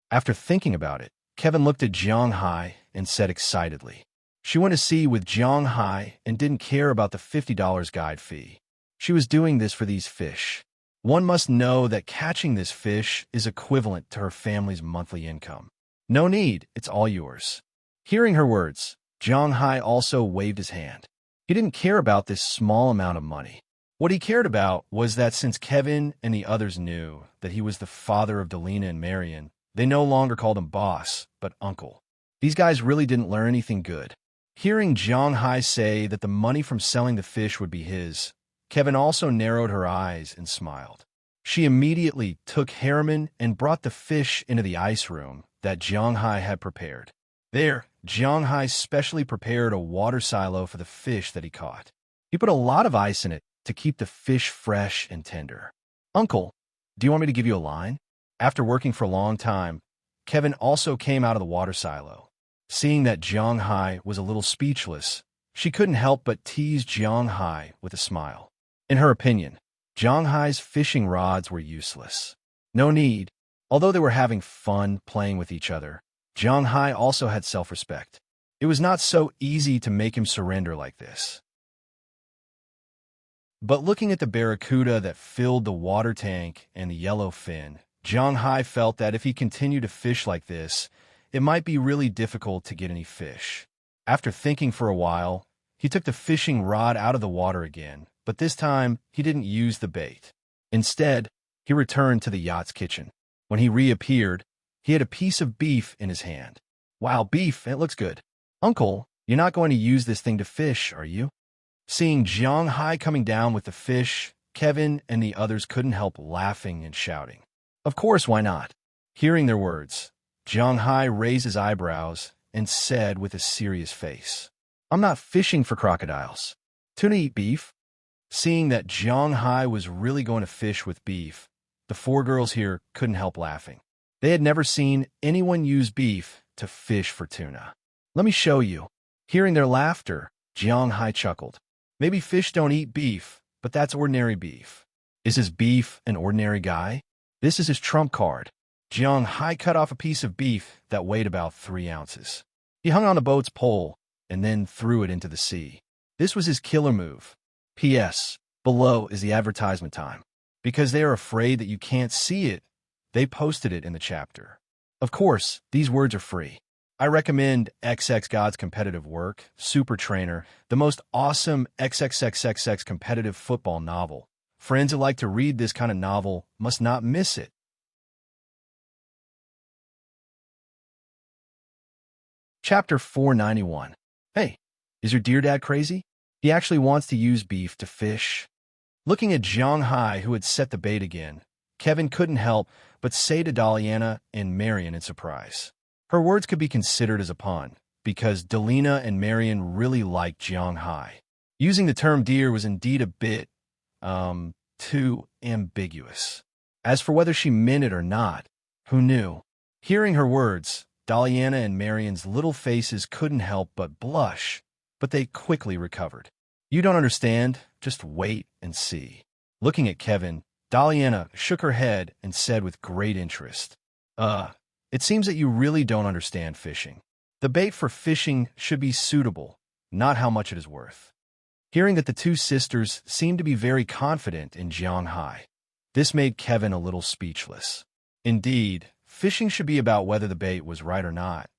[SPEAKER 1] After thinking about it, Kevin looked at Jiang Hai and said excitedly. She went to sea with Jiang Hai and didn't care about the $50 guide fee. She was doing this for these fish. One must know that catching this fish is equivalent to her family's monthly income. No need, it's all yours. Hearing her words, Jiang Hai also waved his hand. He didn't care about this small amount of money. What he cared about was that since Kevin and the others knew that he was the father of Delina and Marion, they no longer called him boss, but uncle. These guys really didn't learn anything good. Hearing Jiang Hai say that the money from selling the fish would be his, Kevin also narrowed her eyes and smiled. She immediately took Harriman and brought the fish into the ice room that Jiang Hai had prepared. There, Jiang Hai specially prepared a water silo for the fish that he caught. He put a lot of ice in it to keep the fish fresh and tender. Uncle, do you want me to give you a line? After working for a long time, Kevin also came out of the water silo. Seeing that Jiang Hai was a little speechless, she couldn't help but tease Jiang Hai with a smile. In her opinion, Jiang Hai's fishing rods were useless. No need. Although they were having fun playing with each other, Jiang Hai also had self-respect. It was not so easy to make him surrender like this. But looking at the barracuda that filled the water tank and the yellow fin, Jiang Hai felt that if he continued to fish like this, it might be really difficult to get any fish. After thinking for a while, he took the fishing rod out of the water again, but this time he didn't use the bait. Instead, he returned to the yacht's kitchen. When he reappeared, he had a piece of beef in his hand. Wow, beef, it looks good. Uncle, you're not going to use this thing to fish, are you? Seeing Jiang Hai coming down with the fish, Kevin and the others couldn't help laughing and shouting. Of course, why not? Hearing their words, Jiang Hai raised his eyebrows and said with a serious face, I'm not fishing for crocodiles. Tuna eat beef. Seeing that Jiang Hai was really going to fish with beef, the four girls here couldn't help laughing. They had never seen anyone use beef to fish for tuna. Let me show you. Hearing their laughter, Jiang Hai chuckled. Maybe fish don't eat beef, but that's ordinary beef. Is his beef an ordinary guy? This is his trump card. Jiang Hai cut off a piece of beef that weighed about 3 ounces. He hung on the boat's pole and then threw it into the sea. This was his killer move. P.S. Below is the advertisement time. Because they are afraid that you can't see it, they posted it in the chapter. Of course, these words are free. I recommend XX God's competitive work, Super Trainer, the most awesome XXXXX competitive football novel. Friends who like to read this kind of novel must not miss it. Chapter 491. Hey, is your dear dad crazy? He actually wants to use beef to fish. Looking at Jiang Hai, who had set the bait again, Kevin couldn't help but say to Daliana and Marion in surprise. Her words could be considered as a pun, because Delina and Marion really liked Jiang Hai. Using the term dear was indeed a bit, too ambiguous. As for whether she meant it or not, who knew? Hearing her words, Daliana and Marion's little faces couldn't help but blush, but they quickly recovered. You don't understand, just wait and see. Looking at Kevin, Daliana shook her head and said with great interest, it seems that you really don't understand fishing. The bait for fishing should be suitable, not how much it is worth. Hearing that the two sisters seemed to be very confident in Jiang Hai, this made Kevin a little speechless. Indeed, fishing should be about whether the bait was right or not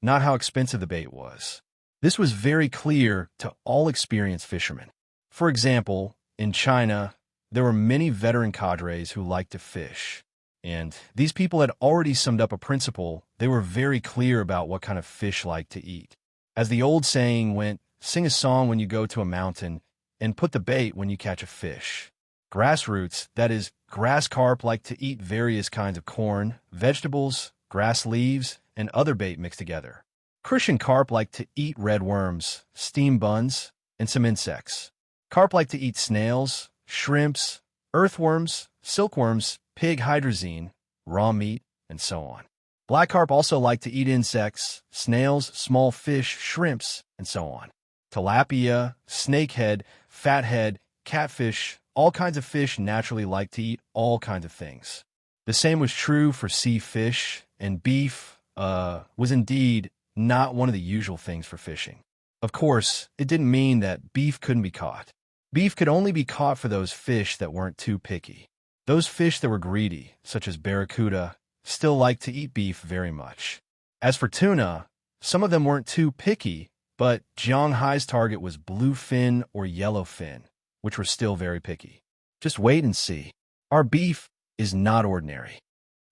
[SPEAKER 1] how expensive the bait was. This was very clear to all experienced fishermen. For example, in China, there were many veteran cadres who liked to fish, and these people had already summed up a principle. They were very clear about what kind of fish liked to eat. As the old saying went, sing a song when you go to a mountain, and put the bait when you catch a fish. Grassroots, that is, grass carp, like to eat various kinds of corn, vegetables, grass leaves, and other bait mixed together. Crucian carp like to eat red worms, steam buns, and some insects. Carp like to eat snails, shrimps, earthworms, silkworms, pig hydrazine, raw meat, and so on. Black carp also like to eat insects, snails, small fish, shrimps, and so on. Tilapia, snakehead, fathead, catfish, all kinds of fish naturally like to eat all kinds of things. The same was true for sea fish, and beef was indeed not one of the usual things for fishing. Of course, it didn't mean that beef couldn't be caught. Beef could only be caught for those fish that weren't too picky. Those fish that were greedy, such as barracuda, still liked to eat beef very much. As for tuna, some of them weren't too picky, but Jiang Hai's target was bluefin or yellowfin, which were still very picky. Just wait and see. Our beef is not ordinary.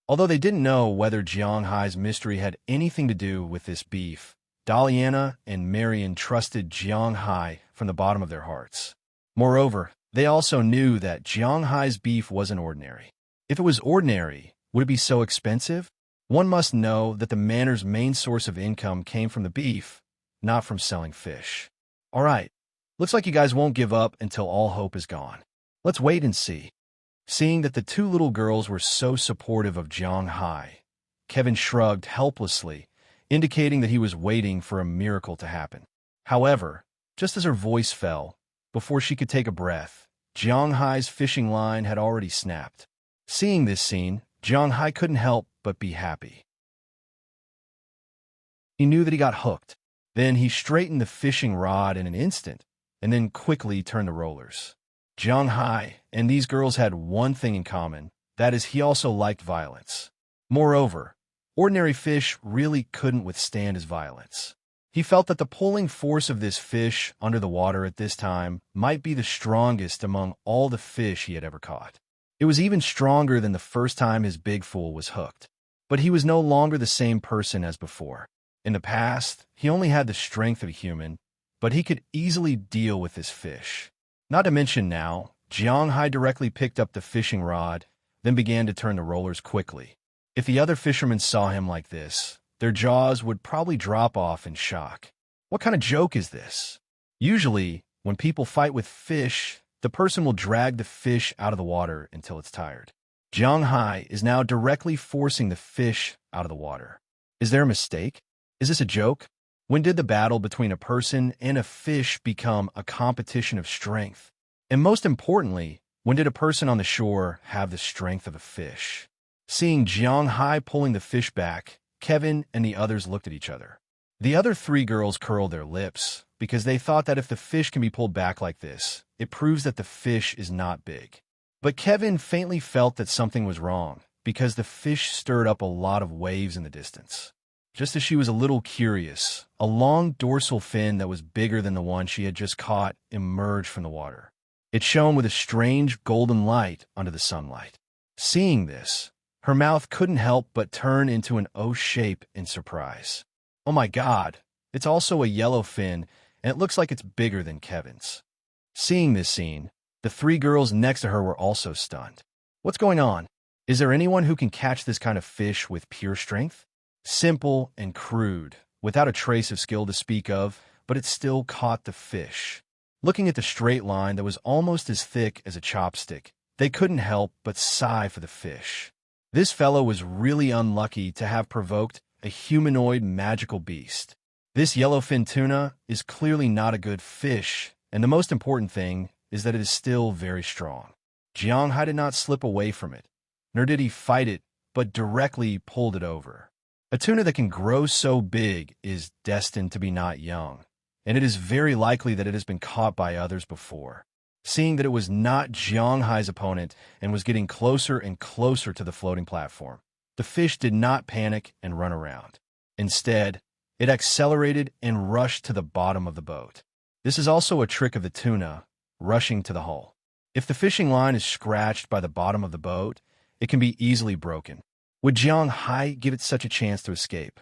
[SPEAKER 1] Although they didn't know whether Jiang Hai's mystery had anything to do with this beef, Daliana and Marion trusted Jiang Hai from the bottom of their hearts. Moreover, they also knew that Jiang Hai's beef wasn't ordinary. If it was ordinary, would it be so expensive? One must know that the manor's main source of income came from the beef, not from selling fish. All right, looks like you guys won't give up until all hope is gone. Let's wait and see. Seeing that the two little girls were so supportive of Jiang Hai, Kevin shrugged helplessly, indicating that he was waiting for a miracle to happen. However, just as her voice fell, before she could take a breath, Jiang Hai's fishing line had already snapped. Seeing this scene, Jiang Hai couldn't help but be happy. He knew that he got hooked. Then he straightened the fishing rod in an instant, and then quickly turned the rollers. Jiang Hai and these girls had one thing in common, that is, he also liked violence. Moreover, ordinary fish really couldn't withstand his violence. He felt that the pulling force of this fish under the water at this time might be the strongest among all the fish he had ever caught. It was even stronger than the first time his big fool was hooked. But he was no longer the same person as before. In the past, he only had the strength of a human, but he could easily deal with this fish. Not to mention now, Jiang Hai directly picked up the fishing rod, then began to turn the rollers quickly. If the other fishermen saw him like this, their jaws would probably drop off in shock. What kind of joke is this? Usually, when people fight with fish, the person will drag the fish out of the water until it's tired. Jiang Hai is now directly forcing the fish out of the water. Is there a mistake? Is this a joke? When did the battle between a person and a fish become a competition of strength? And most importantly, when did a person on the shore have the strength of a fish? Seeing Jiang Hai pulling the fish back, Kevin and the others looked at each other. The other three girls curled their lips because they thought that if the fish can be pulled back like this, it proves that the fish is not big. But Kevin faintly felt that something was wrong because the fish stirred up a lot of waves in the distance. Just as she was a little curious, a long dorsal fin that was bigger than the one she had just caught emerged from the water. It shone with a strange golden light under the sunlight. Seeing this, her mouth couldn't help but turn into an O shape in surprise. Oh my God, it's also a yellow fin, and it looks like it's bigger than Kevin's. Seeing this scene, the three girls next to her were also stunned. What's going on? Is there anyone who can catch this kind of fish with pure strength? Simple and crude, without a trace of skill to speak of, but it still caught the fish. Looking at the straight line that was almost as thick as a chopstick, they couldn't help but sigh for the fish. This fellow was really unlucky to have provoked a humanoid magical beast. This yellowfin tuna is clearly not a good fish, and the most important thing is that it is still very strong. Jiang Hai did not slip away from it, nor did he fight it, but directly pulled it over. A tuna that can grow so big is destined to be not young, and it is very likely that it has been caught by others before. Seeing that it was not Jiang Hai's opponent and was getting closer and closer to the floating platform, the fish did not panic and run around. Instead, it accelerated and rushed to the bottom of the boat. This is also a trick of the tuna, rushing to the hull. If the fishing line is scratched by the bottom of the boat, it can be easily broken. Would Jiang Hai give it such a chance to escape?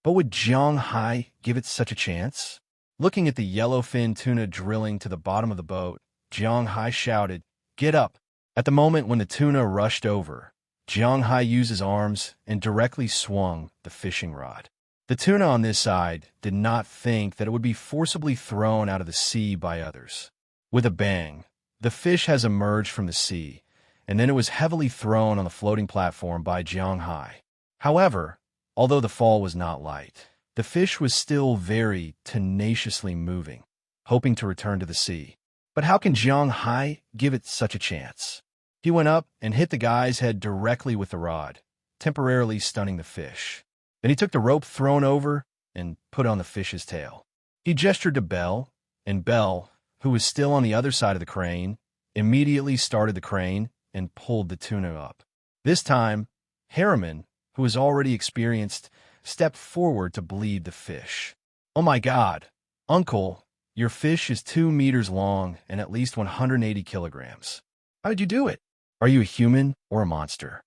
[SPEAKER 1] But would Jiang Hai give it such a chance? Looking at the yellowfin tuna drilling to the bottom of the boat, Jiang Hai shouted, "Get up!" At the moment when the tuna rushed over, Jiang Hai used his arms and directly swung the fishing rod. The tuna on this side did not think that it would be forcibly thrown out of the sea by others. With a bang, the fish has emerged from the sea, and then it was heavily thrown on the floating platform by Jiang Hai. However, although the fall was not light, the fish was still very tenaciously moving, hoping to return to the sea. But how can Jiang Hai give it such a chance? He went up and hit the guy's head directly with the rod, temporarily stunning the fish. Then he took the rope thrown over and put on the fish's tail. He gestured to Belle, and Belle, who was still on the other side of the crane, immediately started the crane and pulled the tuna up. This time, Harriman, who was already experienced, stepped forward to bleed the fish. "Oh my God, Uncle, your fish is 2 meters long and at least 180 kilograms. How did you do it? Are you a human or a monster?"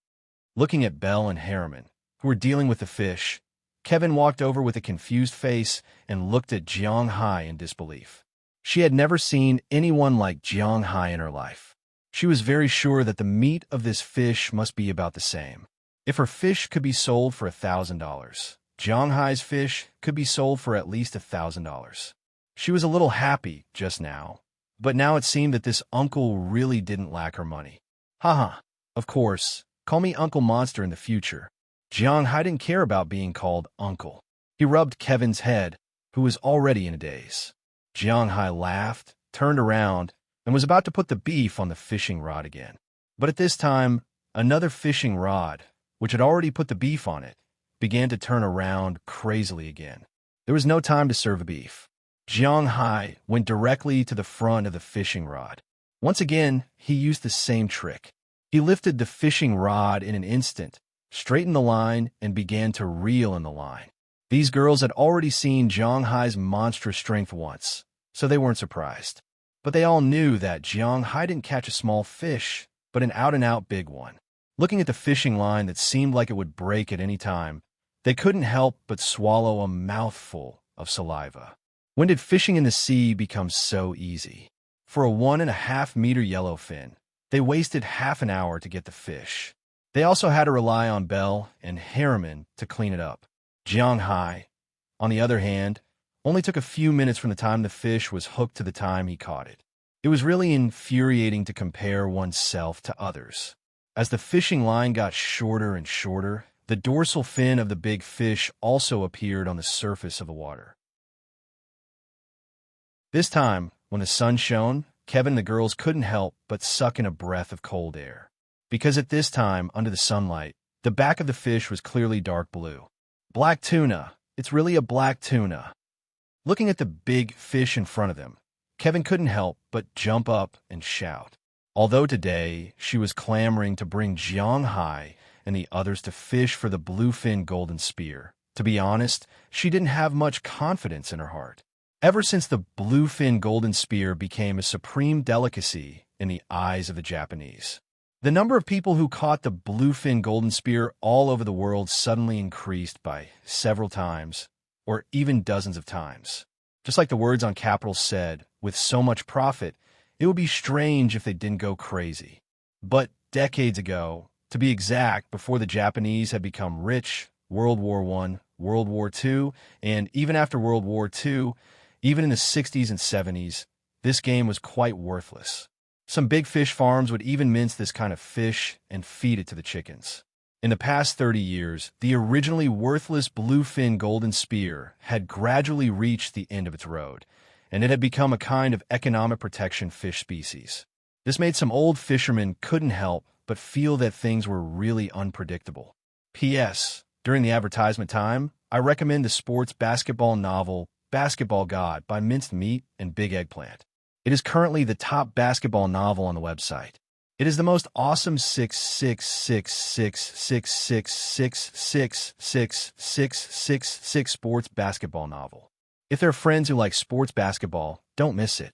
[SPEAKER 1] Looking at Belle and Harriman, who were dealing with the fish, Kevin walked over with a confused face and looked at Jiang Hai in disbelief. She had never seen anyone like Jiang Hai in her life. She was very sure that the meat of this fish must be about the same. If her fish could be sold for $1,000, Jiang Hai's fish could be sold for at least $1,000. She was a little happy just now, but now it seemed that this uncle really didn't lack her money. Haha, of course, call me Uncle Monster in the future. Jiang Hai didn't care about being called uncle. He rubbed Kevin's head, who was already in a daze. Jiang Hai laughed, turned around, and was about to put the beef on the fishing rod again. But at this time, another fishing rod, which had already put the beef on it, began to turn around crazily again. There was no time to serve the beef. Jiang Hai went directly to the front of the fishing rod. Once again, he used the same trick. He lifted the fishing rod in an instant, straightened the line, and began to reel in the line. These girls had already seen Jiang Hai's monstrous strength once, so they weren't surprised. But they all knew that Jiang Hai didn't catch a small fish, but an out-and-out big one. Looking at the fishing line that seemed like it would break at any time, they couldn't help but swallow a mouthful of saliva. When did fishing in the sea become so easy? For a 1.5-meter yellowfin, they wasted half an hour to get the fish. They also had to rely on Bell and Harriman to clean it up. Jiang Hai, on the other hand, only took a few minutes from the time the fish was hooked to the time he caught it. It was really infuriating to compare oneself to others. As the fishing line got shorter and shorter, the dorsal fin of the big fish also appeared on the surface of the water. This time, when the sun shone, Kevin and the girls couldn't help but suck in a breath of cold air. Because at this time, under the sunlight, the back of the fish was clearly dark blue. Black tuna. It's really a black tuna. Looking at the big fish in front of them, Kevin couldn't help but jump up and shout. Although today she was clamoring to bring Jiang Hai and the others to fish for the bluefin golden spear, to be honest, she didn't have much confidence in her heart. Ever since the bluefin golden spear became a supreme delicacy in the eyes of the Japanese, the number of people who caught the bluefin golden spear all over the world suddenly increased by several times, or even dozens of times. Just like the words on capitals said, with so much profit, it would be strange if they didn't go crazy. But decades ago, to be exact, before the Japanese had become rich, World War I, World War II, and even after World War II, even in the 60s and 70s, this game was quite worthless. Some big fish farms would even mince this kind of fish and feed it to the chickens. In the past 30 years, the originally worthless bluefin golden spear had gradually reached the end of its road, and it had become a kind of economic protection fish species. This made some old fishermen couldn't help but feel that things were really unpredictable. P.S. During the advertisement time, I recommend the sports basketball novel Basketball God by Minced Meat and Big Eggplant. It is currently the top basketball novel on the website. It is the most awesome 6666666666666 sports basketball novel. If there are friends who like sports basketball, don't miss it.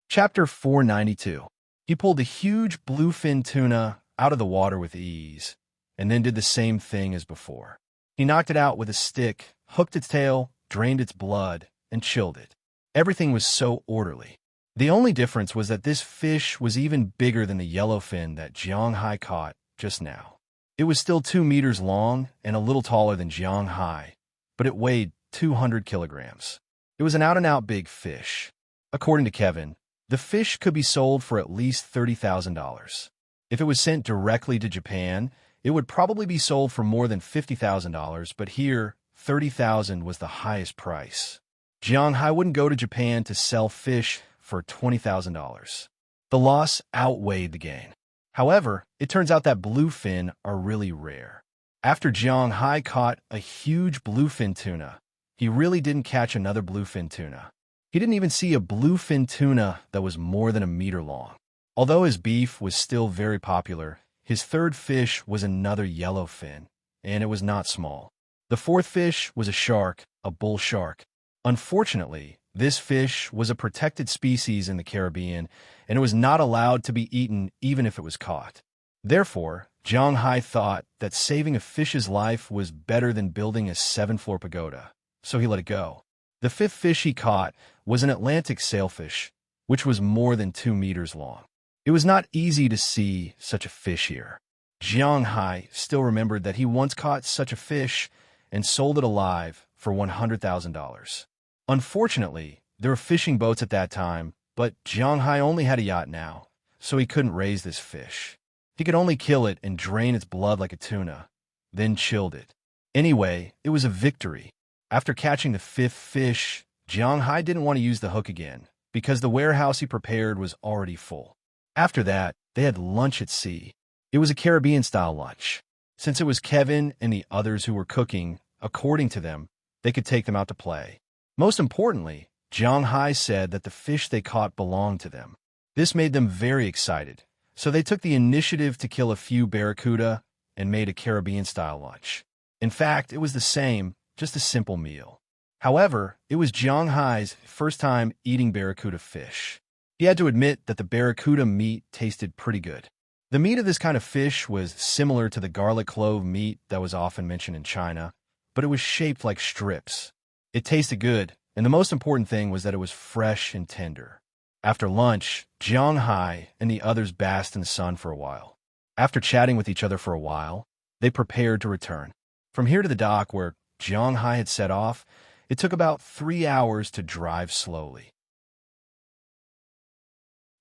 [SPEAKER 1] Chapter 492. He pulled a huge bluefin tuna out of the water with ease, and then did the same thing as before. He knocked it out with a stick, hooked its tail, drained its blood, and chilled it. Everything was so orderly. The only difference was that this fish was even bigger than the yellowfin that Jiang Hai caught just now. It was still 2 meters long and a little taller than Jiang Hai, but it weighed 200 kilograms. It was an out-and-out big fish. According to Kevin, the fish could be sold for at least $30,000. If it was sent directly to Japan, it would probably be sold for more than $50,000, but here, $30,000 was the highest price. Jiang Hai wouldn't go to Japan to sell fish for $20,000. The loss outweighed the gain. However, it turns out that bluefin are really rare. After Jiang Hai caught a huge bluefin tuna, he really didn't catch another bluefin tuna. He didn't even see a bluefin tuna that was more than a meter long. Although his beef was still very popular, his third fish was another yellowfin, and it was not small. The fourth fish was a shark, a bull shark. Unfortunately, this fish was a protected species in the Caribbean, and it was not allowed to be eaten even if it was caught. Therefore, Jiang Hai thought that saving a fish's life was better than building a 7-floor pagoda, so he let it go. The fifth fish he caught was an Atlantic sailfish, which was more than 2 meters long. It was not easy to see such a fish here. Jiang Hai still remembered that he once caught such a fish and sold it alive for $100,000. Unfortunately, there were fishing boats at that time, but Jiang Hai only had a yacht now, so he couldn't raise this fish. He could only kill it and drain its blood like a tuna, then chilled it. Anyway, it was a victory. After catching the fifth fish, Jiang Hai didn't want to use the hook again, because the warehouse he prepared was already full. After that, they had lunch at sea. It was a Caribbean-style lunch. Since it was Kevin and the others who were cooking, according to them, they could take them out to play. Most importantly, Jiang Hai said that the fish they caught belonged to them. This made them very excited, so they took the initiative to kill a few barracuda and made a Caribbean-style lunch. In fact, it was the same, just a simple meal. However, it was Jiang Hai's first time eating barracuda fish. He had to admit that the barracuda meat tasted pretty good. The meat of this kind of fish was similar to the garlic clove meat that was often mentioned in China, but it was shaped like strips. It tasted good, and the most important thing was that it was fresh and tender. After lunch, Jiang Hai and the others basked in the sun for a while. After chatting with each other for a while, they prepared to return. From here to the dock where Jiang Hai had set off, it took about 3 hours to drive slowly.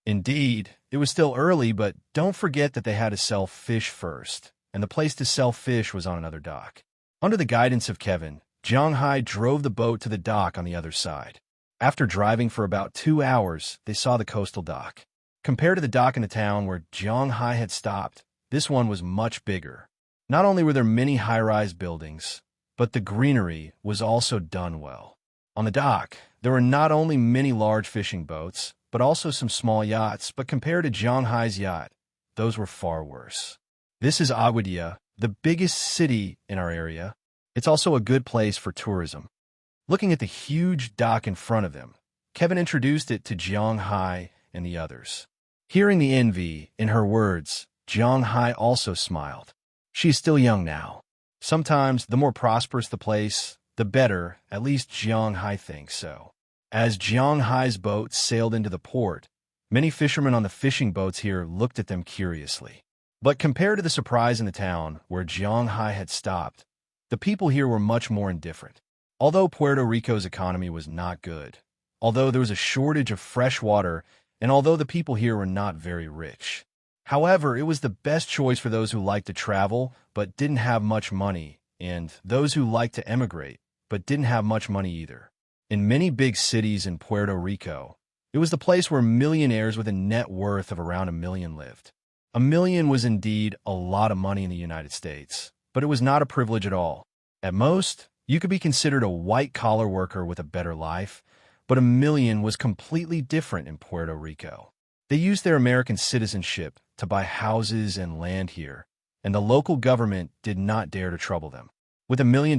[SPEAKER 1] Indeed, it was still early, but don't forget that they had to sell fish first, and the place to sell fish was on another dock. Under the guidance of Kevin, Jiang Hai drove the boat to the dock on the other side. After driving for about 2 hours, they saw the coastal dock. Compared to the dock in the town where Jiang Hai had stopped, this one was much bigger. Not only were there many high-rise buildings, but the greenery was also done well. On the dock, there were not only many large fishing boats, but also some small yachts, but compared to Jiang Hai's yacht, those were far worse. This is Aguadilla, the biggest city in our area. It's also a good place for tourism. Looking at the huge dock in front of them, Kevin introduced it to Jiang Hai and the others. Hearing the envy in her words, Jiang Hai also smiled. She's still young now. Sometimes the more prosperous the place, the better, at least Jiang Hai thinks so. As Jiang Hai's boat sailed into the port, many fishermen on the fishing boats here looked at them curiously. But compared to the surprise in the town where Jiang Hai had stopped, the people here were much more indifferent. Although Puerto Rico's economy was not good, although there was a shortage of fresh water, and although the people here were not very rich. However, it was the best choice for those who liked to travel but didn't have much money, and those who liked to emigrate but didn't have much money either. In many big cities in Puerto Rico, it was the place where millionaires with a net worth of around $1 million lived. $1 million was indeed a lot of money in the United States, but it was not a privilege at all. At most, you could be considered a white-collar worker with a better life, but $1 million was completely different in Puerto Rico. They used their American citizenship to buy houses and land here, and the local government did not dare to trouble them. With $1 million,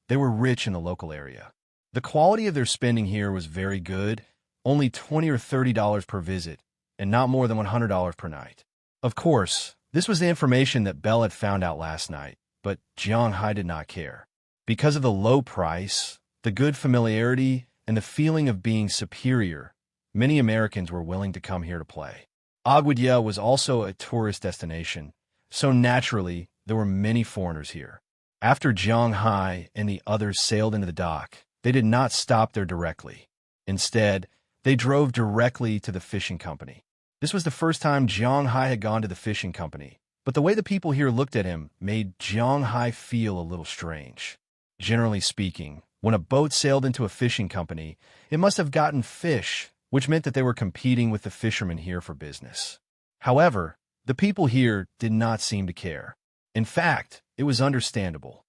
[SPEAKER 1] they were rich in the local area. The quality of their spending here was very good, only $20 or $30 per visit, and not more than $100 per night. Of course, this was the information that Belle had found out last night, but Jiang Hai did not care. Because of the low price, the good familiarity, and the feeling of being superior, many Americans were willing to come here to play. Aguadilla was also a tourist destination, so naturally, there were many foreigners here. After Jiang Hai and the others sailed into the dock, they did not stop there directly. Instead, they drove directly to the fishing company. This was the first time Jiang Hai had gone to the fishing company, but the way the people here looked at him made Jiang Hai feel a little strange. Generally speaking, when a boat sailed into a fishing company, it must have gotten fish, which meant that they were competing with the fishermen here for business. However, the people here did not seem to care. In fact, it was understandable.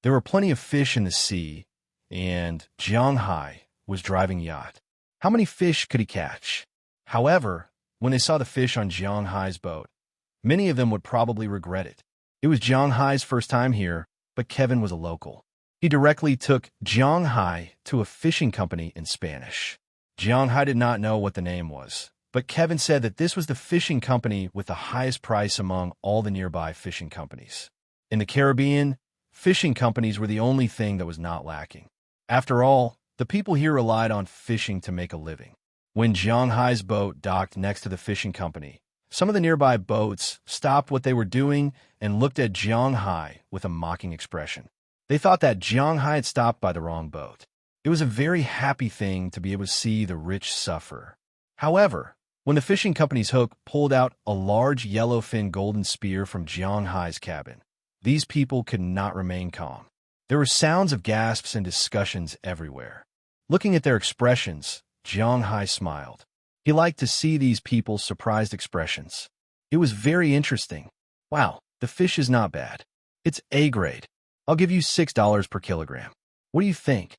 [SPEAKER 1] There were plenty of fish in the sea, and Jiang Hai was driving a yacht. How many fish could he catch? However, when they saw the fish on Jiang Hai's boat, many of them would probably regret it. It was Jiang Hai's first time here, but Kevin was a local. He directly took Jiang Hai to a fishing company in Spanish. Jiang Hai did not know what the name was, but Kevin said that this was the fishing company with the highest price among all the nearby fishing companies. In the Caribbean, fishing companies were the only thing that was not lacking. After all, the people here relied on fishing to make a living. When Jiang Hai's boat docked next to the fishing company, some of the nearby boats stopped what they were doing and looked at Jiang Hai with a mocking expression. They thought that Jiang Hai had stopped by the wrong boat. It was a very happy thing to be able to see the rich suffer. However, when the fishing company's hook pulled out a large yellowfin golden spear from Jiang Hai's cabin, these people could not remain calm. There were sounds of gasps and discussions everywhere. Looking at their expressions, Jiang Hai smiled. He liked to see these people's surprised expressions. It was very interesting. Wow, the fish is not bad. It's A grade. I'll give you $6 per kilogram. What do you think?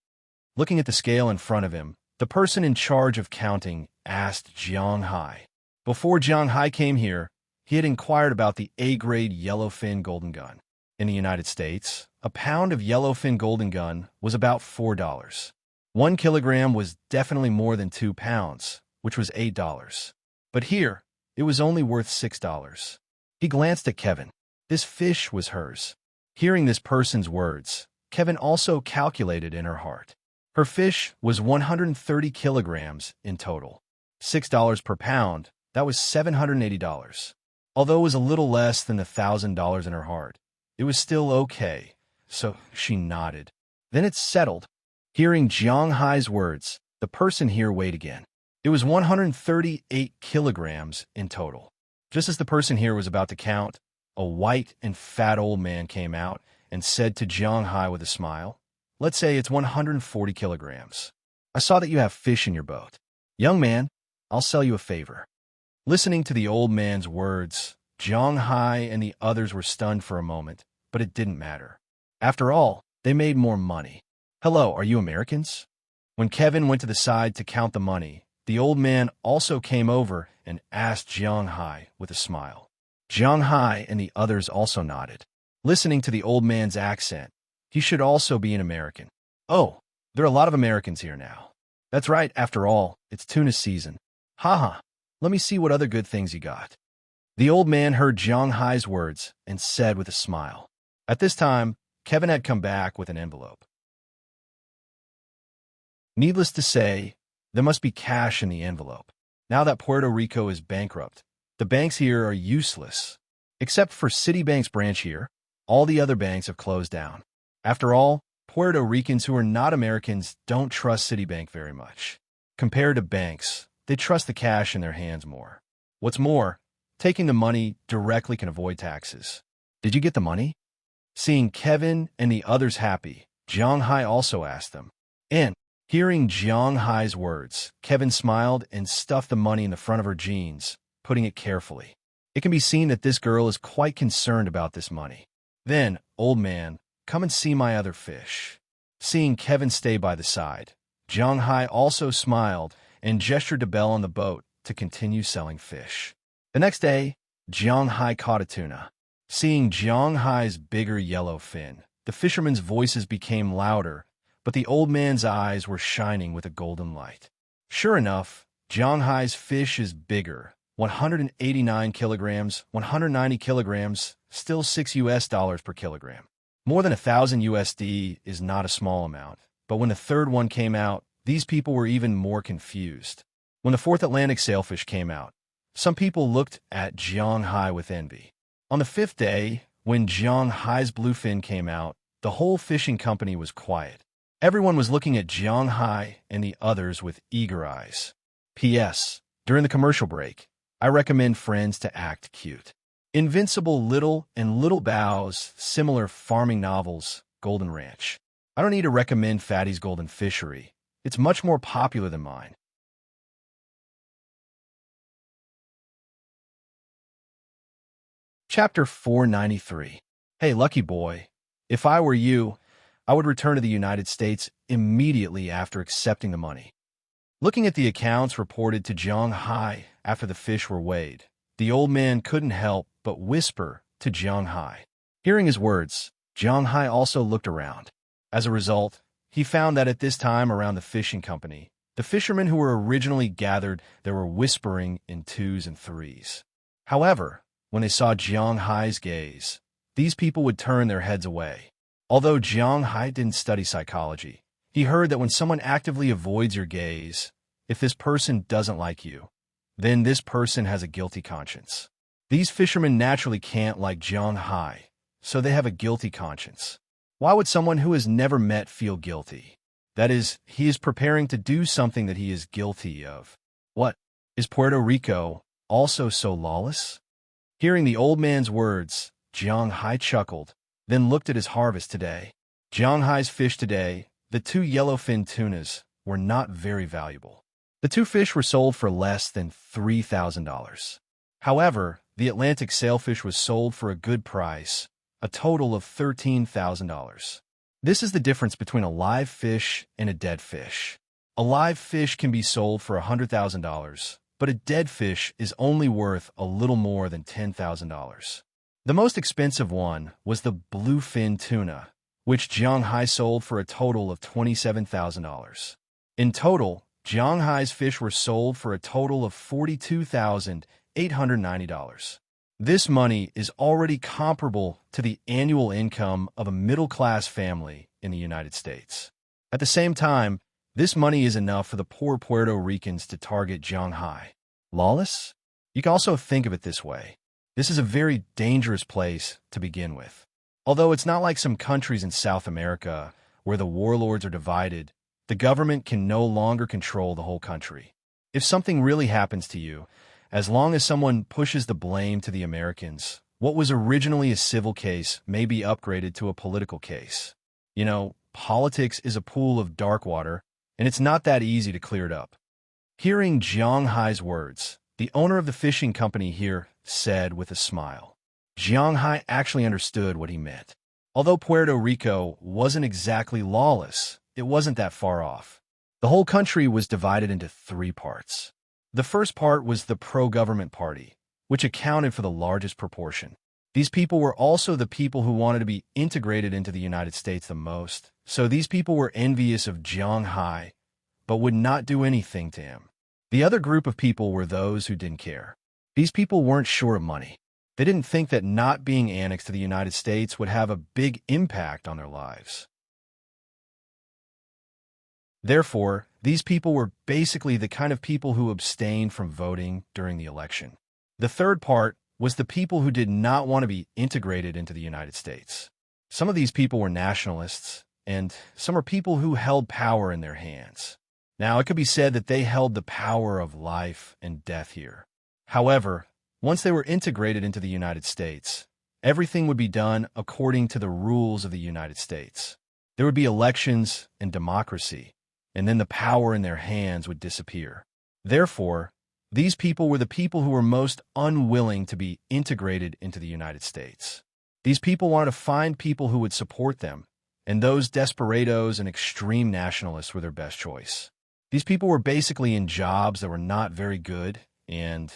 [SPEAKER 1] Looking at the scale in front of him, the person in charge of counting asked Jiang Hai. Before Jiang Hai came here, he had inquired about the A-grade yellowfin golden gun. In the United States, a pound of yellowfin golden gun was about $4. 1 kilogram was definitely more than 2 pounds, which was $8. But here, it was only worth $6. He glanced at Kevin. This fish was hers. Hearing this person's words, Kevin also calculated in her heart. Her fish was 130 kilograms in total. $6 per pound, that was $780. Although it was a little less than the $1,000 in her heart, it was still okay, so she nodded. Then it settled. Hearing Jiang Hai's words, the person here weighed again. It was 138 kilograms in total. Just as the person here was about to count, a white and fat old man came out and said to Jiang Hai with a smile, "Let's say it's 140 kilograms. I saw that you have fish in your boat. Young man, I'll sell you a favor." Listening to the old man's words, Jiang Hai and the others were stunned for a moment, but it didn't matter. After all, they made more money. "Hello, are you Americans?" When Kevin went to the side to count the money, the old man also came over and asked Jiang Hai with a smile. Jiang Hai and the others also nodded. Listening to the old man's accent, he should also be an American. "Oh, there are a lot of Americans here now." "That's right, after all, it's tuna season." "Haha, let me see what other good things you got." The old man heard Jiang Hai's words and said with a smile. At this time, Kevin had come back with an envelope. Needless to say, there must be cash in the envelope. Now that Puerto Rico is bankrupt, the banks here are useless. Except for Citibank's branch here, all the other banks have closed down. After all, Puerto Ricans who are not Americans don't trust Citibank very much. Compared to banks, they trust the cash in their hands more. What's more, taking the money directly can avoid taxes. "Did you get the money?" Seeing Kevin and the others happy, Jiang Hai also asked them. And, hearing Jiang Hai's words, Kevin smiled and stuffed the money in the front of her jeans, putting it carefully. It can be seen that this girl is quite concerned about this money. Then, "Old man, come and see my other fish." Seeing Kevin stay by the side, Jiang Hai also smiled and gestured to Belle on the boat to continue selling fish. The next day, Jiang Hai caught a tuna. Seeing Jiang Hai's bigger yellow fin, the fishermen's voices became louder, but the old man's eyes were shining with a golden light. Sure enough, Jiang Hai's fish is bigger, 189 kilograms, 190 kilograms, still $6 per kilogram. More than 1,000 USD is not a small amount, but when the third one came out, these people were even more confused. When the fourth Atlantic sailfish came out, some people looked at Jiang Hai with envy. On the fifth day, when Jiang Hai's bluefin came out, the whole fishing company was quiet. Everyone was looking at Jiang Hai and the others with eager eyes. P.S. During the commercial break, I recommend friends to act cute. Invincible Little and Little Bow's similar farming novels, Golden Ranch. I don't need to recommend Fatty's Golden Fishery. It's much more popular than mine. Chapter 493. Hey, lucky boy. If I were you, I would return to the United States immediately after accepting the money. Looking at the accounts reported to Jiang Hai after the fish were weighed, the old man couldn't help but whisper to Jiang Hai. Hearing his words, Jiang Hai also looked around. As a result, he found that at this time around the fishing company, the fishermen who were originally gathered there were whispering in twos and threes. However, when they saw Jiang Hai's gaze, these people would turn their heads away. Although Jiang Hai didn't study psychology, he heard that when someone actively avoids your gaze, if this person doesn't like you, then this person has a guilty conscience. These fishermen naturally can't like Jiang Hai, so they have a guilty conscience. Why would someone who has never met feel guilty? That is, he is preparing to do something that he is guilty of. What? Is Puerto Rico also so lawless? Hearing the old man's words, Jiang Hai chuckled, then looked at his harvest today. Jiang Hai's fish today, the 2 yellowfin tunas, were not very valuable. The 2 fish were sold for less than $3,000. However, the Atlantic sailfish was sold for a good price, a total of $13,000. This is the difference between a live fish and a dead fish. A live fish can be sold for $100,000, but a dead fish is only worth a little more than $10,000. The most expensive one was the bluefin tuna, which Jiang Hai sold for a total of $27,000. In total, Jiang Hai's fish were sold for a total of $42,890. This money is already comparable to the annual income of a middle-class family in the United States. At the same time, this money is enough for the poor Puerto Ricans to target Jiang Hai. Lawless? You can also think of it this way. This is a very dangerous place to begin with. Although it's not like some countries in South America where the warlords are divided, the government can no longer control the whole country. If something really happens to you, as long as someone pushes the blame to the Americans, what was originally a civil case may be upgraded to a political case. You know, politics is a pool of dark water, and it's not that easy to clear it up. Hearing Jiang Hai's words, the owner of the fishing company here said with a smile. Jiang Hai actually understood what he meant. Although Puerto Rico wasn't exactly lawless, it wasn't that far off. The whole country was divided into three parts. The first part was the pro-government party, which accounted for the largest proportion. These people were also the people who wanted to be integrated into the United States the most, so these people were envious of Jiang Hai, but would not do anything to him. The other group of people were those who didn't care. These people weren't short of money. They didn't think that not being annexed to the United States would have a big impact on their lives. Therefore, these people were basically the kind of people who abstained from voting during the election. The third part was the people who did not want to be integrated into the United States. Some of these people were nationalists, and some are people who held power in their hands. Now, it could be said that they held the power of life and death here. However, once they were integrated into the United States, everything would be done according to the rules of the United States. There would be elections and democracy, and then the power in their hands would disappear. Therefore, these people were the people who were most unwilling to be integrated into the United States. These people wanted to find people who would support them, and those desperados and extreme nationalists were their best choice. These people were basically in jobs that were not very good, and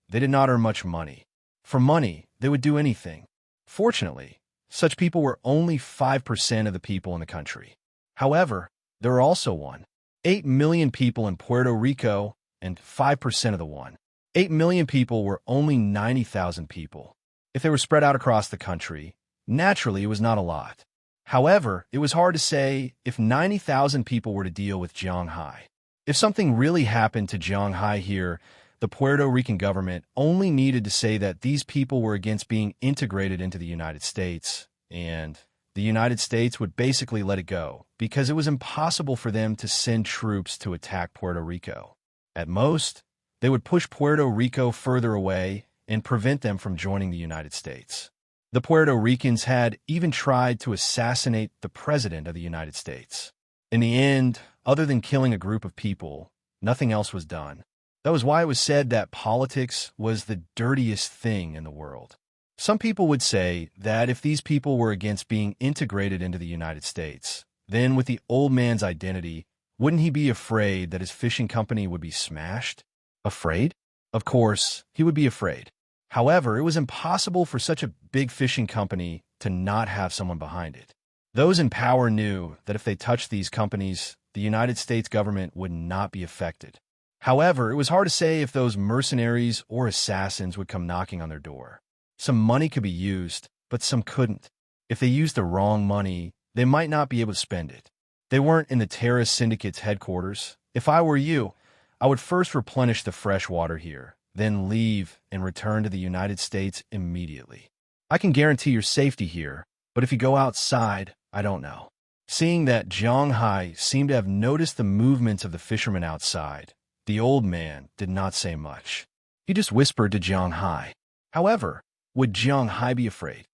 [SPEAKER 1] they did not earn much money. For money, they would do anything. Fortunately, such people were only 5% of the people in the country. However, there are also 8 million people in Puerto Rico, and 5% of the 8 million people were only 90,000 people. If they were spread out across the country, naturally it was not a lot. However, it was hard to say if 90,000 people were to deal with Jiang Hai. If something really happened to Jiang Hai here, the Puerto Rican government only needed to say that these people were against being integrated into the United States, and the United States would basically let it go, because it was impossible for them to send troops to attack Puerto Rico. At most, they would push Puerto Rico further away and prevent them from joining the United States. The Puerto Ricans had even tried to assassinate the President of the United States. In the end, other than killing a group of people, nothing else was done. That was why it was said that politics was the dirtiest thing in the world. Some people would say that if these people were against being integrated into the United States, then with the old man's identity, wouldn't he be afraid that his fishing company would be smashed? Afraid? Of course, he would be afraid. However, it was impossible for such a big fishing company to not have someone behind it. Those in power knew that if they touched these companies, the United States government would not be affected. However, it was hard to say if those mercenaries or assassins would come knocking on their door. Some money could be used, but some couldn't. If they used the wrong money, they might not be able to spend it. They weren't in the terrorist syndicate's headquarters. If I were you, I would first replenish the fresh water here, then leave and return to the United States immediately. I can guarantee your safety here, but if you go outside, I don't know. Seeing that Jiang Hai seemed to have noticed the movements of the fishermen outside, the old man did not say much. He just whispered to Jiang Hai. However, would Jiang Hai be afraid?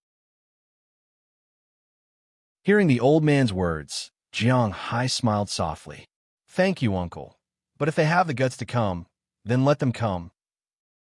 [SPEAKER 1] Hearing the old man's words, Jiang Hai smiled softly. Thank you, uncle. But if they have the guts to come, then let them come.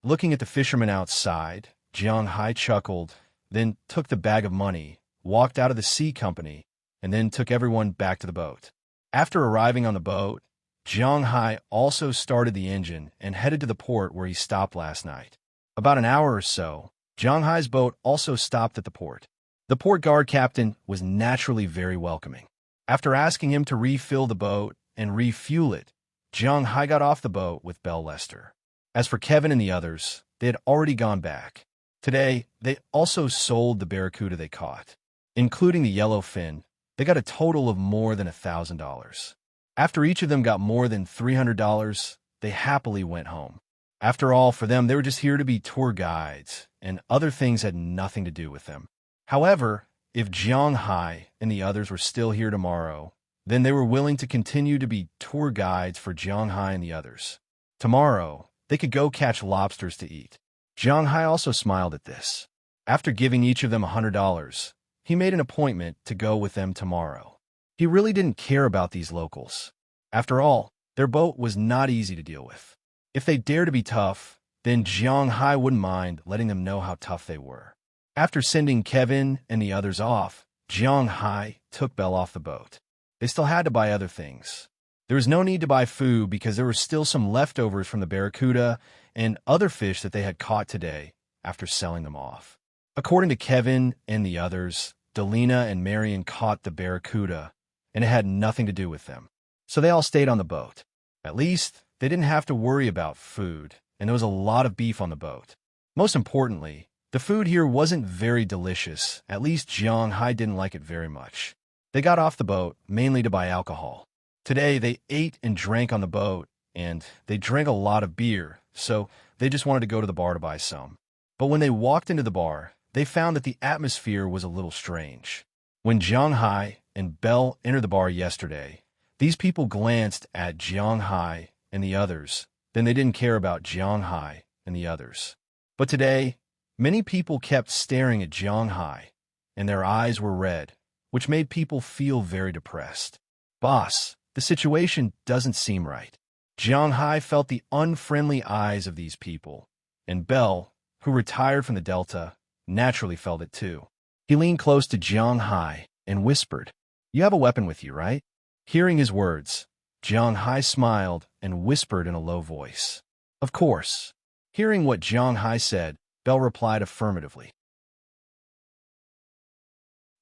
[SPEAKER 1] Looking at the fishermen outside, Jiang Hai chuckled, then took the bag of money, walked out of the sea company, and then took everyone back to the boat. After arriving on the boat, Jiang Hai also started the engine and headed to the port where he stopped last night. About an hour or so, Jiang Hai's boat also stopped at the port. The port guard captain was naturally very welcoming. After asking him to refill the boat and refuel it, Jiang Hai got off the boat with Belle Lester. As for Kevin and the others, they had already gone back. Today, they also sold the barracuda they caught. Including the yellowfin, they got a total of more than $1,000. After each of them got more than $300, they happily went home. After all, for them, they were just here to be tour guides, and other things had nothing to do with them. However, if Jiang Hai and the others were still here tomorrow, then they were willing to continue to be tour guides for Jiang Hai and the others. Tomorrow, they could go catch lobsters to eat. Jiang Hai also smiled at this. After giving each of them $100, he made an appointment to go with them tomorrow. He really didn't care about these locals. After all, their boat was not easy to deal with. If they dared to be tough, then Jiang Hai wouldn't mind letting them know how tough they were. After sending Kevin and the others off, Jiang Hai took Belle off the boat. They still had to buy other things. There was no need to buy food because there were still some leftovers from the barracuda and other fish that they had caught today after selling them off. According to Kevin and the others, Delina and Marion caught the barracuda, and it had nothing to do with them. So they all stayed on the boat. At least, they didn't have to worry about food, and there was a lot of beef on the boat. Most importantly, the food here wasn't very delicious. At least Jiang Hai didn't like it very much. They got off the boat mainly to buy alcohol. Today, they ate and drank on the boat, and they drank a lot of beer, so they just wanted to go to the bar to buy some. But when they walked into the bar, they found that the atmosphere was a little strange. When Jiang Hai and Belle entered the bar yesterday, these people glanced at Jiang Hai and the others, then they didn't care about Jiang Hai and the others. But today, many people kept staring at Jiang Hai, and their eyes were red, which made people feel very depressed. Boss, the situation doesn't seem right. Jiang Hai felt the unfriendly eyes of these people, and Belle, who retired from the Delta, naturally felt it too. He leaned close to Jiang Hai and whispered, "You have a weapon with you, right?" Hearing his words, Jiang Hai smiled and whispered in a low voice, "Of course." Hearing what Jiang Hai said, Belle replied affirmatively.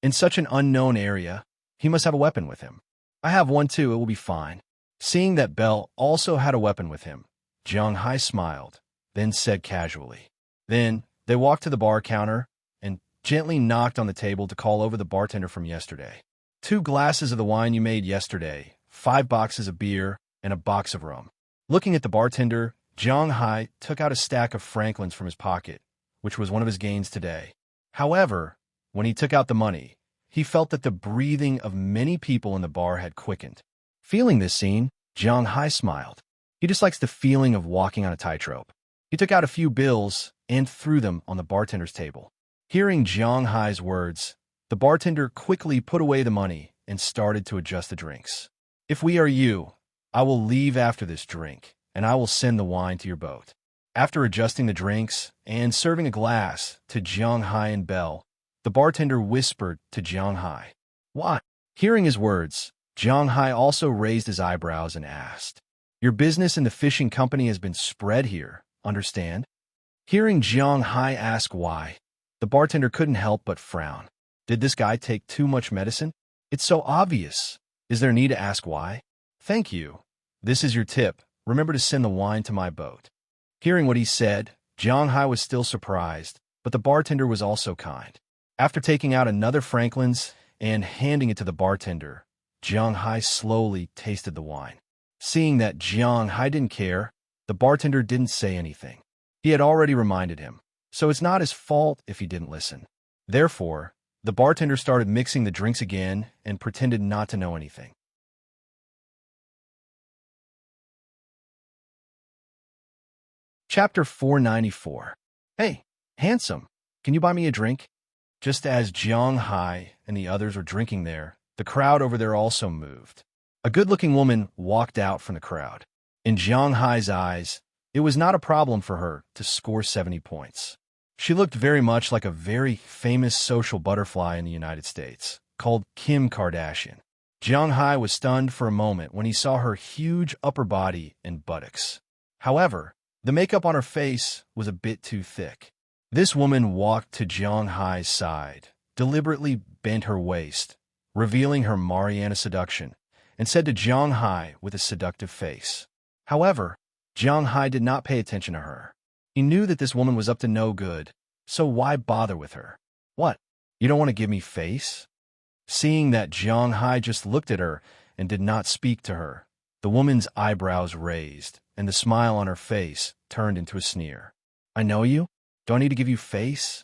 [SPEAKER 1] "In such an unknown area, he must have a weapon with him. I have one too, it will be fine." Seeing that Belle also had a weapon with him, Jiang Hai smiled, then said casually. Then they walked to the bar counter and gently knocked on the table to call over the bartender from yesterday. 2 glasses of the wine you made yesterday, 5 boxes of beer, and a box of rum. Looking at the bartender, Jiang Hai took out a stack of Franklins from his pocket, which was one of his gains today. However, when he took out the money, he felt that the breathing of many people in the bar had quickened. Feeling this scene, Jiang Hai smiled. He just likes the feeling of walking on a tightrope. He took out a few bills and threw them on the bartender's table. Hearing Jiang Hai's words, the bartender quickly put away the money and started to adjust the drinks. "If we are you, I will leave after this drink, and I will send the wine to your boat." After adjusting the drinks and serving a glass to Jiang Hai and Belle, the bartender whispered to Jiang Hai, "Why?" Hearing his words, Jiang Hai also raised his eyebrows and asked, "Your business in the fishing company has been spread here, understand?" Hearing Jiang Hai ask why, the bartender couldn't help but frown. Did this guy take too much medicine? It's so obvious. Is there need to ask why? "Thank you. This is your tip. Remember to send the wine to my boat." Hearing what he said, Jiang Hai was still surprised, but the bartender was also kind. After taking out another Franklin's and handing it to the bartender, Jiang Hai slowly tasted the wine. Seeing that Jiang Hai didn't care, the bartender didn't say anything. He had already reminded him, so it's not his fault if he didn't listen. Therefore, the bartender started mixing the drinks again and pretended not to know anything. Chapter 494. "Hey, handsome, can you buy me a drink?" Just as Jiang Hai and the others were drinking there, the crowd over there also moved. A good-looking woman walked out from the crowd. In Jiang Hai's eyes, it was not a problem for her to score 70 points. She looked very much like a very famous social butterfly in the United States, called Kim Kardashian. Jiang Hai was stunned for a moment when he saw her huge upper body and buttocks. However, the makeup on her face was a bit too thick. This woman walked to Jiang Hai's side, deliberately bent her waist, revealing her Mariana seduction, and said to Jiang Hai with a seductive face. However, Jiang Hai did not pay attention to her. He knew that this woman was up to no good, so why bother with her? What? You don't want to give me face? Seeing that Jiang Hai just looked at her and did not speak to her, the woman's eyebrows raised, and the smile on her face turned into a sneer. I know you? Do I need to give you face?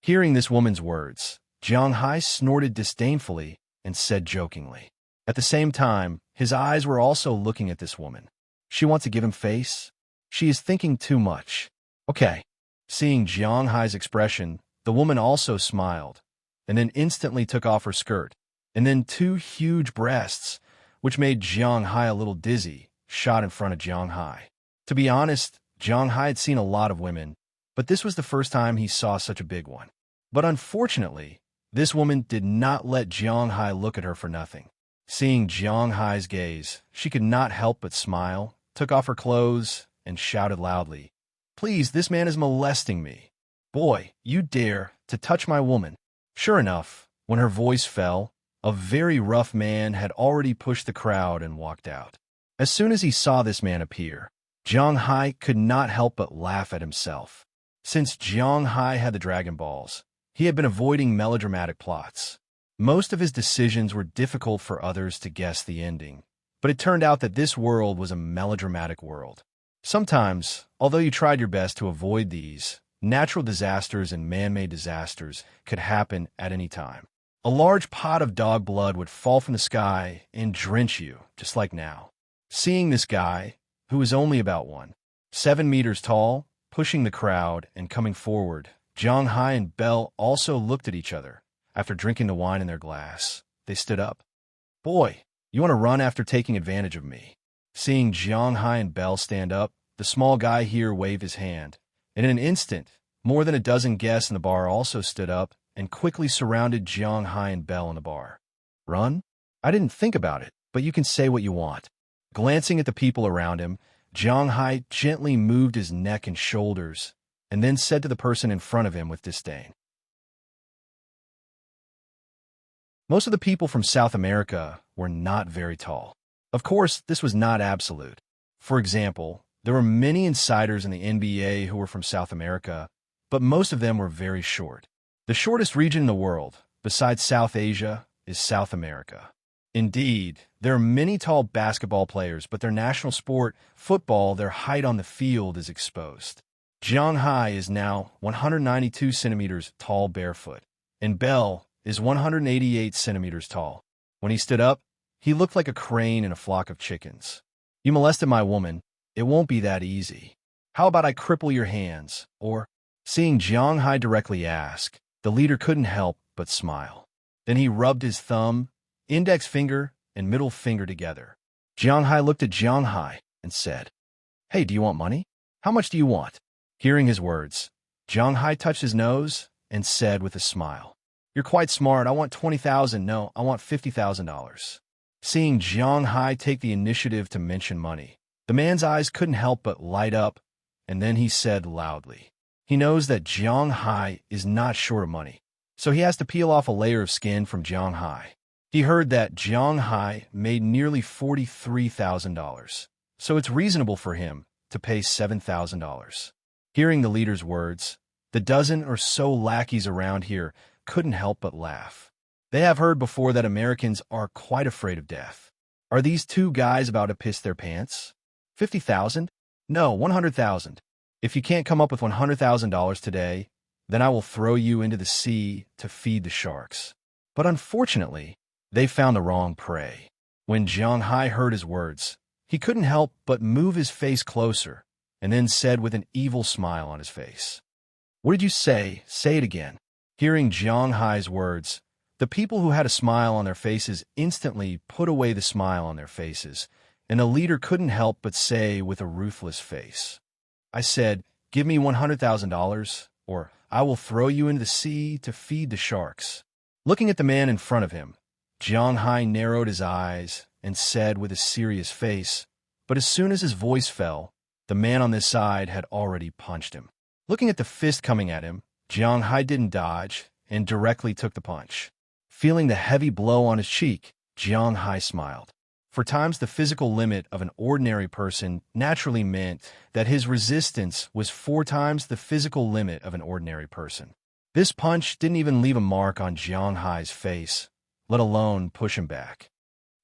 [SPEAKER 1] Hearing this woman's words, Jiang Hai snorted disdainfully and said jokingly. At the same time, his eyes were also looking at this woman. She wants to give him face? She is thinking too much. Okay. Seeing Jiang Hai's expression, the woman also smiled, and then instantly took off her skirt, and then two huge breasts, which made Jiang Hai a little dizzy, shot in front of Jiang Hai. To be honest, Jiang Hai had seen a lot of women, but this was the first time he saw such a big one. But unfortunately, this woman did not let Jiang Hai look at her for nothing. Seeing Jiang Hai's gaze, she could not help but smile, took off her clothes, and shouted loudly, "Please, this man is molesting me. Boy, you dare to touch my woman." Sure enough, when her voice fell, a very rough man had already pushed the crowd and walked out. As soon as he saw this man appear, Jiang Hai could not help but laugh at himself. Since Jiang Hai had the Dragon Balls, he had been avoiding melodramatic plots. Most of his decisions were difficult for others to guess the ending, but it turned out that this world was a melodramatic world. Sometimes, although you tried your best to avoid these, natural disasters and man-made disasters could happen at any time. A large pot of dog blood would fall from the sky and drench you, just like now. Seeing this guy, who was only about 1.7 meters tall, pushing the crowd and coming forward, Jiang Hai and Belle also looked at each other. After drinking the wine in their glass, they stood up. Boy, you want to run after taking advantage of me? Seeing Jiang Hai and Belle stand up, the small guy here waved his hand, and in an instant, more than a dozen guests in the bar also stood up and quickly surrounded Jiang Hai and Belle in the bar. Run? I didn't think about it, but you can say what you want. Glancing at the people around him, Jiang Hai gently moved his neck and shoulders, and then said to the person in front of him with disdain. Most of the people from South America were not very tall. Of course, this was not absolute. For example, there were many insiders in the NBA who were from South America, but most of them were very short. The shortest region in the world, besides South Asia, is South America. Indeed, there are many tall basketball players, but their national sport, football, their height on the field is exposed. Jiang Hai is now 192 centimeters tall barefoot, and Belle is 188 centimeters tall. When he stood up, he looked like a crane in a flock of chickens. You molested my woman. It won't be that easy. How about I cripple your hands? Or, seeing Jiang Hai directly ask, the leader couldn't help but smile. Then he rubbed his thumb, index finger, and middle finger together. Jiang Hai looked at Jiang Hai and said, "Hey, do you want money? How much do you want?" Hearing his words, Jiang Hai touched his nose and said with a smile, "You're quite smart. I want 20,000. No, I want $50,000. Seeing Jiang Hai take the initiative to mention money, the man's eyes couldn't help but light up, and then he said loudly, he knows that Jiang Hai is not short of money, so he has to peel off a layer of skin from Jiang Hai. He heard that Jiang Hai made nearly $43,000, so it's reasonable for him to pay $7,000. Hearing the leader's words, the dozen or so lackeys around here couldn't help but laugh. They have heard before that Americans are quite afraid of death. Are these two guys about to piss their pants? 50,000? No, 100,000. If you can't come up with $100,000 today, then I will throw you into the sea to feed the sharks. But unfortunately, they found the wrong prey. When Jiang Hai heard his words, he couldn't help but move his face closer, and then said with an evil smile on his face, "What did you say? Say it again." Hearing Jiang Hai's words, the people who had a smile on their faces instantly put away the smile on their faces, and the leader couldn't help but say with a ruthless face, "I said, give me $100,000, or I will throw you into the sea to feed the sharks." Looking at the man in front of him, Jiang Hai narrowed his eyes and said with a serious face, but as soon as his voice fell, the man on this side had already punched him. Looking at the fist coming at him, Jiang Hai didn't dodge and directly took the punch. Feeling the heavy blow on his cheek, Jiang Hai smiled. For times, the physical limit of an ordinary person naturally meant that his resistance was 4 times the physical limit of an ordinary person. This punch didn't even leave a mark on Jiang Hai's face, let alone push him back.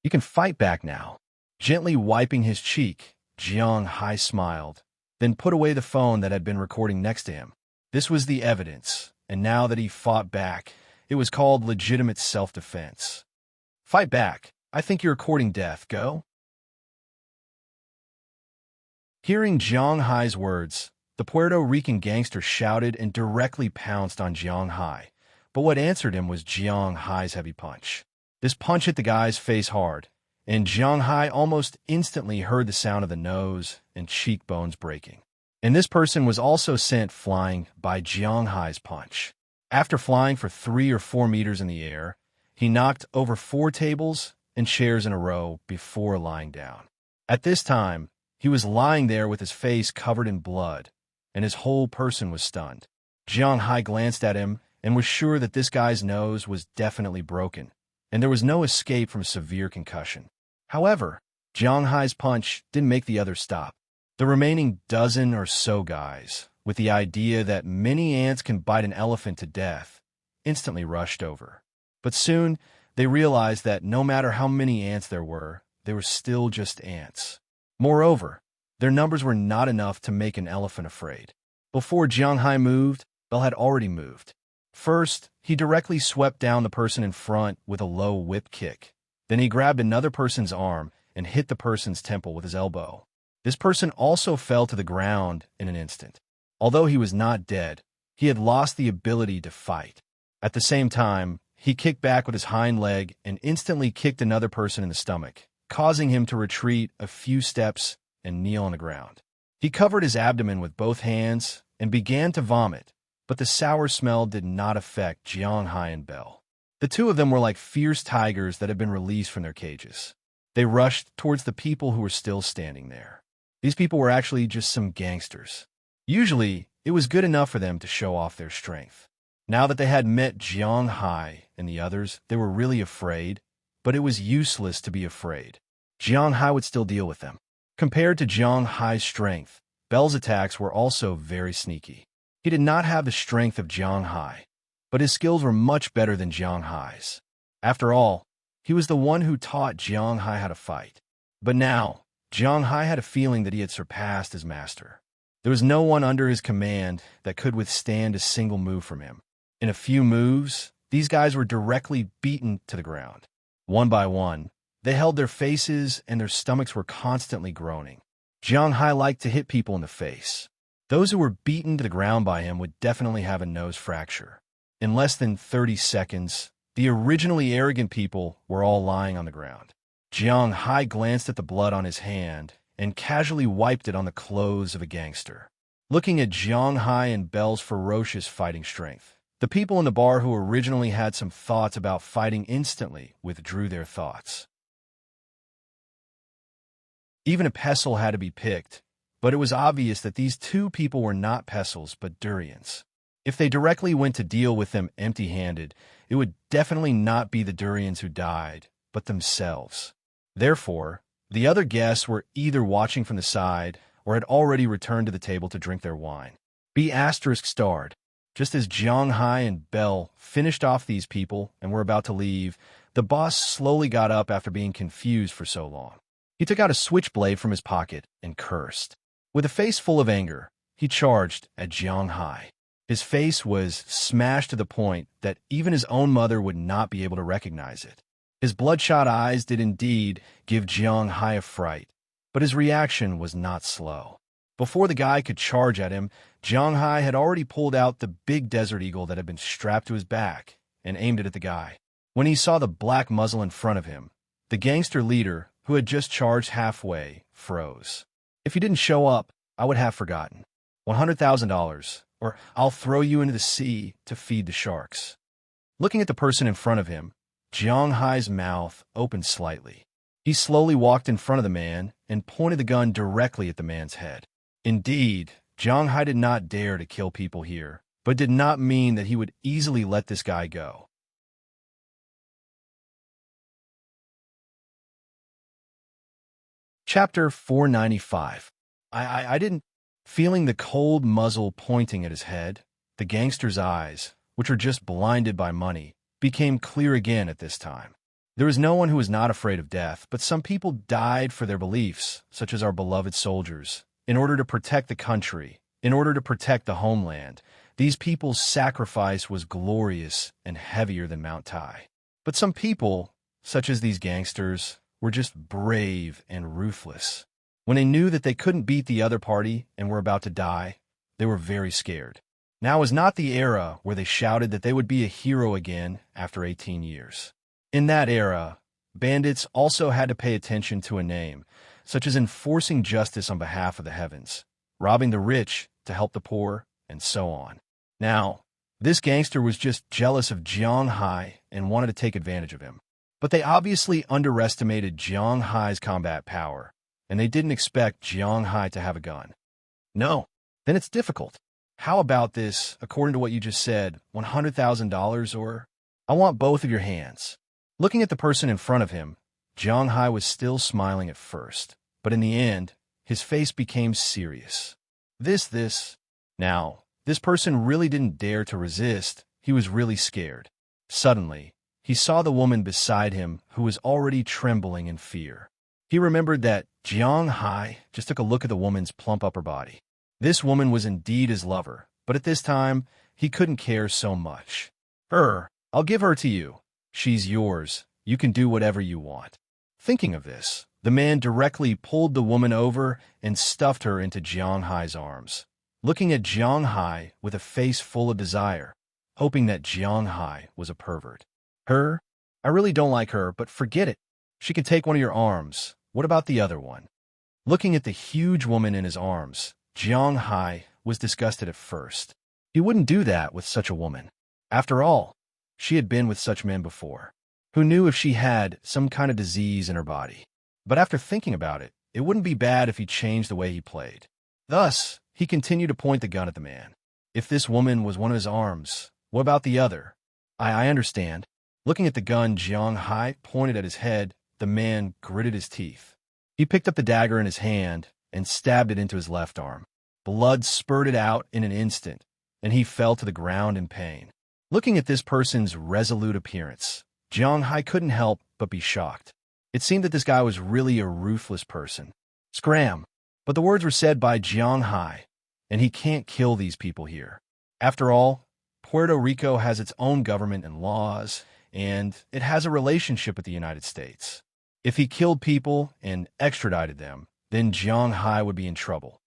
[SPEAKER 1] "You can fight back now." Gently wiping his cheek, Jiang Hai smiled, then put away the phone that had been recording next to him. This was the evidence, and now that he fought back, it was called legitimate self-defense. "Fight back. I think you're courting death. Go." Hearing Jiang Hai's words, the Puerto Rican gangster shouted and directly pounced on Jiang Hai, but what answered him was Jiang Hai's heavy punch. This punch hit the guy's face hard, and Jiang Hai almost instantly heard the sound of the nose and cheekbones breaking. And this person was also sent flying by Jiang Hai's punch. After flying for 3 or 4 meters in the air, he knocked over 4 tables and chairs in a row before lying down. At this time, he was lying there with his face covered in blood, and his whole person was stunned. Jiang Hai glanced at him and was sure that this guy's nose was definitely broken, and there was no escape from severe concussion. However, Jiang Hai's punch didn't make the others stop. The remaining dozen or so guys, with the idea that many ants can bite an elephant to death, instantly rushed over. But soon, they realized that no matter how many ants there were, they were still just ants. Moreover, their numbers were not enough to make an elephant afraid. Before Jiang Hai moved, Bell had already moved. First, he directly swept down the person in front with a low whip kick. Then he grabbed another person's arm and hit the person's temple with his elbow. This person also fell to the ground in an instant. Although he was not dead, he had lost the ability to fight. At the same time, he kicked back with his hind leg and instantly kicked another person in the stomach, causing him to retreat a few steps and kneel on the ground. He covered his abdomen with both hands and began to vomit, but the sour smell did not affect Jiang Hai and Bell. The two of them were like fierce tigers that had been released from their cages. They rushed towards the people who were still standing there. These people were actually just some gangsters. Usually, it was good enough for them to show off their strength. Now that they had met Jiang Hai and the others, they were really afraid, but it was useless to be afraid. Jiang Hai would still deal with them. Compared to Jiang Hai's strength, Bell's attacks were also very sneaky. He did not have the strength of Jiang Hai, but his skills were much better than Jiang Hai's. After all, he was the one who taught Jiang Hai how to fight. But now, Jiang Hai had a feeling that he had surpassed his master. There was no one under his command that could withstand a single move from him. In a few moves, these guys were directly beaten to the ground. One by one, they held their faces and their stomachs were constantly groaning. Jiang Hai liked to hit people in the face. Those who were beaten to the ground by him would definitely have a nose fracture. In less than 30 seconds, the originally arrogant people were all lying on the ground. Jiang Hai glanced at the blood on his hand and casually wiped it on the clothes of a gangster. Looking at Jiang Hai and Bell's ferocious fighting strength, the people in the bar who originally had some thoughts about fighting instantly withdrew their thoughts. Even a pestle had to be picked, but it was obvious that these two people were not pestles but durians. If they directly went to deal with them empty-handed, it would definitely not be the durians who died, but themselves. Therefore, the other guests were either watching from the side or had already returned to the table to drink their wine. B*****. Just as Jiang Hai and Bell finished off these people and were about to leave, the boss slowly got up after being confused for so long. He took out a switchblade from his pocket and cursed. With a face full of anger, he charged at Jiang Hai. His face was smashed to the point that even his own mother would not be able to recognize it. His bloodshot eyes did indeed give Jiang Hai a fright, but his reaction was not slow. Before the guy could charge at him, Jiang Hai had already pulled out the big desert eagle that had been strapped to his back and aimed it at the guy. When he saw the black muzzle in front of him, the gangster leader, who had just charged halfway, froze. "If you didn't show up, I would have forgotten. $100,000, or I'll throw you into the sea to feed the sharks." Looking at the person in front of him, Jiang Hai's mouth opened slightly. He slowly walked in front of the man and pointed the gun directly at the man's head. Indeed, Jiang Hai did not dare to kill people here, but did not mean that he would easily let this guy go. Chapter 495. I didn't. Feeling the cold muzzle pointing at his head, the gangster's eyes, which were just blinded by money, became clear again at this time. There was no one who was not afraid of death, but some people died for their beliefs, such as our beloved soldiers. In order to protect the country, in order to protect the homeland, these people's sacrifice was glorious and heavier than Mount Tai. But some people, such as these gangsters, were just brave and ruthless. When they knew that they couldn't beat the other party and were about to die, they were very scared. Now was not the era where they shouted that they would be a hero again after 18 years. In that era, bandits also had to pay attention to a name, such as enforcing justice on behalf of the heavens, robbing the rich to help the poor, and so on. Now, this gangster was just jealous of Jiang Hai and wanted to take advantage of him. But they obviously underestimated Jiang Hai's combat power, and they didn't expect Jiang Hai to have a gun. No, then it's difficult. How about this, according to what you just said, $100,000 or... I want both of your hands. Looking at the person in front of him, Jiang Hai was still smiling at first, but in the end, his face became serious. Now, this person really didn't dare to resist. He was really scared. Suddenly, he saw the woman beside him who was already trembling in fear. He remembered that Jiang Hai just took a look at the woman's plump upper body. This woman was indeed his lover, but at this time, he couldn't care so much. I'll give her to you. She's yours. You can do whatever you want. Thinking of this, the man directly pulled the woman over and stuffed her into Jiang Hai's arms, looking at Jiang Hai with a face full of desire, hoping that Jiang Hai was a pervert. Her? I really don't like her, but forget it. She can take one of your arms. What about the other one? Looking at the huge woman in his arms, Jiang Hai was disgusted at first. He wouldn't do that with such a woman. After all, she had been with such men before. Who knew if she had some kind of disease in her body? But after thinking about it, it wouldn't be bad if he changed the way he played. Thus, he continued to point the gun at the man. If this woman was one of his arms, what about the other? I understand. Looking at the gun Jiang Hai pointed at his head, the man gritted his teeth. He picked up the dagger in his hand and stabbed it into his left arm. Blood spurted out in an instant, and he fell to the ground in pain. Looking at this person's resolute appearance, Jiang Hai couldn't help but be shocked. It seemed that this guy was really a ruthless person. Scram! But the words were said by Jiang Hai, and he can't kill these people here. After all, Puerto Rico has its own government and laws, and it has a relationship with the United States. If he killed people and extradited them, then Jiang Hai would be in trouble.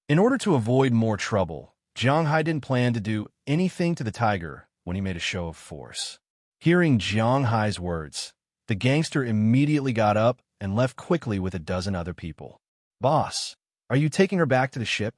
[SPEAKER 1] In order to avoid more trouble, Jiang Hai didn't plan to do anything to the tiger when he made a show of force. Hearing Jiang Hai's words, the gangster immediately got up and left quickly with a dozen other people. Boss, are you taking her back to the ship?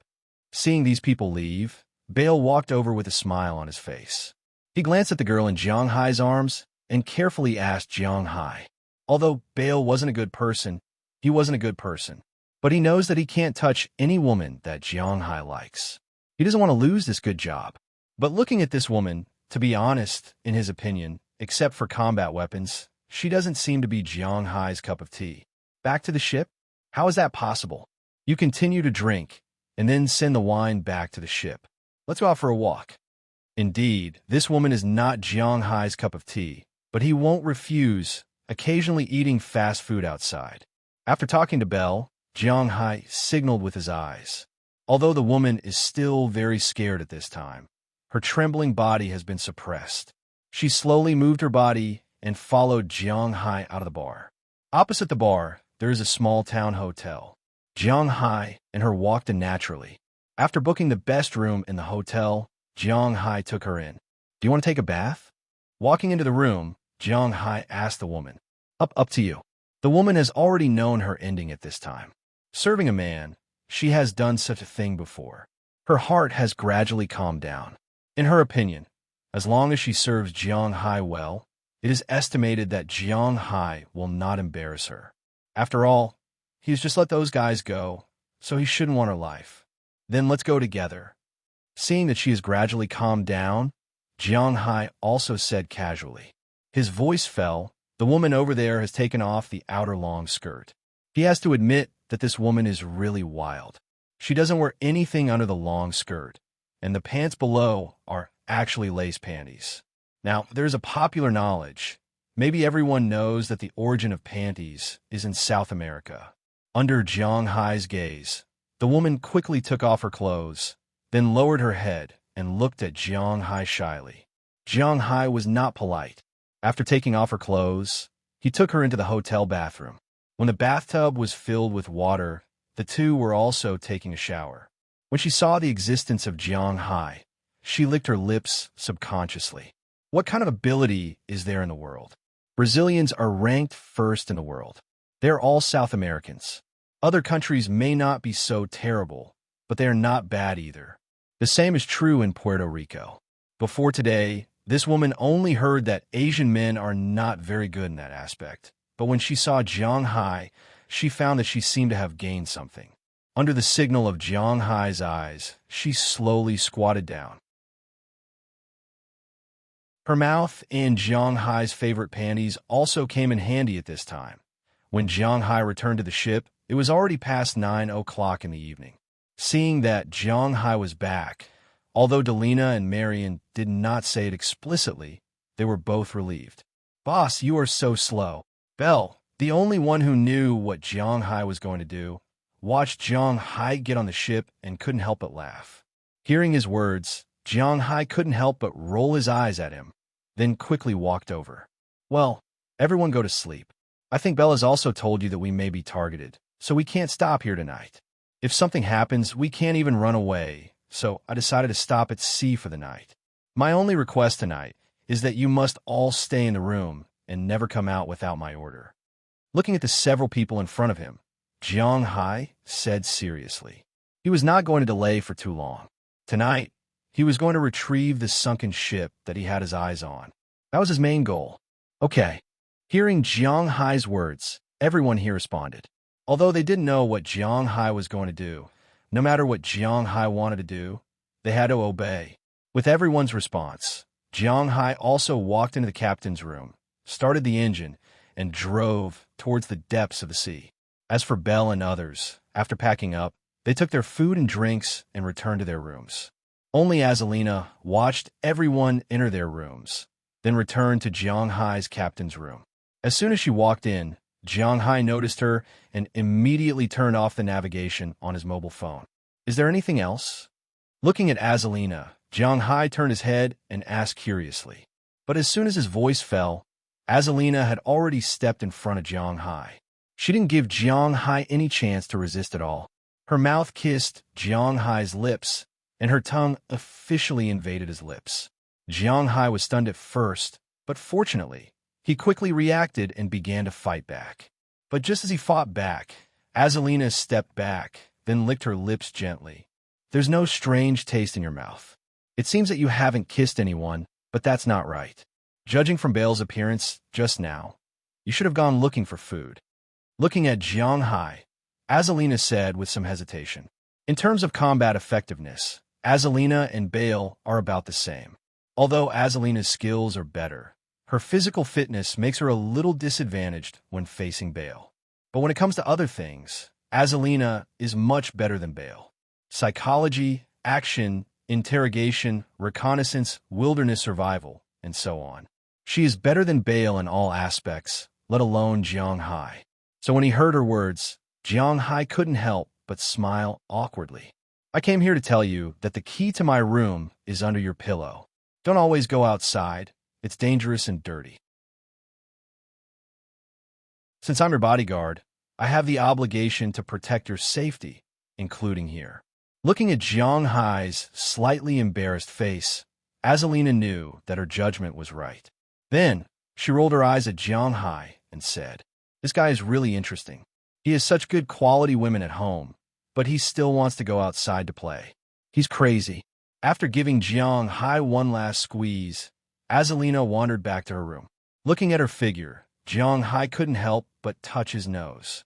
[SPEAKER 1] Seeing these people leave, Bale walked over with a smile on his face. He glanced at the girl in Jiang Hai's arms and carefully asked Jiang Hai. Although Bale wasn't a good person, he wasn't a good person. But he knows that he can't touch any woman that Jiang Hai likes. He doesn't want to lose this good job. But looking at this woman, to be honest, in his opinion, except for combat weapons, she doesn't seem to be Jiang Hai's cup of tea. Back to the ship? How is that possible? You continue to drink, and then send the wine back to the ship. Let's go out for a walk. Indeed, this woman is not Jiang Hai's cup of tea, but he won't refuse, occasionally eating fast food outside. After talking to Belle, Jiang Hai signaled with his eyes. Although the woman is still very scared at this time, her trembling body has been suppressed. She slowly moved her body and followed Jiang Hai out of the bar. Opposite the bar, there is a small-town hotel. Jiang Hai and her walked in naturally. After booking the best room in the hotel, Jiang Hai took her in. Do you want to take a bath? Walking into the room, Jiang Hai asked the woman. Up to you. The woman has already known her ending at this time. Serving a man, she has done such a thing before. Her heart has gradually calmed down. In her opinion, as long as she serves Jiang Hai well, it is estimated that Jiang Hai will not embarrass her. After all, He's just let those guys go, so he shouldn't want her life. Then let's go together. Seeing that she has gradually calmed down, Jiang Hai also said casually. His voice fell. The woman over there has taken off the outer long skirt. He has to admit that this woman is really wild. She doesn't wear anything under the long skirt, and the pants below are actually lace panties. Now, there's a popular knowledge. Maybe everyone knows that the origin of panties is in South America. Under Jiang Hai's gaze, the woman quickly took off her clothes, then lowered her head and looked at Jiang Hai shyly. Jiang Hai was not polite. After taking off her clothes, he took her into the hotel bathroom. When the bathtub was filled with water, the two were also taking a shower. When she saw the existence of Jiang Hai, she licked her lips subconsciously. What kind of ability is there in the world? Brazilians are ranked first in the world. They're all South Americans. Other countries may not be so terrible, but they are not bad either. The same is true in Puerto Rico. Before today, this woman only heard that Asian men are not very good in that aspect. But when she saw Jiang Hai, she found that she seemed to have gained something. Under the signal of Jiang Hai's eyes, she slowly squatted down. Her mouth and Jiang Hai's favorite panties also came in handy at this time. When Jiang Hai returned to the ship, it was already past 9 o'clock in the evening. Seeing that Jiang Hai was back, although Delina and Marion did not say it explicitly, they were both relieved. "Boss, you are so slow." Belle, the only one who knew what Jiang Hai was going to do, watched Jiang Hai get on the ship and couldn't help but laugh. Hearing his words, Jiang Hai couldn't help but roll his eyes at him, then quickly walked over. "Well, everyone go to sleep. I think Bella's also told you that we may be targeted, so we can't stop here tonight. If something happens, we can't even run away, so I decided to stop at sea for the night. My only request tonight is that you must all stay in the room and never come out without my order." Looking at the several people in front of him, Jiang Hai said seriously. He was not going to delay for too long. Tonight, he was going to retrieve the sunken ship that he had his eyes on. That was his main goal. Okay. Hearing Jiang Hai's words, everyone here responded. Although they didn't know what Jiang Hai was going to do, no matter what Jiang Hai wanted to do, they had to obey. With everyone's response, Jiang Hai also walked into the captain's room, started the engine, and drove towards the depths of the sea. As for Belle and others, after packing up, they took their food and drinks and returned to their rooms. Only Azalina watched everyone enter their rooms, then returned to Jiang Hai's captain's room. As soon as she walked in, Jiang Hai noticed her and immediately turned off the navigation on his mobile phone. "Is there anything else?" Looking at Azalina, Jiang Hai turned his head and asked curiously. But as soon as his voice fell, Azalina had already stepped in front of Jiang Hai. She didn't give Jiang Hai any chance to resist at all. Her mouth kissed Jiang Hai's lips, and her tongue officially invaded his lips. Jiang Hai was stunned at first, but fortunately, he quickly reacted and began to fight back. But just as he fought back, Azalina stepped back, then licked her lips gently. "There's no strange taste in your mouth. It seems that you haven't kissed anyone, but that's not right. Judging from Bale's appearance just now, you should have gone looking for food." Looking at Jiang Hai, Azalina said with some hesitation. In terms of combat effectiveness, Azalina and Bale are about the same. Although Azalina's skills are better, her physical fitness makes her a little disadvantaged when facing Bale. But when it comes to other things, Azalina is much better than Bale. Psychology, action, interrogation, reconnaissance, wilderness survival, and so on. She is better than Bale in all aspects, let alone Jiang Hai. So when he heard her words, Jiang Hai couldn't help but smile awkwardly. "I came here to tell you that the key to my room is under your pillow. Don't always go outside. It's dangerous and dirty. Since I'm your bodyguard, I have the obligation to protect your safety, including here." Looking at Jiang Hai's slightly embarrassed face, Azalina knew that her judgment was right. Then, she rolled her eyes at Jiang Hai and said, "This guy is really interesting. He has such good quality women at home, but he still wants to go outside to play. He's crazy." After giving Jiang Hai one last squeeze, Azalina wandered back to her room. Looking at her figure, Jiang Hai couldn't help but touch his nose.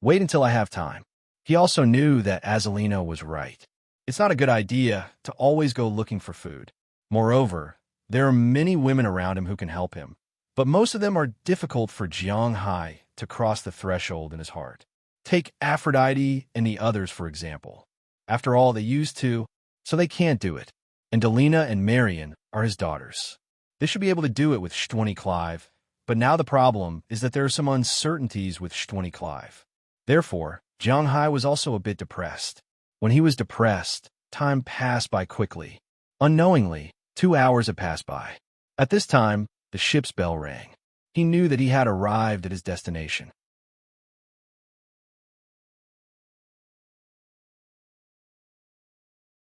[SPEAKER 1] Wait until I have time. He also knew that Azalina was right. It's not a good idea to always go looking for food. Moreover, there are many women around him who can help him, but most of them are difficult for Jiang Hai to cross the threshold in his heart. Take Aphrodite and the others, for example. After all, they used to, so they can't do it. And Delina and Marion are his daughters. They should be able to do it with Shtwini Clive, but now the problem is that there are some uncertainties with Shtwini Clive. Therefore, Jiang Hai was also a bit depressed. When he was depressed, time passed by quickly. Unknowingly, 2 hours had passed by. At this time, the ship's bell rang. He knew that he had arrived at his destination.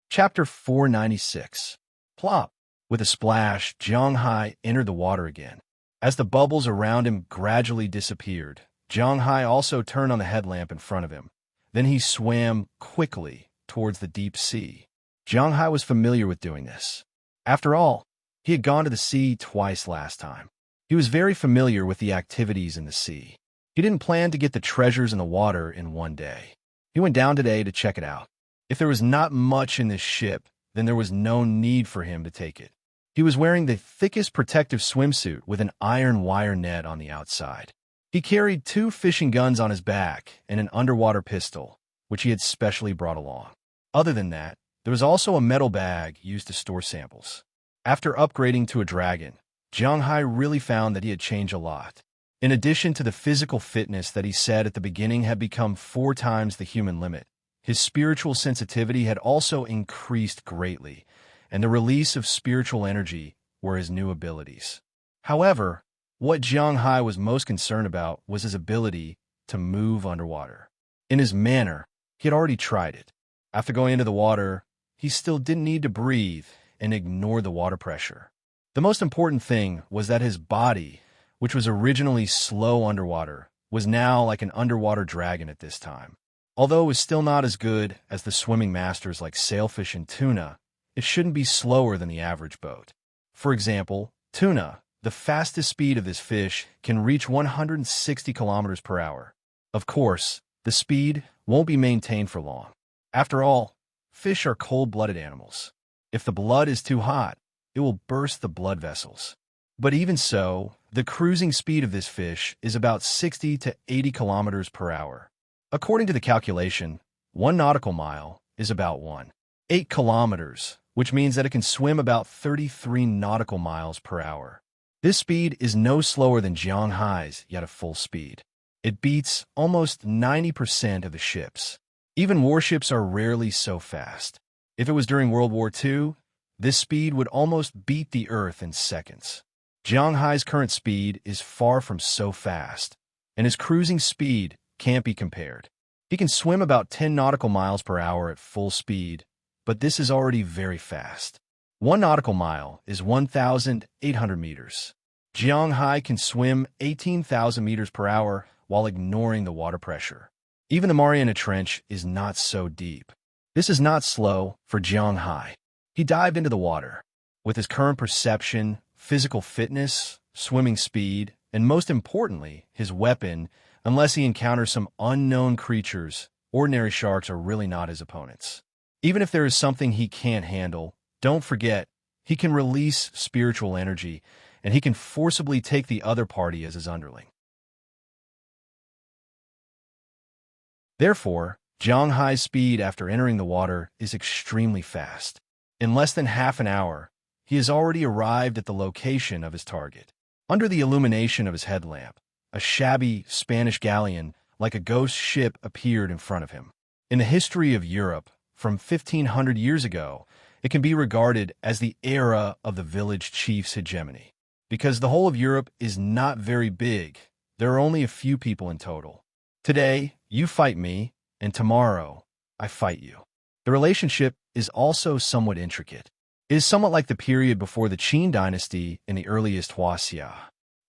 [SPEAKER 1] Chapter 496. Plop. With a splash, Jiang Hai entered the water again. As the bubbles around him gradually disappeared, Jiang Hai also turned on the headlamp in front of him. Then he swam quickly towards the deep sea. Jiang Hai was familiar with doing this. After all, he had gone to the sea twice last time. He was very familiar with the activities in the sea. He didn't plan to get the treasures in the water in one day. He went down today to check it out. If there was not much in this ship, then there was no need for him to take it. He was wearing the thickest protective swimsuit with an iron wire net on the outside. He carried 2 fishing guns on his back and an underwater pistol, which he had specially brought along. Other than that, there was also a metal bag used to store samples. After upgrading to a dragon, Jiang Hai really found that he had changed a lot. In addition to the physical fitness that he said at the beginning had become 4 times the human limit, his spiritual sensitivity had also increased greatly, and the release of spiritual energy were his new abilities. However, what Jiang Hai was most concerned about was his ability to move underwater. In his manner, he had already tried it. After going into the water, he still didn't need to breathe and ignore the water pressure. The most important thing was that his body, which was originally slow underwater, was now like an underwater dragon at this time. Although it was still not as good as the swimming masters like sailfish and tuna, it shouldn't be slower than the average boat. For example, tuna, the fastest speed of this fish, can reach 160 kilometers per hour. Of course, the speed won't be maintained for long. After all, fish are cold-blooded animals. If the blood is too hot, it will burst the blood vessels. But even so, the cruising speed of this fish is about 60 to 80 kilometers per hour. According to the calculation, 1 nautical mile is about 1.8 kilometers, which means that it can swim about 33 nautical miles per hour. This speed is no slower than Jiang Hai's, yet at full speed. It beats almost 90% of the ships. Even warships are rarely so fast. If it was during World War II, this speed would almost beat the Earth in seconds. Jiang Hai's current speed is far from so fast, and his cruising speed can't be compared. He can swim about 10 nautical miles per hour at full speed, but this is already very fast. 1 nautical mile is 1,800 meters. Jiang Hai can swim 18,000 meters per hour while ignoring the water pressure. Even the Mariana Trench is not so deep. This is not slow for Jiang Hai. He dived into the water. With his current perception, physical fitness, swimming speed, and most importantly, his weapon, unless he encounters some unknown creatures, ordinary sharks are really not his opponents. Even if there is something he can't handle, don't forget, he can release spiritual energy, and he can forcibly take the other party as his underling. Therefore, Jiang Hai's speed after entering the water is extremely fast. In less than half an hour, he has already arrived at the location of his target. Under the illumination of his headlamp, a shabby Spanish galleon like a ghost ship appeared in front of him. In the history of Europe, from 1,500 years ago, it can be regarded as the era of the village chief's hegemony. Because the whole of Europe is not very big, there are only a few people in total. Today, you fight me, and tomorrow, I fight you. The relationship is also somewhat intricate. It is somewhat like the period before the Qin dynasty in the earliest Huaxia.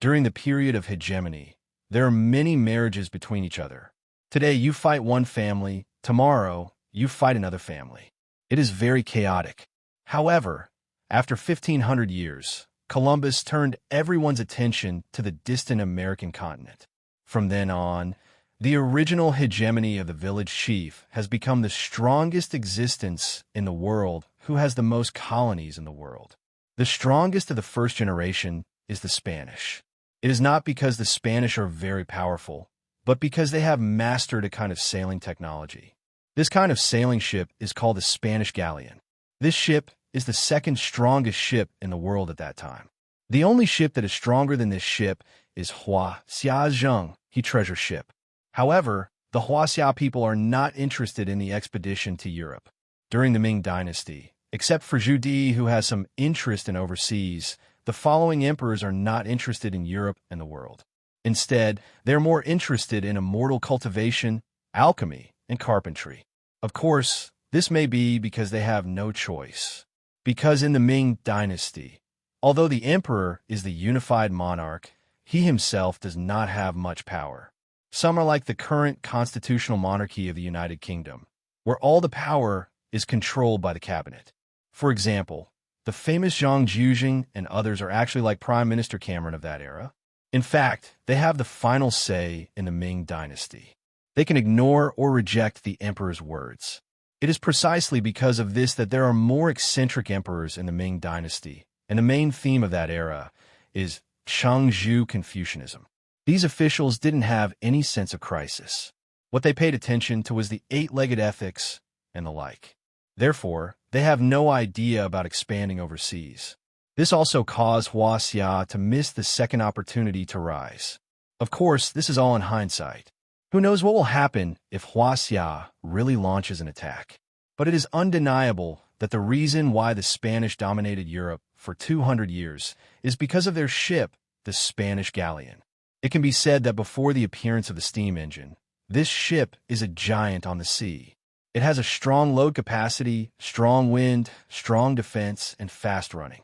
[SPEAKER 1] During the period of hegemony, there are many marriages between each other. Today, you fight one family, tomorrow, you fight another family. It is very chaotic. However, after 1,500 years, Columbus turned everyone's attention to the distant American continent. From then on, The original hegemony of the village chief has become the strongest existence in the world who has the most colonies in the world. The strongest of the first generation is the Spanish. It is not because the Spanish are very powerful, but because they have mastered a kind of sailing technology. This kind of sailing ship is called the Spanish galleon. This ship is the second strongest ship in the world at that time. The only ship that is stronger than this ship is Hua Xiaozheng, he treasure ship. However, the Huaxia people are not interested in the expedition to Europe. During the Ming Dynasty, except for Zhu Di, who has some interest in overseas, the following emperors are not interested in Europe and the world. Instead, they're more interested in immortal cultivation, alchemy, and carpentry. Of course, this may be because they have no choice. Because in the Ming Dynasty, although the emperor is the unified monarch, he himself does not have much power. Some are like the current constitutional monarchy of the United Kingdom, where all the power is controlled by the cabinet. For example, the famous Zhang Jiujing and others are actually like Prime Minister Cameron of that era. In fact, they have the final say in the Ming Dynasty. They can ignore or reject the emperor's words. It is precisely because of this that there are more eccentric emperors in the Ming Dynasty, and the main theme of that era is Chengzhu Confucianism. These officials didn't have any sense of crisis. What they paid attention to was the eight-legged ethics and the like. Therefore, they have no idea about expanding overseas. This also caused Huaxia to miss the second opportunity to rise. Of course, this is all in hindsight. Who knows what will happen if Huaxia really launches an attack? But it is undeniable that the reason why the Spanish dominated Europe for 200 years is because of their ship, the Spanish galleon. It can be said that before the appearance of the steam engine, this ship is a giant on the sea. It has a strong load capacity, strong wind, strong defense, and fast running.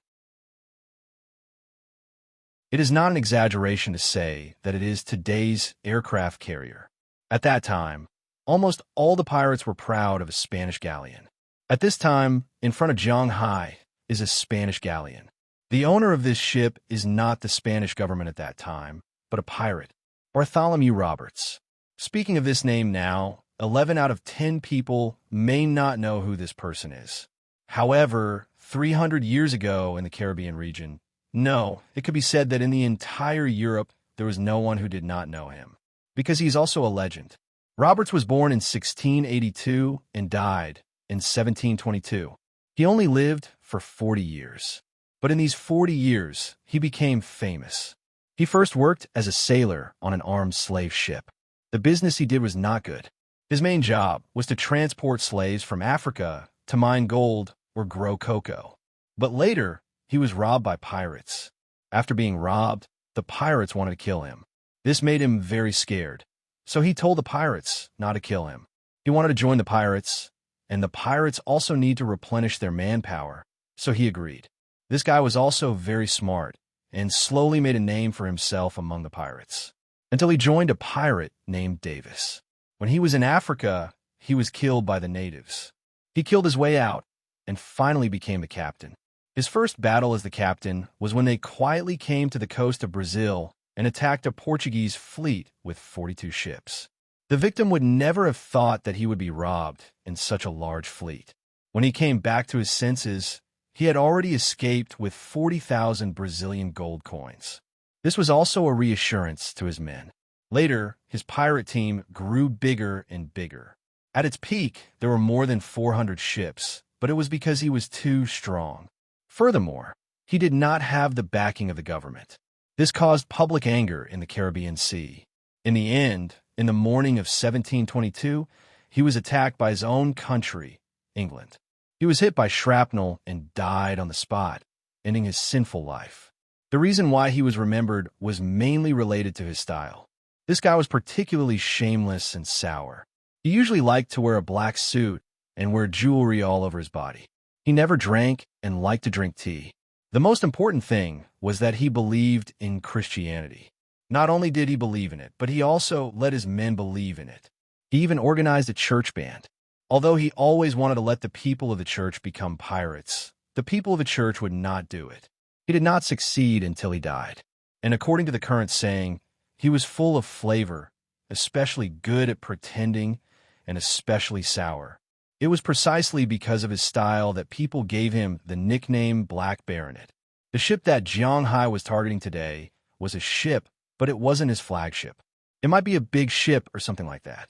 [SPEAKER 1] It is not an exaggeration to say that it is today's aircraft carrier. At that time, almost all the pirates were proud of a Spanish galleon. At this time, in front of Shanghai is a Spanish galleon. The owner of this ship is not the Spanish government at that time, but a pirate, Bartholomew Roberts. Speaking of this name now, 11 out of 10 people may not know who this person is. However, 300 years ago in the Caribbean region, no, it could be said that in the entire Europe, there was no one who did not know him, because he's also a legend. Roberts was born in 1682 and died in 1722. He only lived for 40 years. But in these 40 years, he became famous. He first worked as a sailor on an armed slave ship. The business he did was not good. His main job was to transport slaves from Africa to mine gold or grow cocoa. But later, he was robbed by pirates. After being robbed, the pirates wanted to kill him. This made him very scared. So he told the pirates not to kill him. He wanted to join the pirates, and the pirates also need to replenish their manpower, so he agreed. This guy was also very smart and slowly made a name for himself among the pirates, until he joined a pirate named Davis. When he was in Africa, he was killed by the natives. He killed his way out and finally became the captain. His first battle as the captain was when they quietly came to the coast of Brazil and attacked a Portuguese fleet with 42 ships. The victim would never have thought that he would be robbed in such a large fleet. When he came back to his senses, he had already escaped with 40,000 Brazilian gold coins. This was also a reassurance to his men. Later, his pirate team grew bigger and bigger. At its peak, there were more than 400 ships, but it was because he was too strong. Furthermore, he did not have the backing of the government. This caused public anger in the Caribbean Sea. In the end, in the morning of 1722, he was attacked by his own country, England. He was hit by shrapnel and died on the spot, ending his sinful life. The reason why he was remembered was mainly related to his style. This guy was particularly shameless and sour. He usually liked to wear a black suit and wear jewelry all over his body. He never drank and liked to drink tea. The most important thing was that he believed in Christianity. Not only did he believe in it, but he also let his men believe in it. He even organized a church band. Although he always wanted to let the people of the church become pirates, the people of the church would not do it. He did not succeed until he died. And according to the current saying, he was full of flavor especially good at pretending, and especially sour. It was precisely because of his style that people gave him the nickname Black Baronet. The ship that Jiang Hai was targeting today was a ship, but it wasn't his flagship. It might be a big ship or something like that.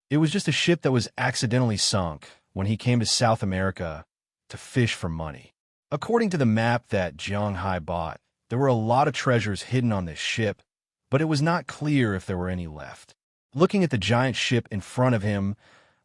[SPEAKER 1] It was just a ship that was accidentally sunk when he came to South America to fish for money. According to the map that Jiang Hai bought, there were a lot of treasures hidden on this ship, but it was not clear if there were any left. Looking at the giant ship in front of him,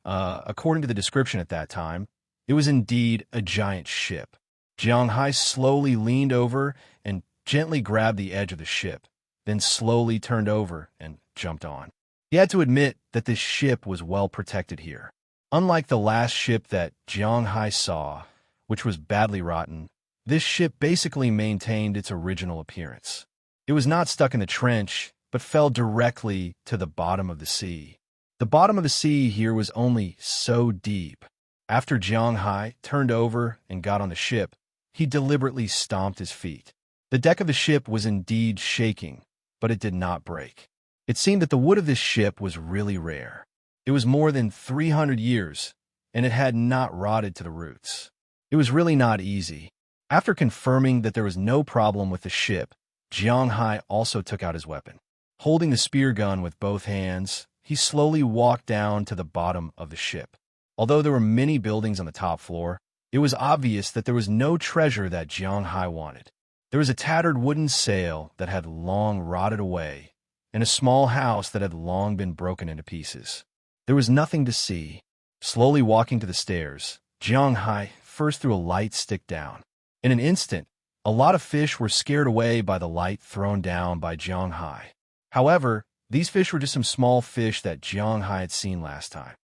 [SPEAKER 1] according to the description at that time, it was indeed a giant ship. Jiang Hai slowly leaned over and gently grabbed the edge of the ship, then slowly turned over and jumped on. He had to admit that this ship was well protected here. Unlike the last ship that Jiang Hai saw, which was badly rotten, this ship basically maintained its original appearance. It was not stuck in the trench, but fell directly to the bottom of the sea. The bottom of the sea here was only so deep. After Jiang Hai turned over and got on the ship, he deliberately stomped his feet. The deck of the ship was indeed shaking, but it did not break. It seemed that the wood of this ship was really rare. It was more than 300 years, and it had not rotted to the roots. It was really not easy. After confirming that there was no problem with the ship, Jiang Hai also took out his weapon. Holding the spear gun with both hands, he slowly walked down to the bottom of the ship. Although there were many buildings on the top floor, it was obvious that there was no treasure that Jiang Hai wanted. There was a tattered wooden sail that had long rotted away, and a small house that had long been broken into pieces. There was nothing to see. Slowly walking to the stairs, Jiang Hai first threw a light stick down. In an instant, a lot of fish were scared away by the light thrown down by Jiang Hai. However, these fish were just some small fish that Jiang Hai had seen last time.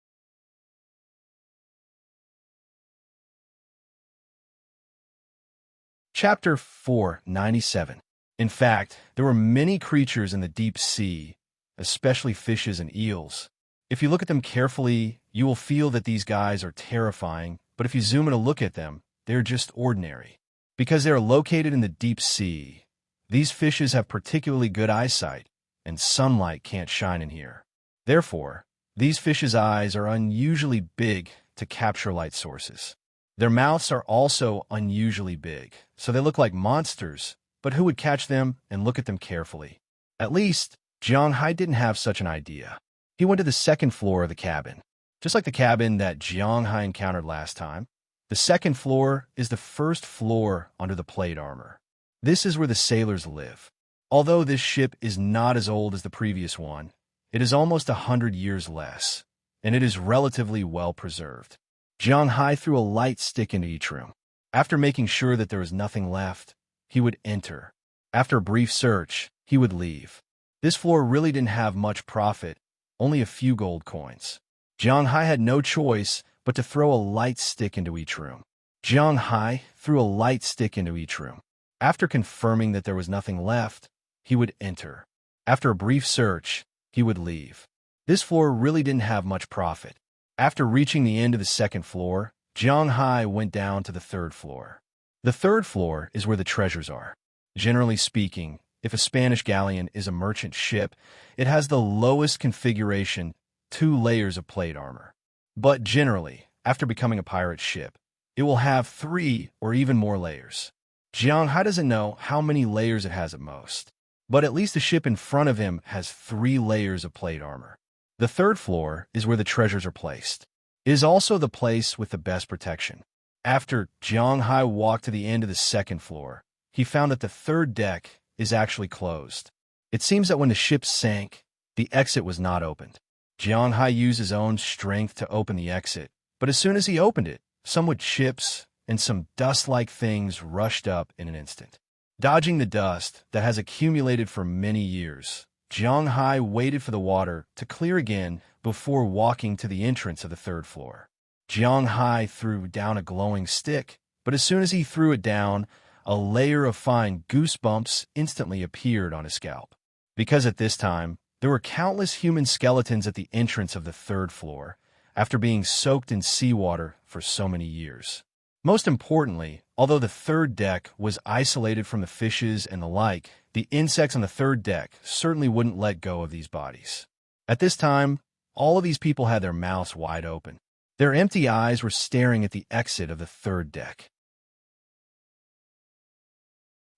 [SPEAKER 1] Chapter 497. In fact, there were many creatures in the deep sea, especially fishes and eels. If you look at them carefully, you will feel that these guys are terrifying, but if you zoom in a look at them, they're just ordinary. Because they are located in the deep sea, these fishes have particularly good eyesight, and sunlight can't shine in here. Therefore, these fishes' eyes are unusually big to capture light sources. Their mouths are also unusually big, so they look like monsters, but who would catch them and look at them carefully? At least, Jiang Hai didn't have such an idea. He went to the second floor of the cabin. Just like the cabin that Jiang Hai encountered last time, the second floor is the first floor under the plate armor. This is where the sailors live. Although this ship is not as old as the previous one, it is almost 100 years less, and it is relatively well preserved. Jiang Hai threw a light stick into each room. After making sure that there was nothing left, he would enter. After a brief search, he would leave. This floor really didn't have much profit, only a few gold coins. Jiang Hai had no choice but to throw a light stick into each room. Jiang Hai threw a light stick into each room. After confirming that there was nothing left, he would enter. After a brief search, he would leave. This floor really didn't have much profit. After reaching the end of the second floor, Jiang Hai went down to the third floor. The third floor is where the treasures are. Generally speaking, if a Spanish galleon is a merchant ship, it has the lowest configuration, 2 layers of plate armor. But generally, after becoming a pirate ship, it will have 3 or even more layers. Jiang Hai doesn't know how many layers it has at most, but at least the ship in front of him has 3 layers of plate armor. The third floor is where the treasures are placed. It is also the place with the best protection. After Jiang Hai walked to the end of the second floor, he found that the third deck is actually closed. It seems that when the ship sank, the exit was not opened. Jiang Hai used his own strength to open the exit, but as soon as he opened it, some wood chips and some dust-like things rushed up in an instant. Dodging the dust that has accumulated for many years, Jiang Hai waited for the water to clear again before walking to the entrance of the third floor. Jiang Hai threw down a glowing stick, but as soon as he threw it down, a layer of fine goosebumps instantly appeared on his scalp. Because at this time, there were countless human skeletons at the entrance of the third floor, after being soaked in seawater for so many years. Most importantly, although the third deck was isolated from the fishes and the like, the insects on the third deck certainly wouldn't let go of these bodies. At this time, all of these people had their mouths wide open. Their empty eyes were staring at the exit of the third deck.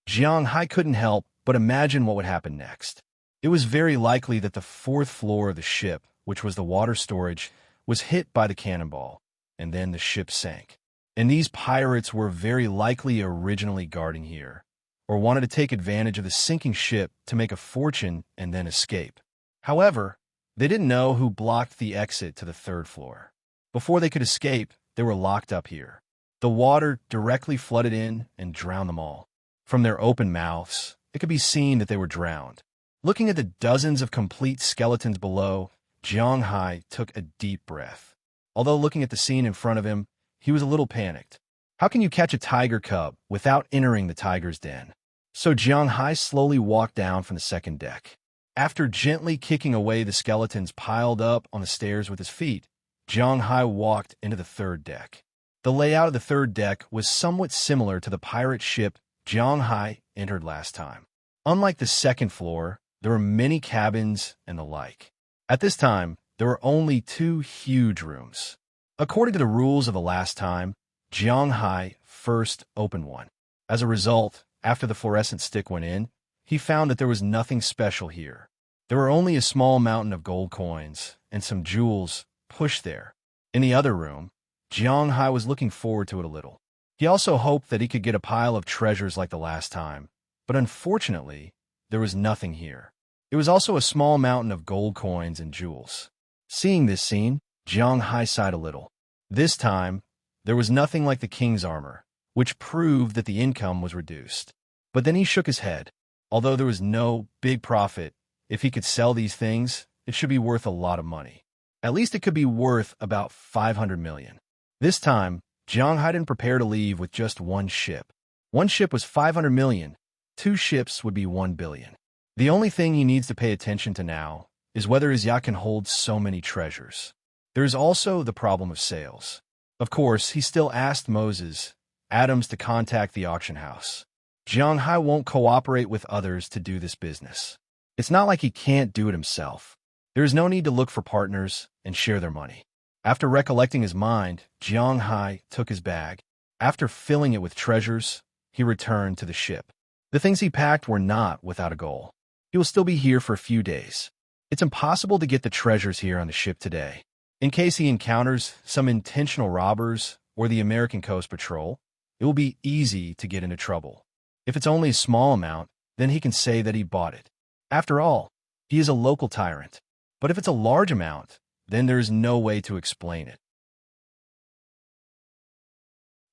[SPEAKER 1] Jiang Hai couldn't help but imagine what would happen next. It was very likely that the fourth floor of the ship, which was the water storage, was hit by the cannonball, and then the ship sank. And these pirates were very likely originally guarding here, or wanted to take advantage of the sinking ship to make a fortune and then escape. However, they didn't know who blocked the exit to the third floor. Before they could escape, they were locked up here. The water directly flooded in and drowned them all. From their open mouths, it could be seen that they were drowned. Looking at the dozens of complete skeletons below, Jiang Hai took a deep breath. Although looking at the scene in front of him, he was a little panicked. How can you catch a tiger cub without entering the tiger's den? So Jiang Hai slowly walked down from the second deck. After gently kicking away the skeletons piled up on the stairs with his feet, Jiang Hai walked into the third deck. The layout of the third deck was somewhat similar to the pirate ship Jiang Hai entered last time. Unlike the second floor, there were many cabins and the like. At this time, there were only 2 huge rooms. According to the rules of the last time, Jiang Hai first opened one. As a result, after the fluorescent stick went in, he found that there was nothing special here. There were only a small mountain of gold coins and some jewels pushed there. In the other room, Jiang Hai was looking forward to it a little. He also hoped that he could get a pile of treasures like the last time, but unfortunately, there was nothing here. It was also a small mountain of gold coins and jewels. Seeing this scene, Jiang Hai sighed a little. This time, there was nothing like the king's armor, which proved that the income was reduced. But then he shook his head. Although there was no big profit, if he could sell these things, it should be worth a lot of money. At least it could be worth about 500 million. This time, Jiang Hai didn't prepare to leave with just one ship. One ship was 500 million. 2 ships would be 1 billion. The only thing he needs to pay attention to now is whether his yacht can hold so many treasures. There is also the problem of sales. Of course, he still asked Moses, Adams to contact the auction house. Jiang Hai won't cooperate with others to do this business. It's not like he can't do it himself. There is no need to look for partners and share their money. After recollecting his mind, Jiang Hai took his bag. After filling it with treasures, he returned to the ship. The things he packed were not without a goal. He will still be here for a few days. It's impossible to get the treasures here on the ship today. In case he encounters some intentional robbers or the American Coast Patrol, it will be easy to get into trouble. If it's only a small amount, then he can say that he bought it. After all, he is a local tyrant. But if it's a large amount, then there is no way to explain it.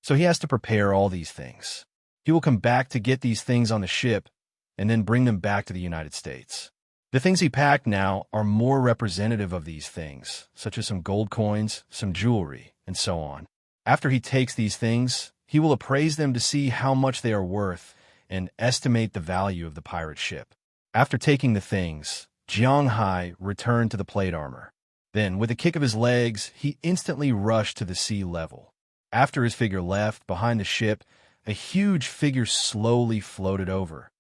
[SPEAKER 1] So he has to prepare all these things. He will come back to get these things on the ship and then bring them back to the United States. The things he packed now are more representative of these things, such as some gold coins, some jewelry, and so on. After he takes these things, he will appraise them to see how much they are worth and estimate the value of the pirate ship. After taking the things, Jiang Hai returned to the plate armor. Then, with a kick of his legs, he instantly rushed to the sea level. After his figure left behind the ship, a huge figure slowly floated over.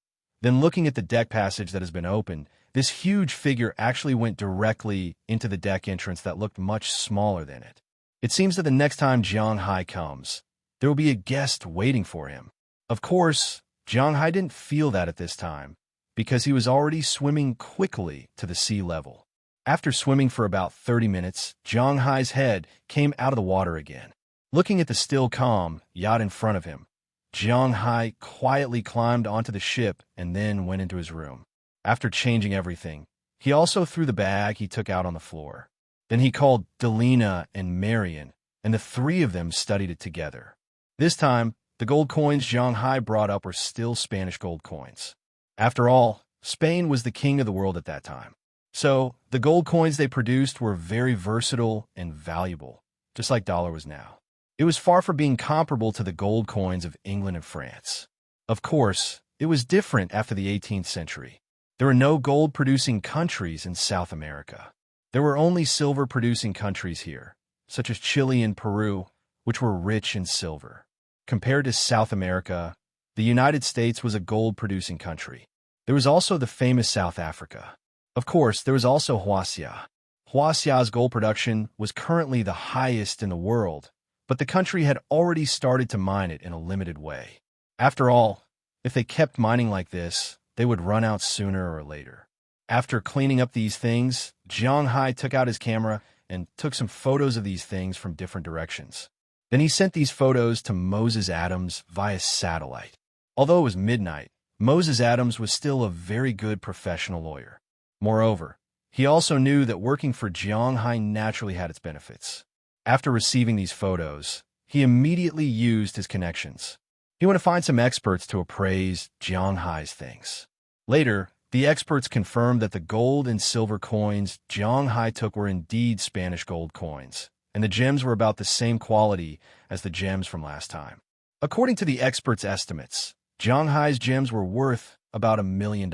[SPEAKER 1] Then, looking at the deck passage that has been opened, this huge figure actually went directly into the deck entrance that looked much smaller than it. It seems that the next time Jiang Hai comes, there will be a guest waiting for him. Of course, Jiang Hai didn't feel that at this time, because he was already swimming quickly to the sea level. After swimming for about 30 minutes, Jiang Hai's head came out of the water again. Looking at the still calm yacht in front of him, Jiang Hai quietly climbed onto the ship and then went into his room. After changing everything, he also threw the bag he took out on the floor. Then he called Delina and Marion, and the 3 of them studied it together. This time, the gold coins Jiang Hai brought up were still Spanish gold coins. After all, Spain was the king of the world at that time. So, the gold coins they produced were very versatile and valuable, just like dollar was now. It was far from being comparable to the gold coins of England and France. Of course, it was different after the 18th century. There were no gold-producing countries in South America. There were only silver-producing countries here, such as Chile and Peru, which were rich in silver. Compared to South America, the United States was a gold-producing country. There was also the famous South Africa. Of course, there was also Huaxia. Huaxia's gold production was currently the highest in the world, but the country had already started to mine it in a limited way. After all, if they kept mining like this, they would run out sooner or later. After cleaning up these things, Jiang Hai took out his camera and took some photos of these things from different directions. Then he sent these photos to Moses Adams via satellite. Although it was midnight, Moses Adams was still a very good professional lawyer. Moreover, he also knew that working for Jiang Hai naturally had its benefits. After receiving these photos, he immediately used his connections. He went to find some experts to appraise Jiang Hai's things. Later, the experts confirmed that the gold and silver coins Jiang Hai took were indeed Spanish gold coins, and the gems were about the same quality as the gems from last time. According to the experts' estimates, Jiang Hai's gems were worth about $1 million.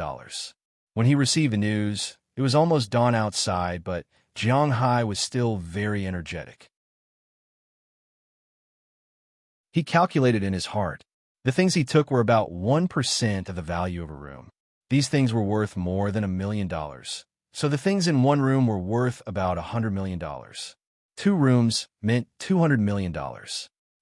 [SPEAKER 1] When he received the news, it was almost dawn outside, but Jiang Hai was still very energetic. He calculated in his heart. The things he took were about 1% of the value of a room. These things were worth more than $1 million. So the things in one room were worth about $100 million. 2 rooms meant $200 million.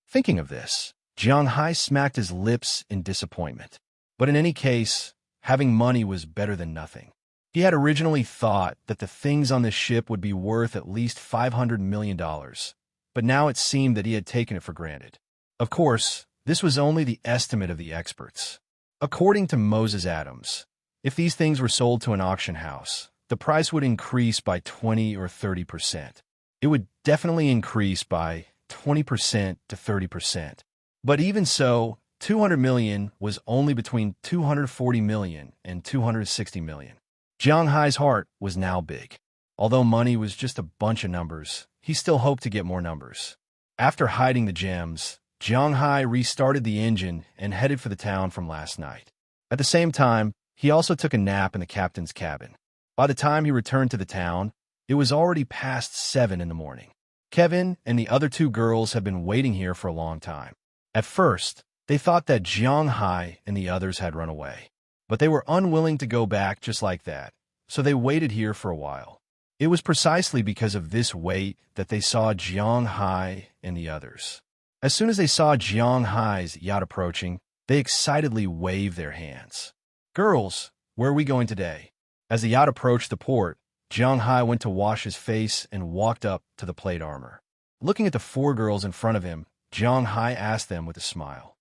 [SPEAKER 1] Thinking of this, Jiang Hai smacked his lips in disappointment. But in any case, having money was better than nothing. He had originally thought that the things on this ship would be worth at least $500 million, but now it seemed that he had taken it for granted. Of course, this was only the estimate of the experts. According to Moses Adams, if these things were sold to an auction house, the price would increase by 20 or 30%. It would definitely increase by 20% to 30%. But even so, 200 million was only between 240 million and 260 million. Jiang Hai's heart was now big. Although money was just a bunch of numbers, he still hoped to get more numbers. After hiding the gems, Jiang Hai restarted the engine and headed for the town from last night. At the same time, he also took a nap in the captain's cabin. By the time he returned to the town, it was already past 7 in the morning. Kevin and the other 2 girls had been waiting here for a long time. At first, they thought that Jiang Hai and the others had run away. But they were unwilling to go back just like that, so they waited here for a while. It was precisely because of this wait that they saw Jiang Hai and the others. As soon as they saw Jiang Hai's yacht approaching, they excitedly waved their hands. "Girls, where are we going today?" As the yacht approached the port, Jiang Hai went to wash his face and walked up to the plate armor. Looking at the 4 girls in front of him, Jiang Hai asked them with a smile.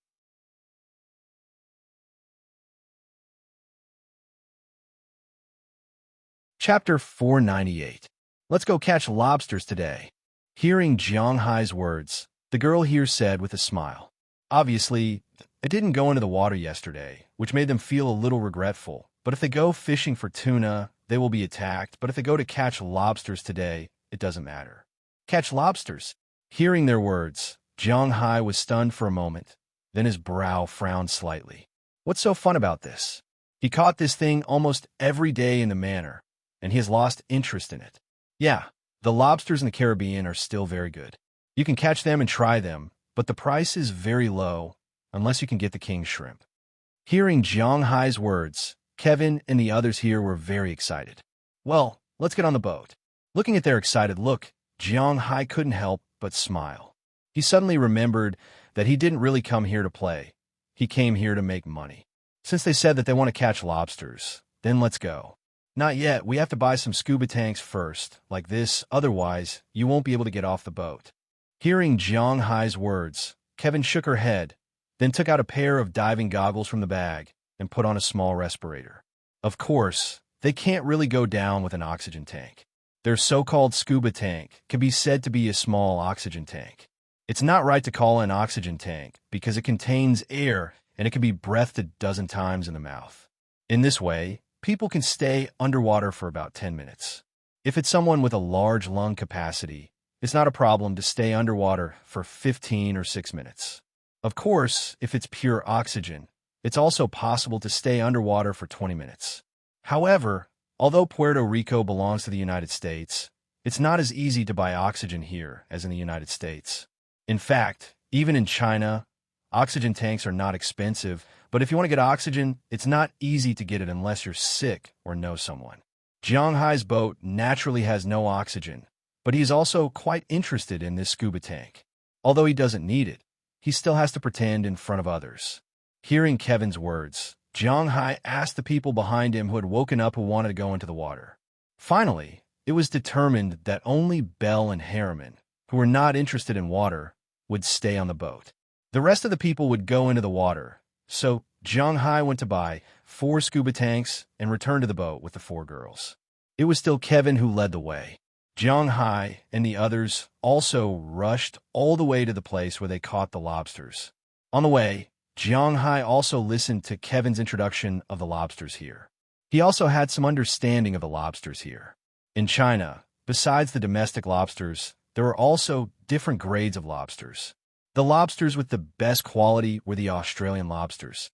[SPEAKER 1] Chapter 498. Let's go catch lobsters today. Hearing Jiang Hai's words, the girl here said with a smile. Obviously, they didn't go into the water yesterday, which made them feel a little regretful. But if they go fishing for tuna, they will be attacked. But if they go to catch lobsters today, it doesn't matter. Catch lobsters. Hearing their words, Jiang Hai was stunned for a moment. Then his brow frowned slightly. What's so fun about this? He caught this thing almost every day in the manor, and he has lost interest in it. Yeah, the lobsters in the Caribbean are still very good. You can catch them and try them, but the price is very low, unless you can get the king shrimp. Hearing Jiang Hai's words, Kevin and the others here were very excited. Well, let's get on the boat. Looking at their excited look, Jiang Hai couldn't help but smile. He suddenly remembered that he didn't really come here to play. He came here to make money. Since they said that they want to catch lobsters, then let's go. Not yet, we have to buy some scuba tanks first, like this, otherwise you won't be able to get off the boat. Hearing Jiang Hai's words, Kevin shook her head, then took out a pair of diving goggles from the bag and put on a small respirator. Of course, they can't really go down with an oxygen tank. Their so-called scuba tank can be said to be a small oxygen tank. It's not right to call it an oxygen tank because it contains air and it can be breathed a dozen times in the mouth. In this way, people can stay underwater for about 10 minutes. If it's someone with a large lung capacity, it's not a problem to stay underwater for 15 or 6 minutes. Of course, if it's pure oxygen, it's also possible to stay underwater for 20 minutes. However, although Puerto Rico belongs to the United States, it's not as easy to buy oxygen here as in the United States. In fact, even in China, Oxygen tanks are not expensive, but if you want to get oxygen, it's not easy to get it unless you're sick or know someone. Jiang Hai's boat naturally has no oxygen, but he's also quite interested in this scuba tank. Although he doesn't need it, he still has to pretend in front of others. Hearing Kevin's words, Jiang Hai asked the people behind him who had woken up who wanted to go into the water. Finally, it was determined that only Belle and Harriman, who were not interested in water, would stay on the boat. The rest of the people would go into the water, so Jiang Hai went to buy 4 scuba tanks and returned to the boat with the 4 girls. It was still Kevin who led the way. Jiang Hai and the others also rushed all the way to the place where they caught the lobsters. On the way, Jiang Hai also listened to Kevin's introduction of the lobsters here. He also had some understanding of the lobsters here. In China, besides the domestic lobsters, there were also different grades of lobsters. The lobsters with the best quality were the Australian lobsters.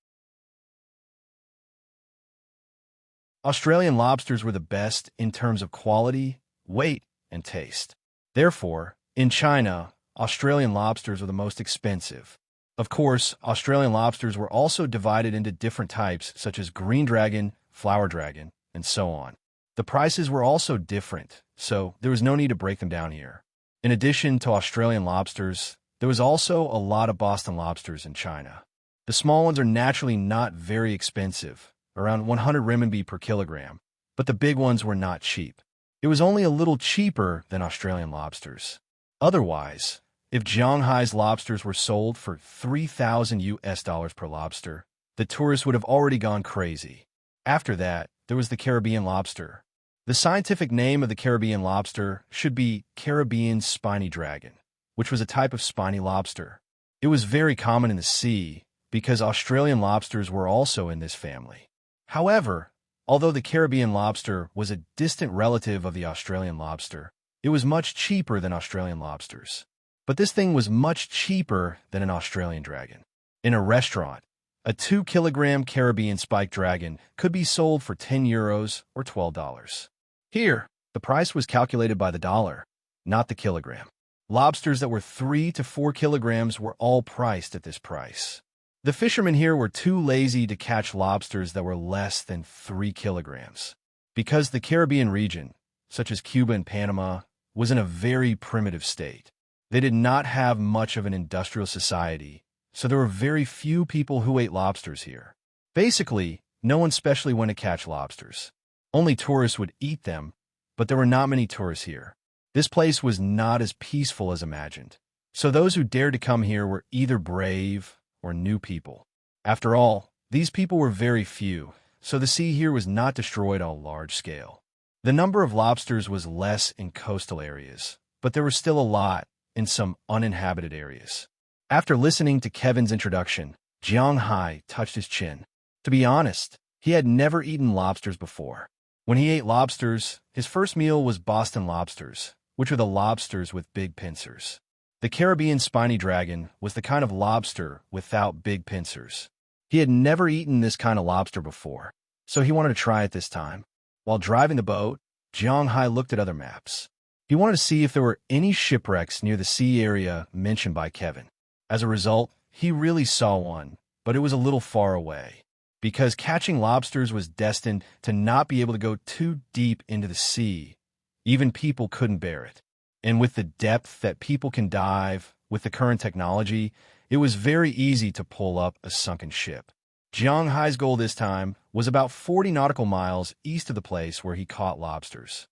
[SPEAKER 1] Australian lobsters were the best in terms of quality, weight, and taste. Therefore, in China, Australian lobsters were the most expensive. Of course, Australian lobsters were also divided into different types such as green dragon, flower dragon, and so on. The prices were also different, so there was no need to break them down here. In addition to Australian lobsters, there was also a lot of Boston lobsters in China. The small ones are naturally not very expensive, around 100 renminbi per kilogram, but the big ones were not cheap. It was only a little cheaper than Australian lobsters. Otherwise, if Jiang Hai's lobsters were sold for $3,000 per lobster, the tourists would have already gone crazy. After that, there was the Caribbean lobster. The scientific name of the Caribbean lobster should be Caribbean spiny dragon, which was a type of spiny lobster. It was very common in the sea because Australian lobsters were also in this family. However, although the Caribbean lobster was a distant relative of the Australian lobster, it was much cheaper than Australian lobsters. But this thing was much cheaper than an Australian dragon. In a restaurant, a 2-kilogram Caribbean spiked dragon could be sold for €10 or $12. Here, the price was calculated by the dollar, not the kilogram. Lobsters that were 3 to 4 kilograms were all priced at this price. The fishermen here were too lazy to catch lobsters that were less than 3 kilograms. Because the Caribbean region, such as Cuba and Panama, was in a very primitive state. They did not have much of an industrial society, so there were very few people who ate lobsters here. Basically, no one specially went to catch lobsters. Only tourists would eat them, but there were not many tourists here. This place was not as peaceful as imagined, so those who dared to come here were either brave or new people. After all, these people were very few, so the sea here was not destroyed on a large scale. The number of lobsters was less in coastal areas, but there were still a lot in some uninhabited areas. After listening to Kevin's introduction, Jiang Hai touched his chin. To be honest, he had never eaten lobsters before. When he ate lobsters, his first meal was Boston lobsters, which are the lobsters with big pincers. The Caribbean spiny dragon was the kind of lobster without big pincers. He had never eaten this kind of lobster before, so he wanted to try it this time. While driving the boat, Jiang Hai looked at other maps. He wanted to see if there were any shipwrecks near the sea area mentioned by Kevin. As a result, he really saw one, but it was a little far away. Because catching lobsters was destined to not be able to go too deep into the sea, even people couldn't bear it. And with the depth that people can dive with the current technology, it was very easy to pull up a sunken ship. Jiang Hai's goal this time was about 40 nautical miles east of the place where he caught lobsters.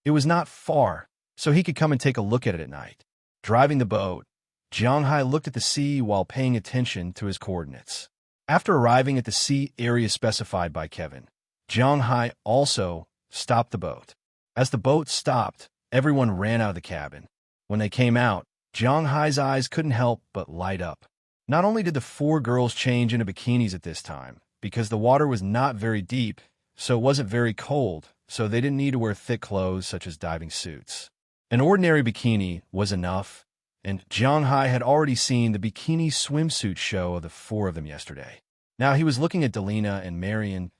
[SPEAKER 1] It was not far, so he could come and take a look at it at night. Driving the boat, Jiang Hai looked at the sea while paying attention to his coordinates. After arriving at the sea area specified by Kevin, Jiang Hai also stopped the boat. As the boat stopped, everyone ran out of the cabin. When they came out, Jiang Hai's eyes couldn't help but light up. Not only did the 4 girls change into bikinis at this time, because the water was not very deep, so it wasn't very cold, so they didn't need to wear thick clothes such as diving suits. An ordinary bikini was enough, and Jiang Hai had already seen the bikini swimsuit show of the 4 of them yesterday. Now he was looking at Delina and Marion.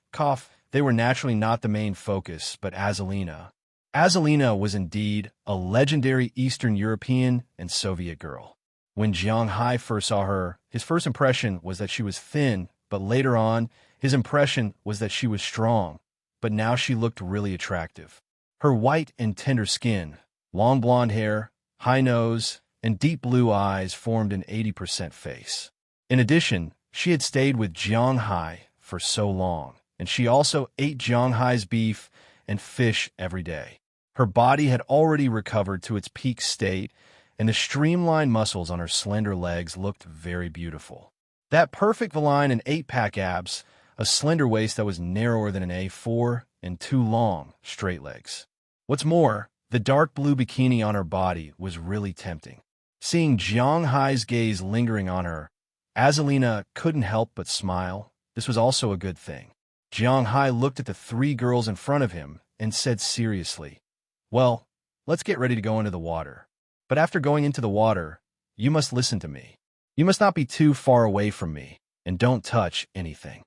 [SPEAKER 1] They were naturally not the main focus, but Azalina. Azalina was indeed a legendary Eastern European and Soviet girl. When Jiang Hai first saw her, his first impression was that she was thin, but later on, his impression was that she was strong. But now she looked really attractive. Her white and tender skin, long blonde hair, high nose, and deep blue eyes formed an 80% face. In addition, she had stayed with Jiang Hai for so long, and she also ate Jiang Hai's beef and fish every day. Her body had already recovered to its peak state, and the streamlined muscles on her slender legs looked very beautiful. That perfect V-line and 8-pack abs, a slender waist that was narrower than an A4, and 2 long, straight legs. What's more, the dark blue bikini on her body was really tempting. Seeing Jiang Hai's gaze lingering on her, Azalina couldn't help but smile. This was also a good thing. Jiang Hai looked at the 3 girls in front of him and said seriously, "Well, let's get ready to go into the water. But after going into the water, you must listen to me. You must not be too far away from me, and don't touch anything."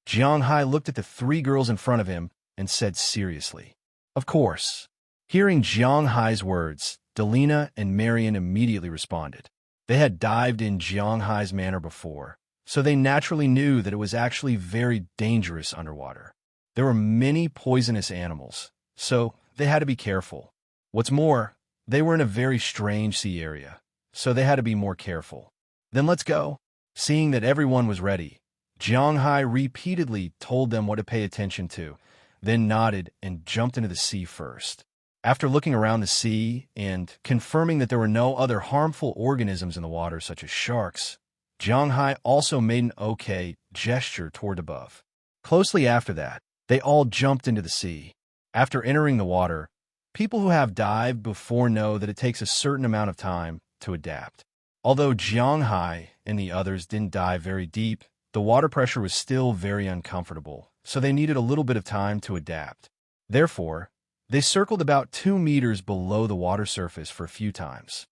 [SPEAKER 1] Jiang Hai looked at the 3 girls in front of him and said seriously, "Of course." Hearing Jiang Hai's words, Delina and Marian immediately responded. They had dived in Jiang Hai's manner before, so they naturally knew that it was actually very dangerous underwater. There were many poisonous animals, so they had to be careful. What's more, they were in a very strange sea area, so they had to be more careful. "Then let's go." Seeing that everyone was ready, Jiang Hai repeatedly told them what to pay attention to, then nodded and jumped into the sea first. After looking around the sea and confirming that there were no other harmful organisms in the water such as sharks, Jiang Hai also made an okay gesture toward above. Closely after that, they all jumped into the sea. After entering the water, people who have dived before know that it takes a certain amount of time to adapt. Although Jiang Hai and the others didn't dive very deep, the water pressure was still very uncomfortable, so they needed a little bit of time to adapt. Therefore, they circled about 2 meters below the water surface for a few times.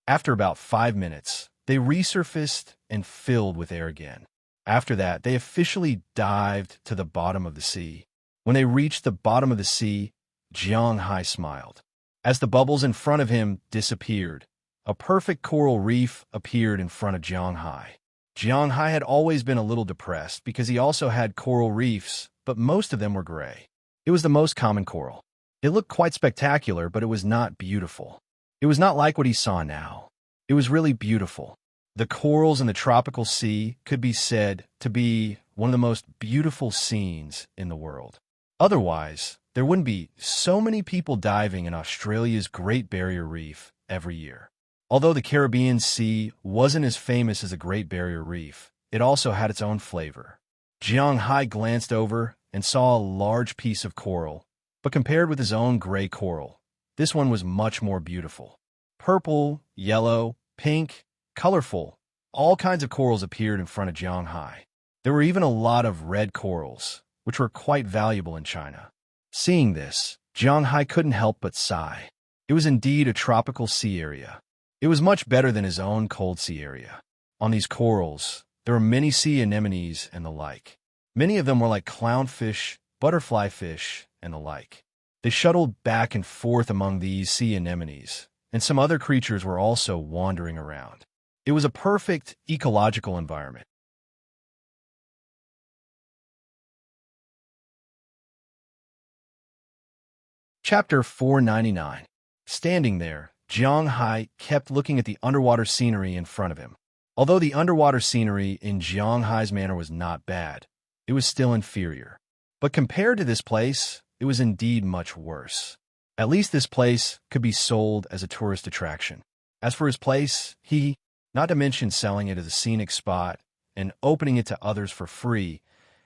[SPEAKER 1] After about 5 minutes, they resurfaced and filled with air again. After that, they officially dived to the bottom of the sea. When they reached the bottom of the sea, Jiang Hai smiled. As the bubbles in front of him disappeared, a perfect coral reef appeared in front of Jiang Hai. Jiang Hai had always been a little depressed because he also had coral reefs, but most of them were gray. It was the most common coral. It looked quite spectacular, but it was not beautiful. It was not like what he saw now. It was really beautiful. The corals in the tropical sea could be said to be one of the most beautiful scenes in the world. Otherwise, there wouldn't be so many people diving in Australia's Great Barrier Reef every year. Although the Caribbean Sea wasn't as famous as the Great Barrier Reef, it also had its own flavor. Jiang Hai glanced over and saw a large piece of coral, but compared with his own gray coral, this one was much more beautiful. Purple, yellow, pink, colorful, all kinds of corals appeared in front of Jiang Hai. There were even a lot of red corals, which were quite valuable in China. Seeing this, Jiang Hai couldn't help but sigh. It was indeed a tropical sea area. It was much better than his own cold sea area. On these corals, there were many sea anemones and the like. Many of them were like clownfish, butterfly fish, and the like. They shuttled back and forth among these sea anemones, and some other creatures were also wandering around. It was a perfect ecological environment. Chapter 499. Standing there, Jiang Hai kept looking at the underwater scenery in front of him. Although the underwater scenery in Jiang Hai's manor was not bad, it was still inferior. But compared to this place, it was indeed much worse. At least this place could be sold as a tourist attraction. As for his place, not to mention selling it as a scenic spot and opening it to others for free,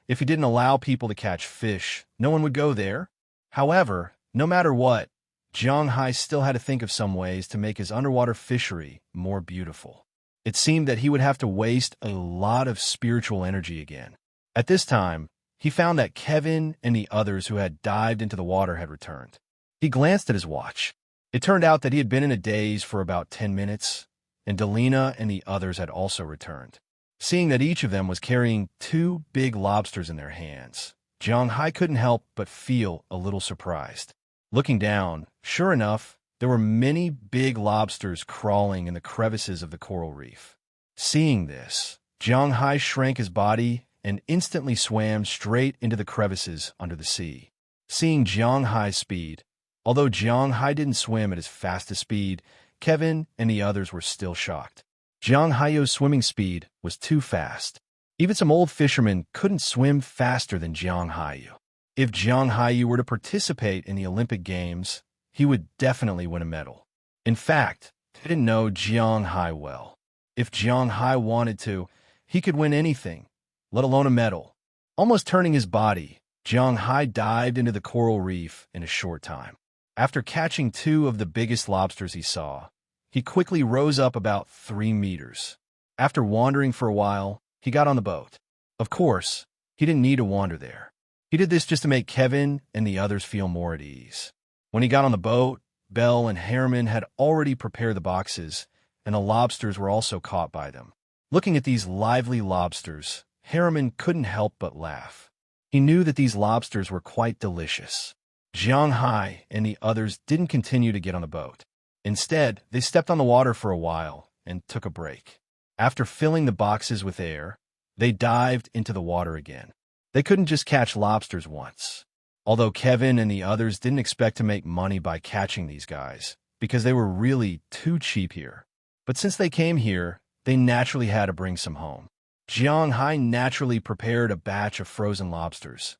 [SPEAKER 1] if he didn't allow people to catch fish, no one would go there. However, no matter what, Jiang Hai still had to think of some ways to make his underwater fishery more beautiful. It seemed that he would have to waste a lot of spiritual energy again. At this time, he found that Kevin and the others who had dived into the water had returned. He glanced at his watch. It turned out that he had been in a daze for about 10 minutes, and Delina and the others had also returned. Seeing that each of them was carrying 2 big lobsters in their hands, Jiang Hai couldn't help but feel a little surprised. Looking down, sure enough, there were many big lobsters crawling in the crevices of the coral reef. Seeing this, Jiang Hai shrank his body and instantly swam straight into the crevices under the sea. Seeing Jiang Hai's speed, although Jiang Hai didn't swim at his fastest speed, Kevin and the others were still shocked. Jiang Hai's swimming speed was too fast. Even some old fishermen couldn't swim faster than Jiang Hai. If Jiang Hai were to participate in the Olympic Games, he would definitely win a medal. In fact, they didn't know Jiang Hai well. If Jiang Hai wanted to, he could win anything, let alone a medal. Almost turning his body, Jiang Hai dived into the coral reef in a short time. After catching 2 of the biggest lobsters he saw, he quickly rose up about 3 meters. After wandering for a while, he got on the boat. Of course, he didn't need to wander there. He did this just to make Kevin and the others feel more at ease. When he got on the boat, Belle and Harriman had already prepared the boxes, and the lobsters were also caught by them. Looking at these lively lobsters, Harriman couldn't help but laugh. He knew that these lobsters were quite delicious. Jiang Hai and the others didn't continue to get on the boat. Instead, they stepped on the water for a while and took a break. After filling the boxes with air, they dived into the water again. They couldn't just catch lobsters once. Although Kevin and the others didn't expect to make money by catching these guys, because they were really too cheap here. But since they came here, they naturally had to bring some home. Jiang Hai naturally prepared a batch of frozen lobsters.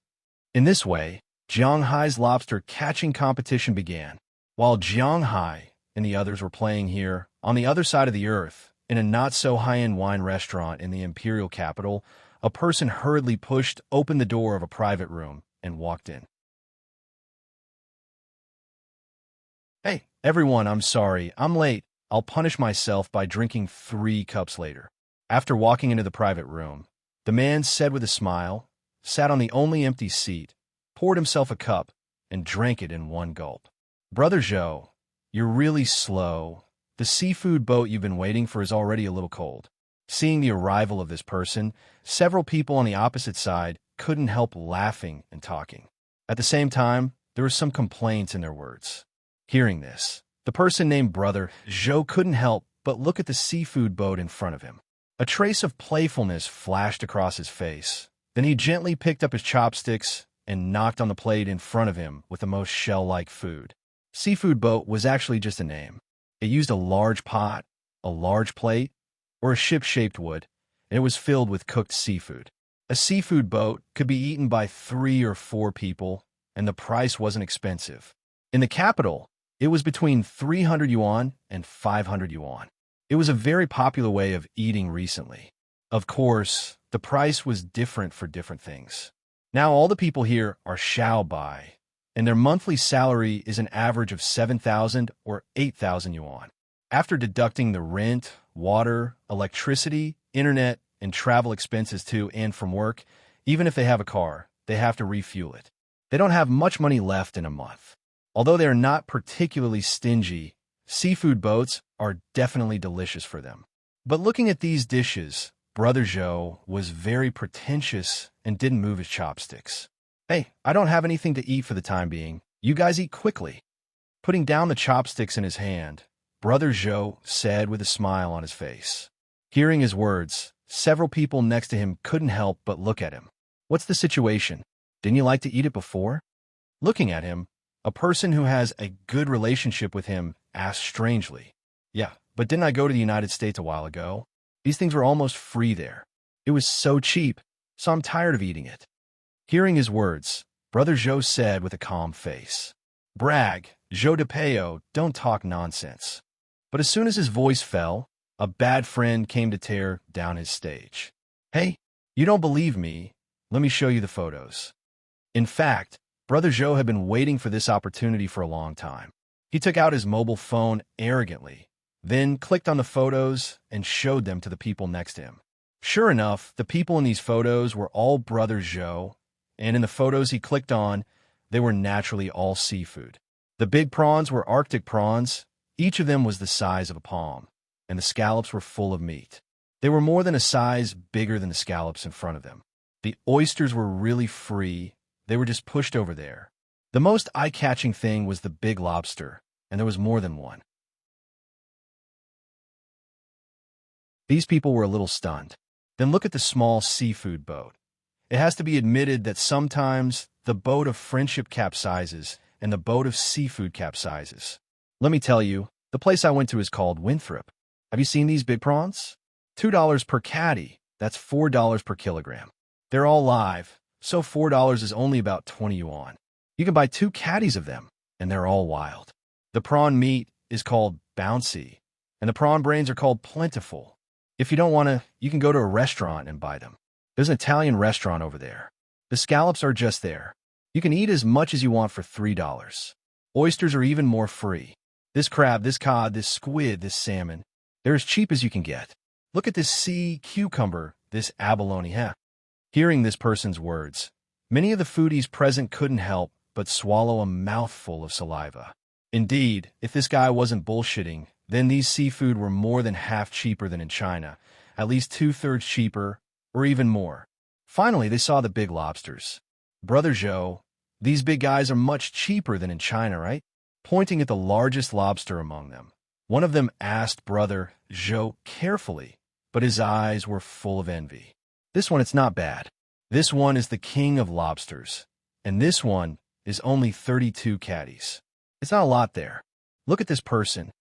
[SPEAKER 1] In this way, Jiang Hai's lobster catching competition began. While Jiang Hai and the others were playing here, on the other side of the earth, in a not-so-high-end wine restaurant in the imperial capital, a person hurriedly pushed open the door of a private room and walked in. "Hey, everyone, I'm sorry. I'm late. I'll punish myself by drinking 3 cups later." After walking into the private room, the man said with a smile, sat on the only empty seat, poured himself a cup, and drank it in one gulp. "Brother Zhou, you're really slow. The seafood boat you've been waiting for is already a little cold." Seeing the arrival of this person, several people on the opposite side couldn't help laughing and talking. At the same time, there were some complaints in their words. Hearing this, the person named Brother Zhou couldn't help but look at the seafood boat in front of him. A trace of playfulness flashed across his face. Then he gently picked up his chopsticks and knocked on the plate in front of him with the most shell-like food. Seafood boat was actually just a name. It used a large pot, a large plate, or a ship-shaped wood, and it was filled with cooked seafood. A seafood boat could be eaten by 3 or 4 people, and the price wasn't expensive. In the capital, it was between 300 yuan and 500 yuan. It was a very popular way of eating recently. Of course, the price was different for different things. Now all the people here are Xiao Bai, and their monthly salary is an average of 7,000 or 8,000 yuan. After deducting the rent, water, electricity, internet, and travel expenses to and from work, even if they have a car, they have to refuel it. They don't have much money left in a month. Although they are not particularly stingy, seafood boats are definitely delicious for them. But looking at these dishes, Brother Zhou was very pretentious and didn't move his chopsticks. "Hey, I don't have anything to eat for the time being. You guys eat quickly." Putting down the chopsticks in his hand, Brother Zhou said with a smile on his face. Hearing his words, several people next to him couldn't help but look at him. "What's the situation? Didn't you like to eat it before?" Looking at him, a person who has a good relationship with him asked strangely. "Yeah, but didn't I go to the United States a while ago? These things were almost free there. It was so cheap, so I'm tired of eating it." Hearing his words, Brother Zhou said with a calm face, "Brag, Zhou de Peo, don't talk nonsense." But as soon as his voice fell, a bad friend came to tear down his stage. "Hey, you don't believe me? Let me show you the photos." In fact, Brother Zhou had been waiting for this opportunity for a long time. He took out his mobile phone arrogantly, then clicked on the photos and showed them to the people next to him. Sure enough, the people in these photos were all Brother Zhou, and in the photos he clicked on, they were naturally all seafood. The big prawns were Arctic prawns. Each of them was the size of a palm, and the scallops were full of meat. They were more than a size bigger than the scallops in front of them. The oysters were really free. They were just pushed over there. The most eye-catching thing was the big lobster, and there was more than one. These people were a little stunned. Then look at the small seafood boat. It has to be admitted that sometimes the boat of friendship capsizes and the boat of seafood capsizes. Let me tell you, the place I went to is called Winthrop. Have you seen these big prawns? $2 per caddy. That's $4 per kilogram. They're all live, so $4 is only about 20 yuan. You can buy 2 caddies of them, and they're all wild. The prawn meat is called bouncy, and the prawn brains are called plentiful. If you don't want to, you can go to a restaurant and buy them. There's an Italian restaurant over there. The scallops are just there. You can eat as much as you want for $3. Oysters are even more free. This crab, this cod, this squid, this salmon, they're as cheap as you can get. Look at this sea cucumber, this abalone. Hearing this person's words, many of the foodies present couldn't help but swallow a mouthful of saliva. Indeed, if this guy wasn't bullshitting, then these seafood were more than half cheaper than in China, at least 2/3 cheaper, or even more. Finally, they saw the big lobsters. Brother Zhou, these big guys are much cheaper than in China, right? Pointing at the largest lobster among them, one of them asked Brother Zhou carefully, but his eyes were full of envy. This one, it's not bad. This one is the king of lobsters, and this one is only 32 caddies. It's not a lot there. Look at this person.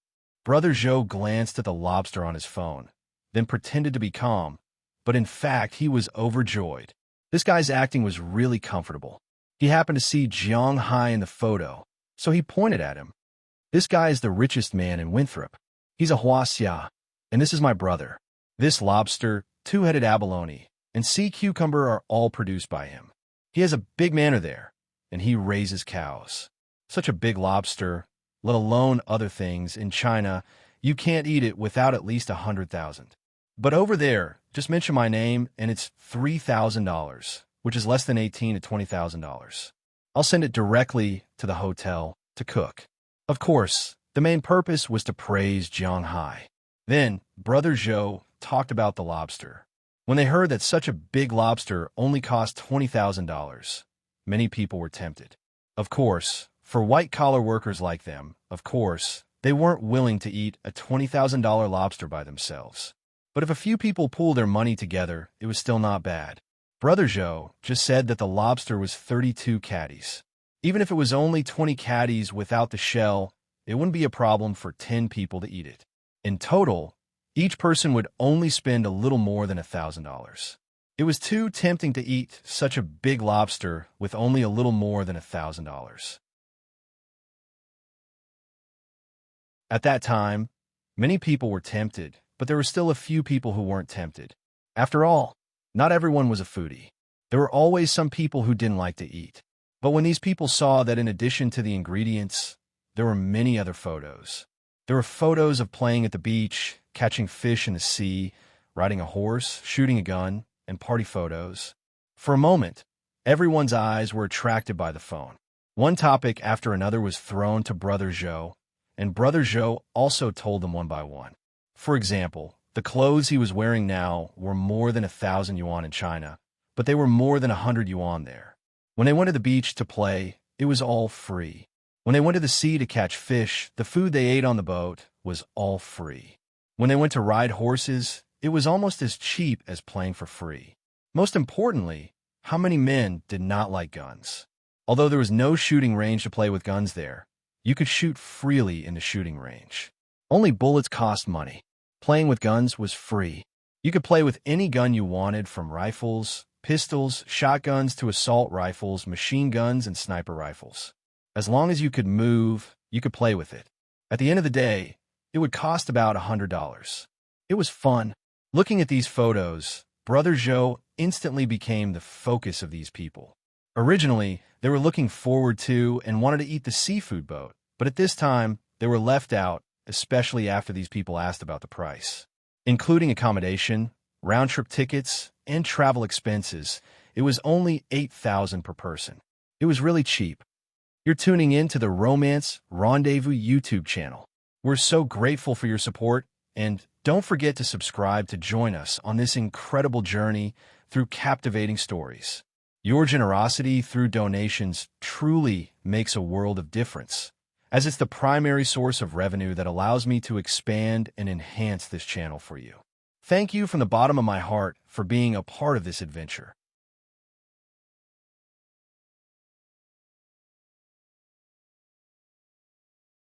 [SPEAKER 1] Brother Zhou glanced at the lobster on his phone, then pretended to be calm, but in fact he was overjoyed. This guy's acting was really comfortable. He happened to see Jiang Hai in the photo, so he pointed at him. This guy is the richest man in Winthrop. He's a Huaxia, and this is my brother. This lobster, 2-headed abalone, and sea cucumber are all produced by him. He has a big manor there, and he raises cows. Such a big lobster, let alone other things, in China, you can't eat it without at least 100,000. But over there, just mention my name, and it's $3,000, which is less than $18,000 to $20,000. I'll send it directly to the hotel to cook. Of course, the main purpose was to praise Jiang Hai. Then, Brother Zhou talked about the lobster. When they heard that such a big lobster only cost $20,000, many people were tempted. Of course, for white-collar workers like them, of course, they weren't willing to eat a $20,000 lobster by themselves. But if a few people pooled their money together, it was still not bad. Brother Zhou just said that the lobster was 32 caddies. Even if it was only 20 caddies without the shell, it wouldn't be a problem for 10 people to eat it. In total, each person would only spend a little more than $1,000. It was too tempting to eat such a big lobster with only a little more than $1,000. At that time, many people were tempted, but there were still a few people who weren't tempted. After all, not everyone was a foodie. There were always some people who didn't like to eat. But when these people saw that in addition to the ingredients, there were many other photos. There were photos of playing at the beach, catching fish in the sea, riding a horse, shooting a gun, and party photos. For a moment, everyone's eyes were attracted by the phone. One topic after another was thrown to Brother Zhou, and Brother Zhou also told them one by one. For example, the clothes he was wearing now were more than 1,000 yuan in China, but they were more than 100 yuan there. When they went to the beach to play, it was all free. When they went to the sea to catch fish, the food they ate on the boat was all free. When they went to ride horses, it was almost as cheap as playing for free. Most importantly, how many men did not like guns? Although there was no shooting range to play with guns there, you could shoot freely in the shooting range. Only bullets cost money. Playing with guns was free. You could play with any gun you wanted, from rifles, pistols, shotguns to assault rifles, machine guns, and sniper rifles. As long as you could move, you could play with it. At the end of the day, it would cost about $100. It was fun. Looking at these photos, Brother Zhou instantly became the focus of these people. Originally, they were looking forward to and wanted to eat the seafood boat, but at this time, they were left out, especially after these people asked about the price. Including accommodation, round-trip tickets, and travel expenses, it was only $8,000 per person. It was really cheap. You're tuning in to the Romance Rendezvous YouTube channel. We're so grateful for your support, and don't forget to subscribe to join us on this incredible journey through captivating stories. Your generosity through donations truly makes a world of difference, as it's the primary source of revenue that allows me to expand and enhance this channel for you. Thank you from the bottom of my heart for being a part of this adventure.